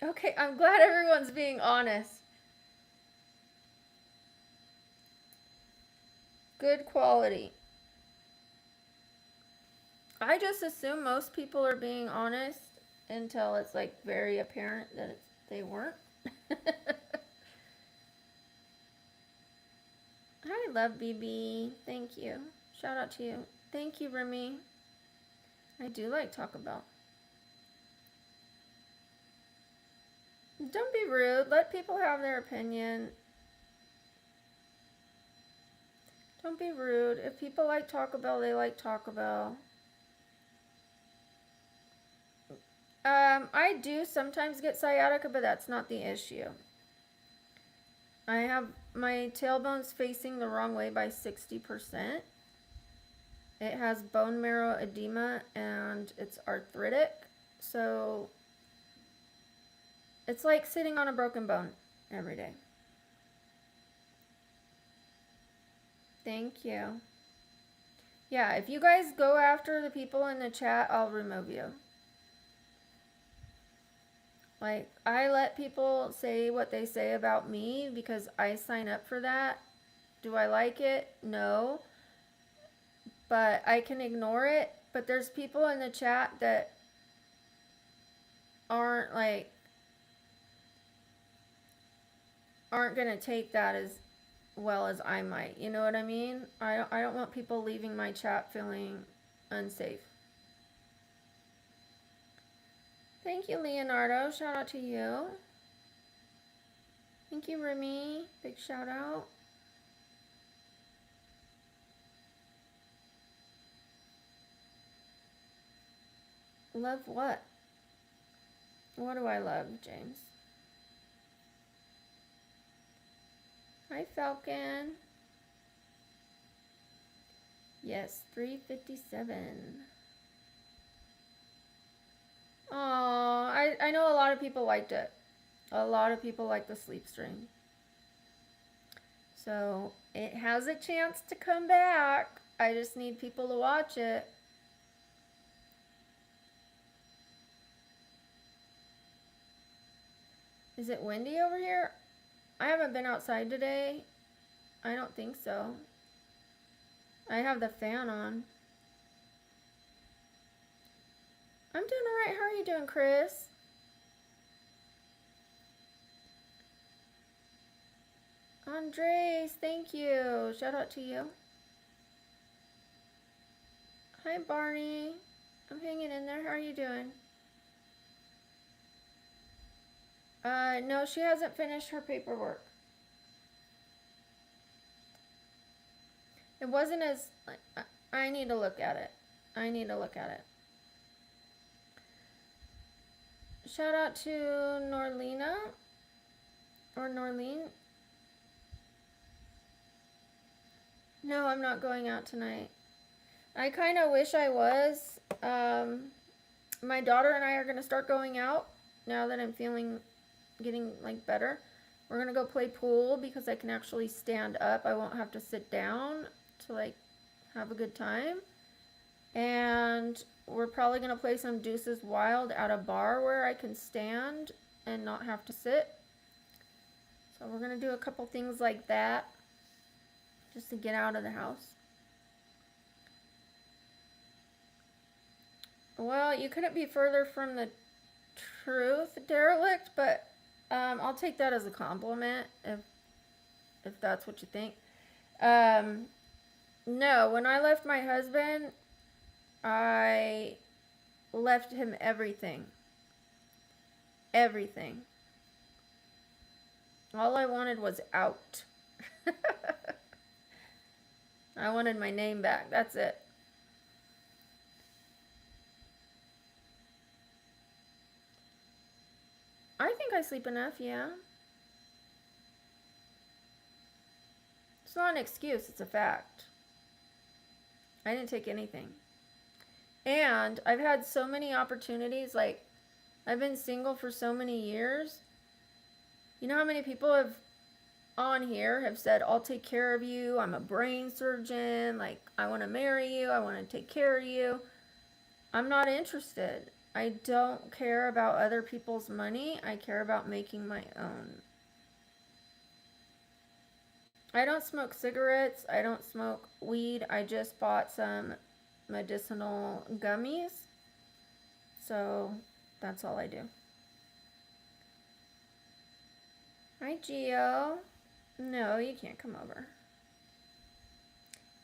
Okay, I'm glad everyone's being honest. Good quality. I just assume most people are being honest, until it's like very apparent that they weren't. Hi, Love BB. Thank you. Shout out to you. Thank you, Remy. I do like Taco Bell. Don't be rude. Let people have their opinion. Don't be rude. If people like Taco Bell, they like Taco Bell. I do sometimes get sciatica, but that's not the issue. I have my tailbone's facing the wrong way by 60%. It has bone marrow edema and it's arthritic. So it's like sitting on a broken bone every day. Thank you. Yeah, if you guys go after the people in the chat, I'll remove you. Like, I let people say what they say about me because I sign up for that. Do I like it? No. But I can ignore it. But there's people in the chat that aren't gonna take that as well as I might. You know what I mean? I don't want people leaving my chat feeling unsafe. Thank you, Leonardo. Shout out to you. Thank you, Remy. Big shout out. Love what? What do I love, James? Hi, Falcon. Yes, 357. Oh, I know a lot of people liked it. A lot of people like the sleep stream. So it has a chance to come back. I just need people to watch it. Is it windy over here? I haven't been outside today. I don't think so. I have the fan on. I'm doing alright. How are you doing, Chris? Andres, thank you. Shout out to you. Hi, Barney. I'm hanging in there. How are you doing? No, she hasn't finished her paperwork. It wasn't as... I need to look at it. I need to look at it. Shout out to Norlena. Or Norlene. No, I'm not going out tonight. I kind of wish I was. My daughter and I are going to start going out now that I'm getting like better. We're going to go play pool because I can actually stand up. I won't have to sit down to like have a good time. And we're probably going to play some Deuces Wild at a bar where I can stand and not have to sit. So we're going to do a couple things like that just to get out of the house. Well, you couldn't be further from the truth, derelict, but I'll take that as a compliment if that's what you think. No, when I left my husband, I left him everything. Everything. All I wanted was out. I wanted my name back. That's it. I think I sleep enough, yeah. It's not an excuse, it's a fact. I didn't take anything. And I've had so many opportunities, like, I've been single for so many years. You know how many people have on here have said, I'll take care of you, I'm a brain surgeon, like, I want to marry you, I want to take care of you. I'm not interested. I don't care about other people's money. I care about making my own. I don't smoke cigarettes. I don't smoke weed. I just bought some medicinal gummies. So That's all I do. Hi, Gio. No, you can't come over.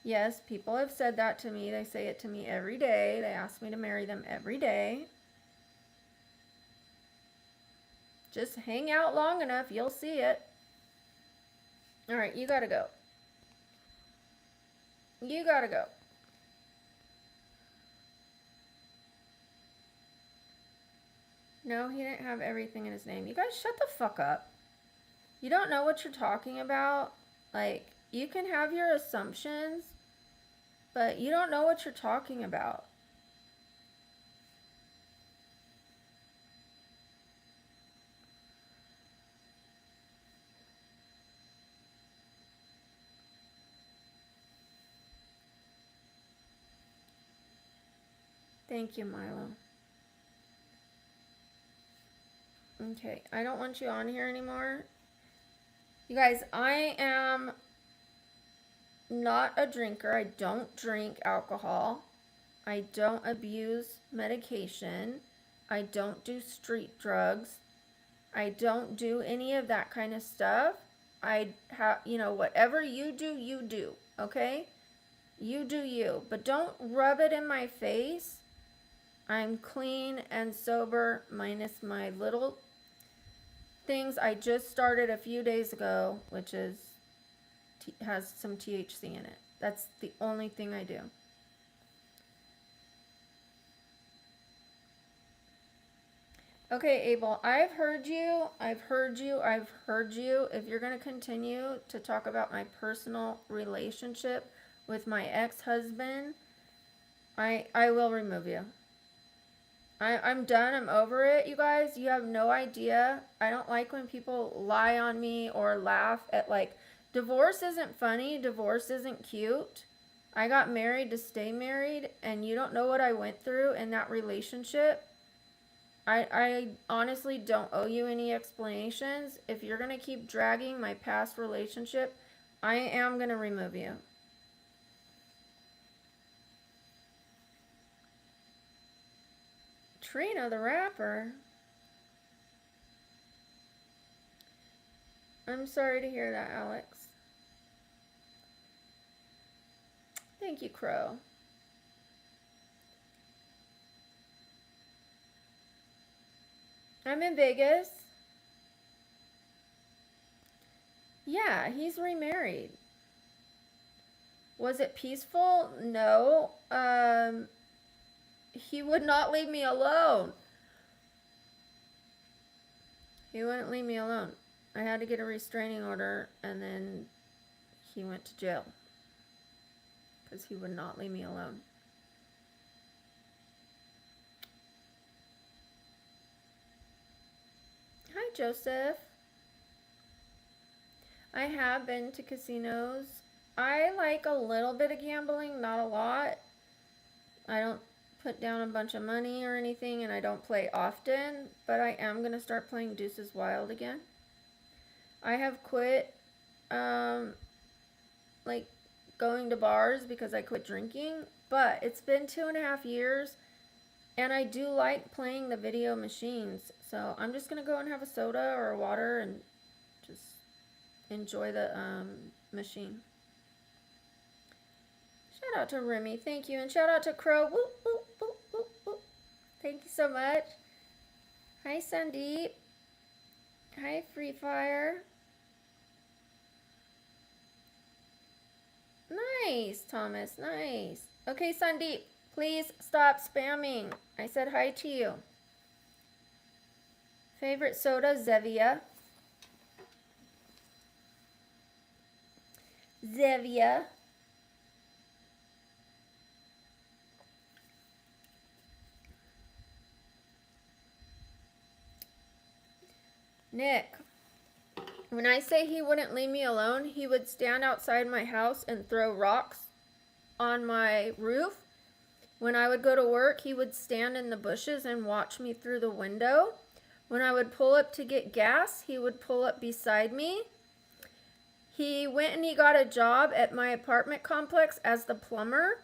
Yes, people have said that to me. They say it to me every day. They ask me to marry them every day. Just hang out long enough, you'll see it. All right, you gotta go. You gotta go. No, he didn't have everything in his name. You guys shut the fuck up. You don't know what you're talking about. Like, you can have your assumptions, but you don't know what you're talking about. Thank you, Milo. Okay, I don't want you on here anymore. You guys, I am not a drinker. I don't drink alcohol. I don't abuse medication. I don't do street drugs. I don't do any of that kind of stuff. I have, whatever you do, okay? You do you, but don't rub it in my face. I'm clean and sober, minus my little things I just started a few days ago, which has some THC in it. That's the only thing I do. Okay, Abel, I've heard you. If you're going to continue to talk about my personal relationship with my ex-husband, I will remove you. I'm done. I'm over it, you guys. You have no idea. I don't like when people lie on me or laugh at, like, divorce isn't funny. Divorce isn't cute. I got married to stay married, and you don't know what I went through in that relationship. I honestly don't owe you any explanations. If you're going to keep dragging my past relationship, I am going to remove you. Trina the rapper. I'm sorry to hear that, Alex. Thank you, Crow. I'm in Vegas. Yeah, he's remarried. Was it peaceful? No. He would not leave me alone. He wouldn't leave me alone. I had to get a restraining order, and then he went to jail because he would not leave me alone. Hi, Joseph. I have been to casinos. I like a little bit of gambling, not a lot. I don't put down a bunch of money or anything, and I don't play often, but I am going to start playing Deuces Wild again. I have quit, like, going to bars because I quit drinking, but it's been 2.5 years, and I do like playing the video machines, so I'm just going to go and have a soda or a water and just enjoy the machine. Shout out to Remy, thank you, and shout out to Crow. Whoop, whoop, whoop, whoop, whoop. Thank you so much. Hi, Sandeep. Hi, Free Fire. Nice, Thomas, nice. Okay, Sandeep, please stop spamming. I said hi to you. Favorite soda, Zevia. Zevia. Nick, when I say he wouldn't leave me alone, he would stand outside my house and throw rocks on my roof. When I would go to work, he would stand in the bushes and watch me through the window. When I would pull up to get gas, he would pull up beside me. He went and he got a job at my apartment complex as the plumber.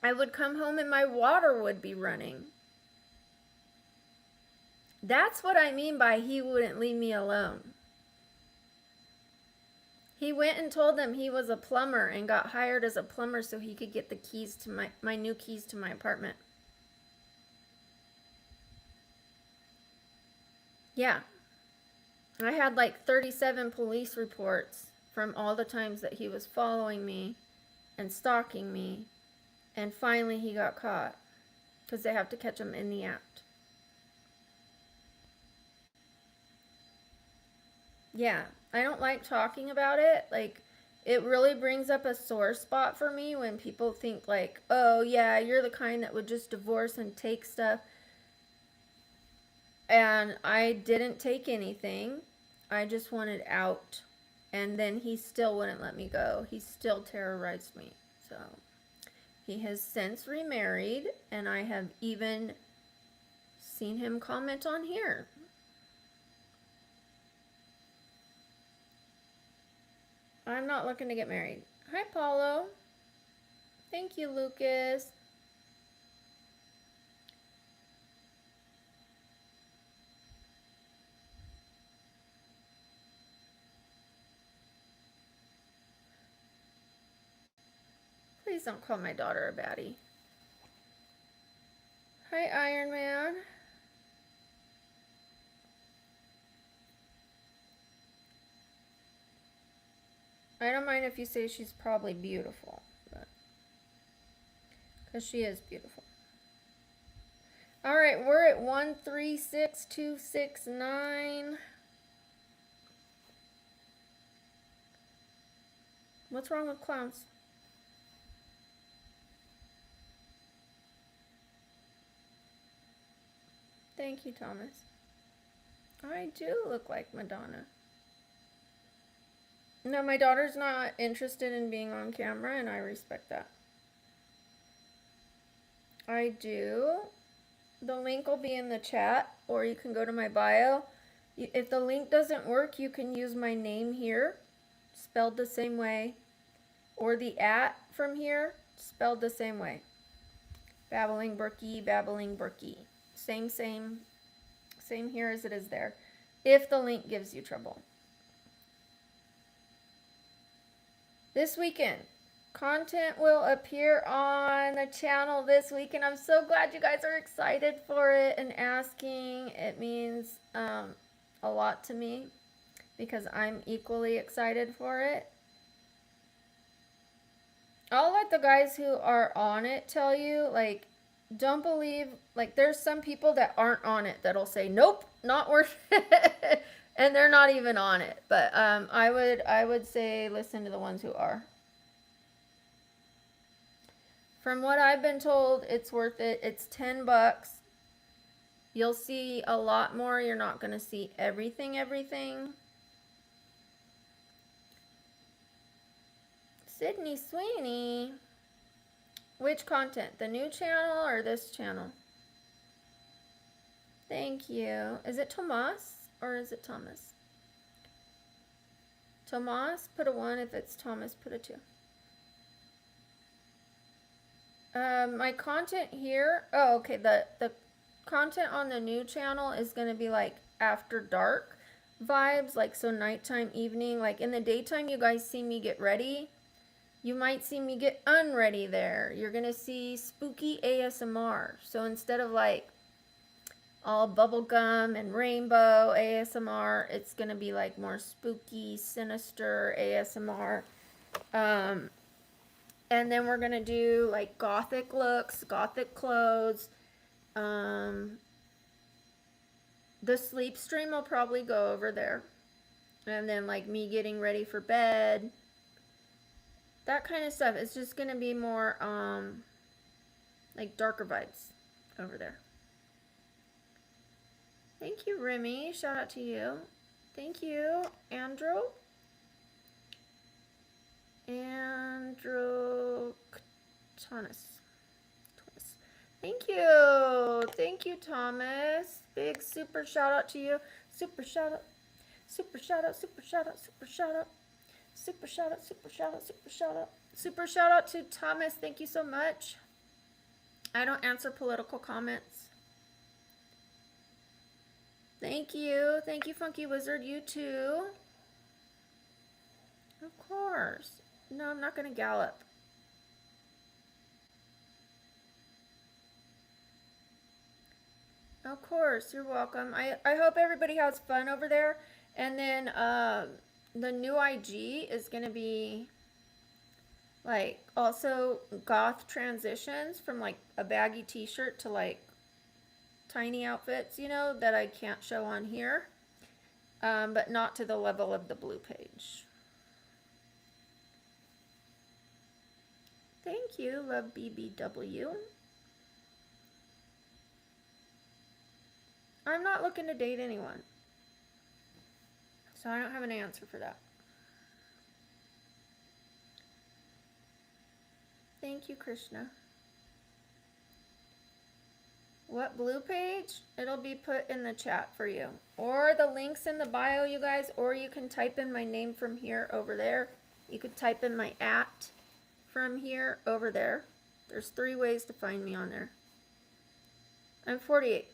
I would come home and my water would be running. That's what I mean by he wouldn't leave me alone. He went and told them he was a plumber and got hired as a plumber so he could get the keys to my new keys to my apartment. Yeah. I had like 37 police reports from all the times that he was following me and stalking me. And finally he got caught because they have to catch him in the act. Yeah, I don't like talking about it. Like, it really brings up a sore spot for me when people think like, oh yeah, you're the kind that would just divorce and take stuff. And I didn't take anything. I just wanted out. And then he still wouldn't let me go. He still terrorized me. So he has since remarried, and I have even seen him comment on here. I'm not looking to get married. Hi, Paulo. Thank you, Lucas. Please don't call my daughter a baddie. Hi, Iron Man. I don't mind if you say she's probably beautiful, but because she is beautiful. All right, we're at 136269. What's wrong with clowns? Thank you, Thomas. I do look like Madonna. No, my daughter's not interested in being on camera, and I respect that. I do. The link will be in the chat, or you can go to my bio. If the link doesn't work, you can use my name here, spelled the same way, or the @ from here, spelled the same way. BabblingBrookie, BabblingBrookie. Same here as it is there. If the link gives you trouble. This weekend, content will appear on the channel this week, and I'm so glad you guys are excited for it and asking. It means a lot to me because I'm equally excited for it. I'll let the guys who are on it tell you, like, don't believe, like, there's some people that aren't on it that'll say, nope, not worth it. And they're not even on it. But I would say listen to the ones who are. From what I've been told, it's worth it. It's $10. You'll see a lot more. You're not going to see everything. Sydney Sweeney. Which content? The new channel or this channel? Thank you. Is it Tomas or is it Thomas? Tomas, put a 1. If it's Thomas, put a 2. My content here, oh, okay, the content on the new channel is going to be like after dark vibes, like so nighttime, evening. Like in the daytime, you guys see me get ready. You might see me get unready there. You're going to see spooky ASMR. So instead of like all bubblegum and rainbow ASMR, it's going to be like more spooky, sinister ASMR. And then we're going to do like gothic looks, gothic clothes. The sleep stream will probably go over there. And then like me getting ready for bed. That kind of stuff. It's just going to be more like darker vibes over there. Thank you, Remy. Shout out to you. Thank you, Andrew. Thomas. Thank you. Thank you, Thomas. Big super shout out to you. Super shout out. Super shout out. Super shout out. Super shout out. Super shout out. Super shout out. Super shout out. Super shout out to Thomas. Thank you so much. I don't answer political comments. Thank you. Thank you, Funky Wizard. You too. Of course. No, I'm not going to gallop. Of course. You're welcome. I hope everybody has fun over there. And then the new IG is going to be like also goth transitions from like a baggy t-shirt to like tiny outfits, you know, that I can't show on here. But not to the level of the blue page. Thank you, love BBW. I'm not looking to date anyone, so I don't have an answer for that. Thank you, Krishna. What blue page? It'll be put in the chat for you. Or the links in the bio, you guys, or you can type in my name from here over there. You could type in my @ from here over there. There's 3 ways to find me on there. I'm 48.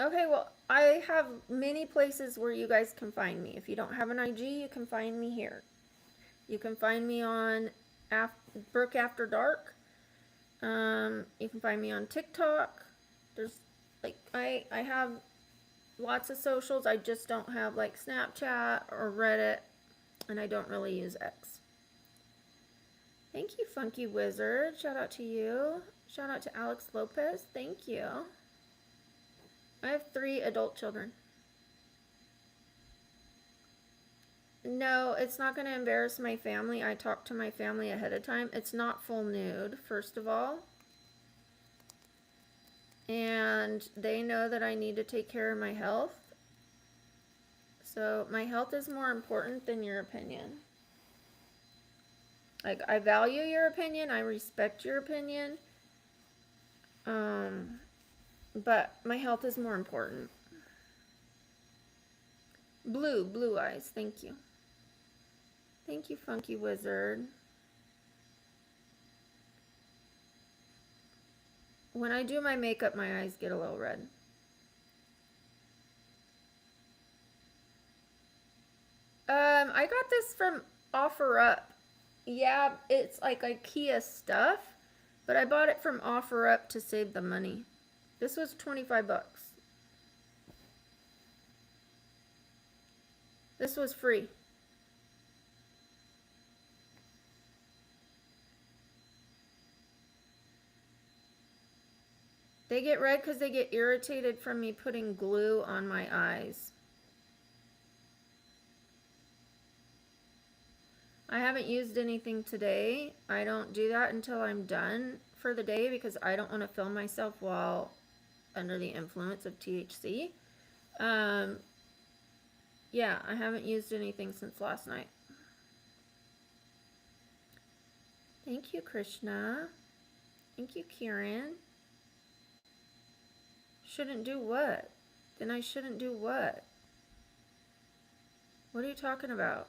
Okay, well, I have many places where you guys can find me. If you don't have an IG, you can find me here. You can find me on Brook After Dark. You can find me on TikTok. There's like I have lots of socials. I just don't have like Snapchat or Reddit, and I don't really use X. Thank you, Funky Wizard. Shout out to you. Shout out to Alex Lopez. Thank you. I have 3 adult children. No, it's not going to embarrass my family. I talk to my family ahead of time. It's not full nude, first of all. And they know that I need to take care of my health. So my health is more important than your opinion. Like, I value your opinion. I respect your opinion. But my health is more important. Blue eyes. Thank you. Thank you, Funky Wizard. When I do my makeup, my eyes get a little red. I got this from OfferUp. Yeah, it's like IKEA stuff, but I bought it from OfferUp to save the money. This was 25 bucks. This was free. They get red because they get irritated from me putting glue on my eyes. I haven't used anything today. I don't do that until I'm done for the day because I don't want to film myself while under the influence of THC. Yeah, I haven't used anything since last night. Thank you, Krishna. Thank you, Kieran. Shouldn't do what? Then I shouldn't do what? What are you talking about?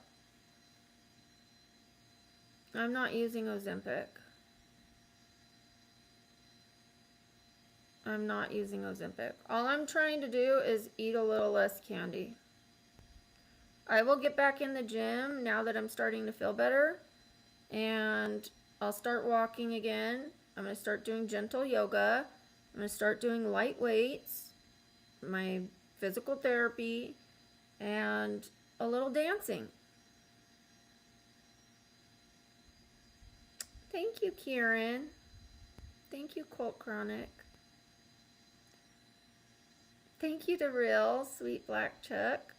I'm not using Ozempic. I'm not using Ozempic. All I'm trying to do is eat a little less candy. I will get back in the gym now that I'm starting to feel better. And I'll start walking again. I'm going to start doing gentle yoga. I'm going to start doing light weights, my physical therapy, and a little dancing. Thank you, Kieran. Thank you, Colt Chronic. Thank you, The Real Sweet Black Chuck.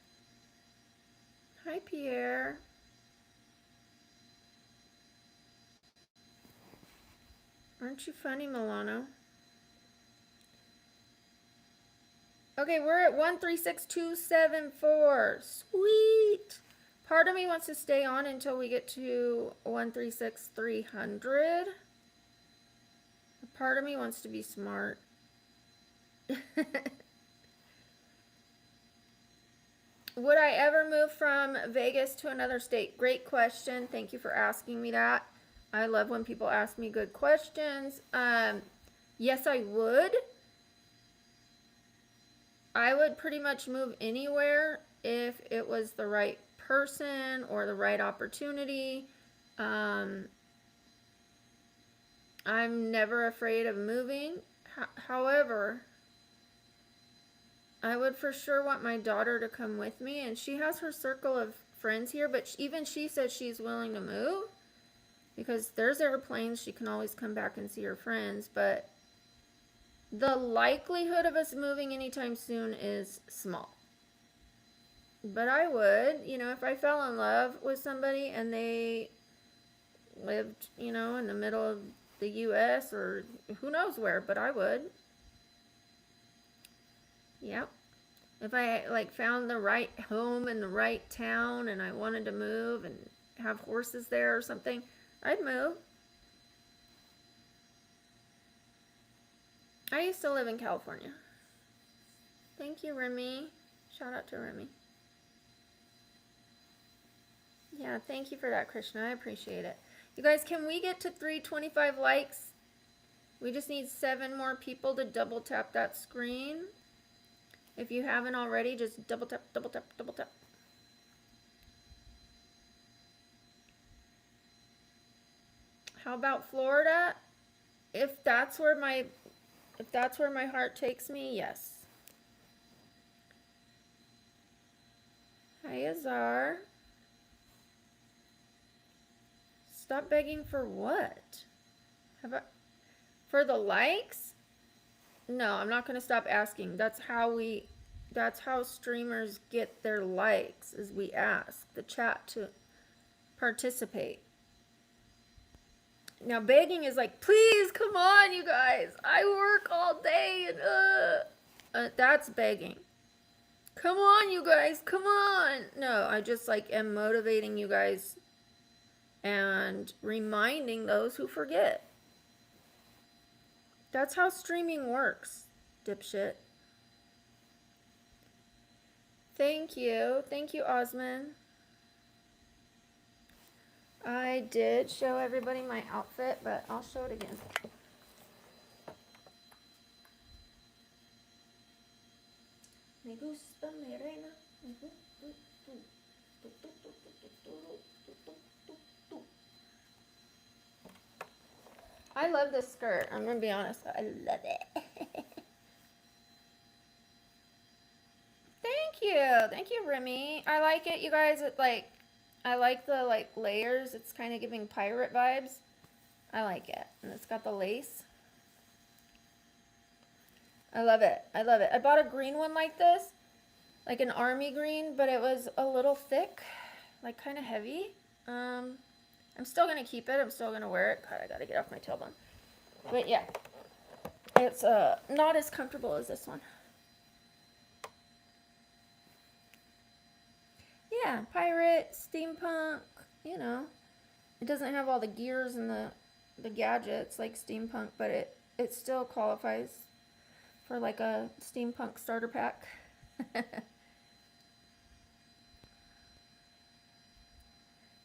Hi, Pierre. Aren't you funny, Milano? Okay, we're at 136274. Sweet. Part of me wants to stay on until we get to 136300. Part of me wants to be smart. Would I ever move from Vegas to another state? Great question. Thank you for asking me that. I love when people ask me good questions. Yes, I would. I would pretty much move anywhere if it was the right person or the right opportunity. Um, I'm never afraid of moving. However, I would for sure want my daughter to come with me, and she has her circle of friends here, but even she said she's willing to move because there's airplanes. She can always come back and see her friends, but the likelihood of us moving anytime soon is small. But I would, if I fell in love with somebody and they lived, in the middle of the US or who knows where, but I would. Yep. If I found the right home in the right town and I wanted to move and have horses there or something, I'd move. I used to live in California. Thank you, Remy. Shout out to Remy. Yeah, thank you for that, Krishna. I appreciate it. You guys, can we get to 325 likes? We just need 7 more people to double tap that screen. If you haven't already, just double tap, double tap, double tap. How about Florida? If that's where my heart takes me, yes. Hi, Azar. Stop begging for what? For the likes? No, I'm not going to stop asking. That's how streamers get their likes, is we ask the chat to participate. Now begging is like, please, come on, you guys. I work all day and that's begging. Come on, you guys, come on. No, I just am motivating you guys and reminding those who forget. That's how streaming works, dipshit. Thank you, Osman. I did show everybody my outfit, but I'll show it again. Me gusta mi reina. I love this skirt. I'm gonna be honest. I love it. Thank you, Remy. I like it, you guys. I like the layers. It's kind of giving pirate vibes. I like it, and it's got the lace. I love it. I bought a green one like this, like an army green, but it was a little thick, kind of heavy. I'm still gonna keep it. I'm still gonna wear it. God, I gotta get off my tailbone. But yeah, it's not as comfortable as this one. Yeah, pirate, steampunk, It doesn't have all the gears and the gadgets like steampunk, but it still qualifies for a steampunk starter pack.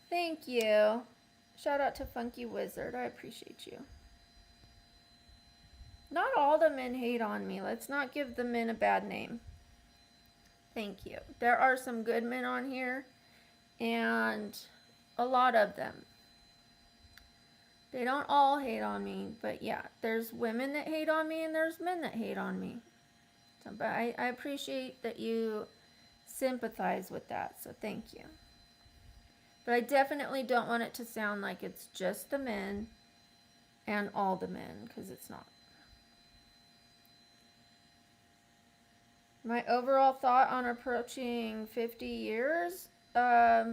Thank you. Shout out to Funky Wizard. I appreciate you. Not all the men hate on me. Let's not give the men a bad name. Thank you. There are some good men on here, and a lot of them. They don't all hate on me, but yeah, there's women that hate on me and there's men that hate on me. So, but I appreciate that you sympathize with that, so thank you. But I definitely don't want it to sound like it's just the men and all the men, because it's not. My overall thought on approaching 50 years, I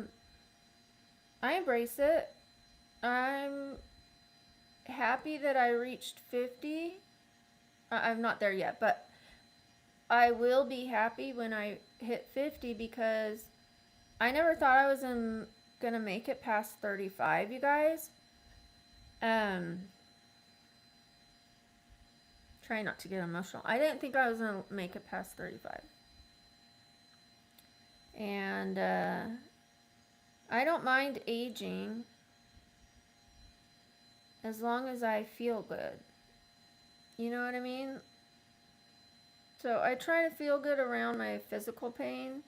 embrace it. I'm happy that I reached 50. I'm not there yet, but I will be happy when I hit 50 because I never thought I was gonna make it past 35, you guys. Try not to get emotional. I didn't think I was gonna make it past 35. And I don't mind aging as long as I feel good. You know what I mean? So I try to feel good around my physical pain,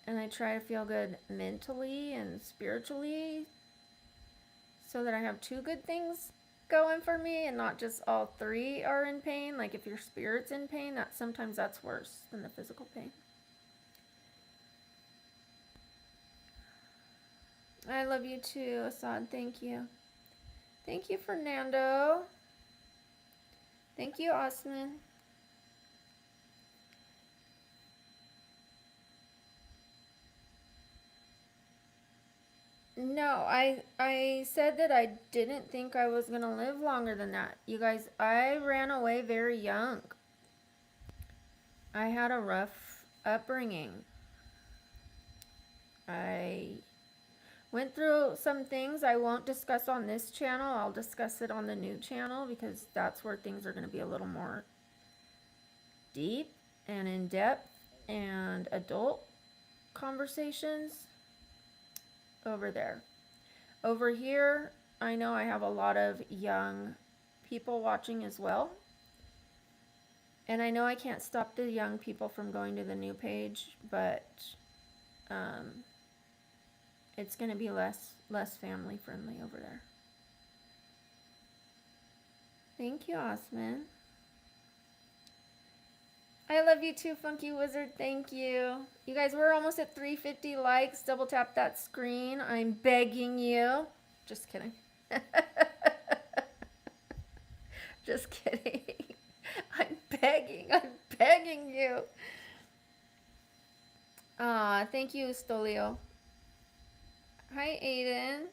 and I try to feel good mentally and spiritually, so that I have two good things going for me and not just all three are in pain. Like if your spirit's in pain, that sometimes that's worse than the physical pain. I love you too, Assad. Thank you. Thank you, Fernando. Thank you, Osman. No, I said that I didn't think I was going to live longer than that. You guys, I ran away very young. I had a rough upbringing. I went through some things I won't discuss on this channel. I'll discuss it on the new channel because that's where things are going to be a little more deep and in depth and adult conversations over there. Over here, I know I have a lot of young people watching as well. And I know I can't stop the young people from going to the new page, but it's going to be less family friendly over there. Thank you, Osman. I love you too, Funky Wizard. Thank you. You guys, we're almost at 350 likes. Double tap that screen. I'm begging you. Just kidding. Just kidding. I'm begging you. Thank you, Stolio. Hi, Aiden.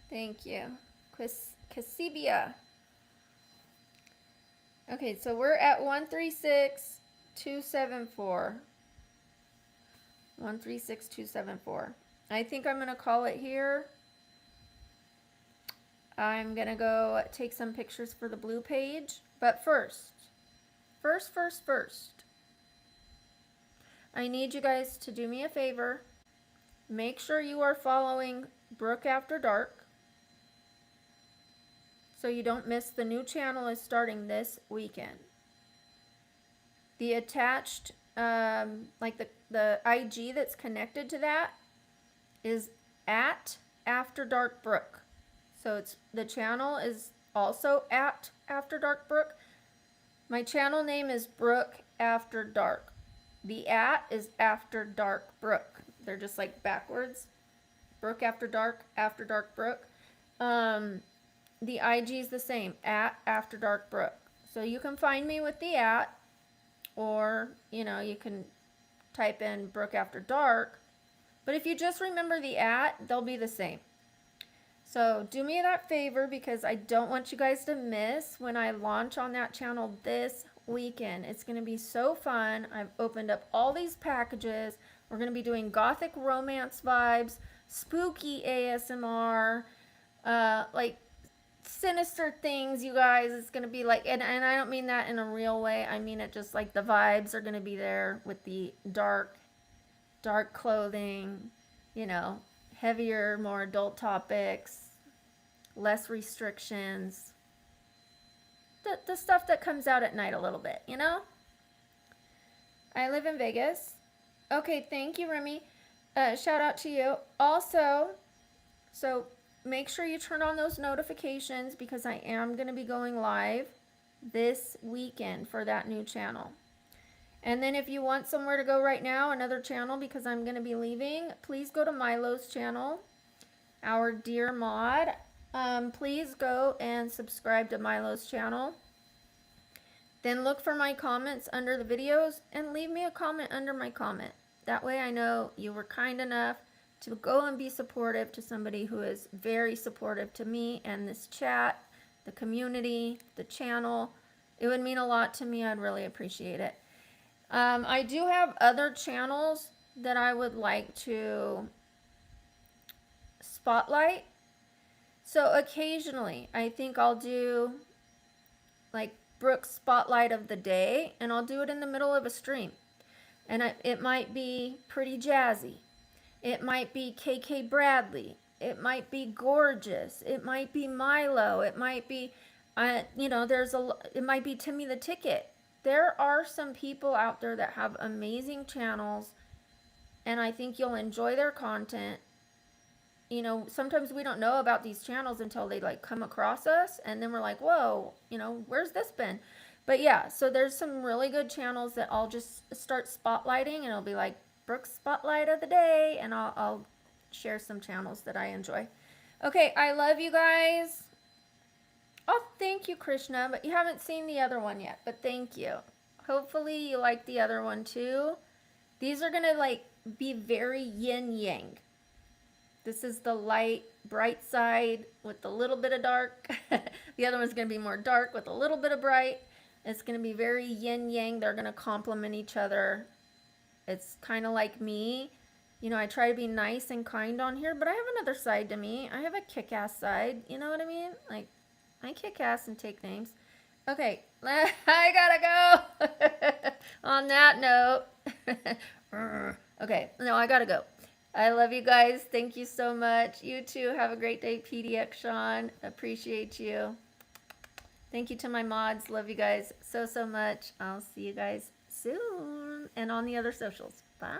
Thank you. Casibia. Okay, so we're at 136,274. 136,274. I think I'm going to call it here. I'm going to go take some pictures for the blue page. But first, I need you guys to do me a favor. Make sure you are following Brook After Dark, so you don't miss. The new channel is starting this weekend. The attached, like the IG that's connected to that is at After Dark Brook. So it's, the channel is also at After Dark Brook. My channel name is Brook After Dark. The at is After Dark Brook. They're just like backwards. Brook After Dark Brook. The IG is the same, at After Dark Brook. So you can find me with the at, or, you know, you can type in Brook After Dark. But if you just remember the at, they'll be the same. So do me that favor, because I don't want you guys to miss when I launch on that channel this weekend. It's going to be so fun. I've opened up all these packages. We're going to be doing gothic romance vibes, spooky ASMR, like sinister things, you guys. It's going to be like, and I don't mean that in a real way. I mean it just like the vibes are going to be there with the dark clothing, you know, heavier, more adult topics, less restrictions. The stuff that comes out at night a little bit, you know? I live in Vegas. Okay, thank you, Remy. Shout out to you. Also, so make sure you turn on those notifications, because I am going to be going live this weekend for that new channel. And then if you want somewhere to go right now, another channel, because I'm going to be leaving, please go to Milo's channel, our dear mod. Please go and subscribe to Milo's channel. Then look for my comments under the videos and leave me a comment under my comment. That way I know you were kind enough to go and be supportive to somebody who is very supportive to me and this chat, the community, the channel. It would mean a lot to me. I'd really appreciate it. I do have other channels that I would like to spotlight. So occasionally, I think I'll do like Brooke's Spotlight of the Day, and I'll do it in the middle of a stream. And it might be Pretty Jazzy. It might be KK Bradley. It might be Gorgeous. It might be Milo. It might be, you know, it might be Timmy the Ticket. There are some people out there that have amazing channels, and I think you'll enjoy their content. You know, sometimes we don't know about these channels until they like come across us, and then we're like, whoa, you know, where's this been? But yeah, so there's some really good channels that I'll just start spotlighting, and it'll be like Brooke's Spotlight of the Day, and I'll share some channels that I enjoy. Okay, I love you guys. Oh, thank you, Krishna, but you haven't seen the other one yet, but thank you. Hopefully you like the other one too. These are gonna like be very yin yang. This is the light, bright side with a little bit of dark. The other one's gonna be more dark with a little bit of bright. It's gonna be very yin yang. They're gonna complement each other. It's kind of like me. You know, I try to be nice and kind on here, but I have another side to me. I have a kick-ass side. You know what I mean? Like, I kick ass and take names. Okay, I gotta go. On that note. Okay, no, I gotta go. I love you guys. Thank you so much. You too. Have a great day, PDX Sean. Appreciate you. Thank you to my mods. Love you guys so much. I'll see you guys soon and on the other socials. Bye.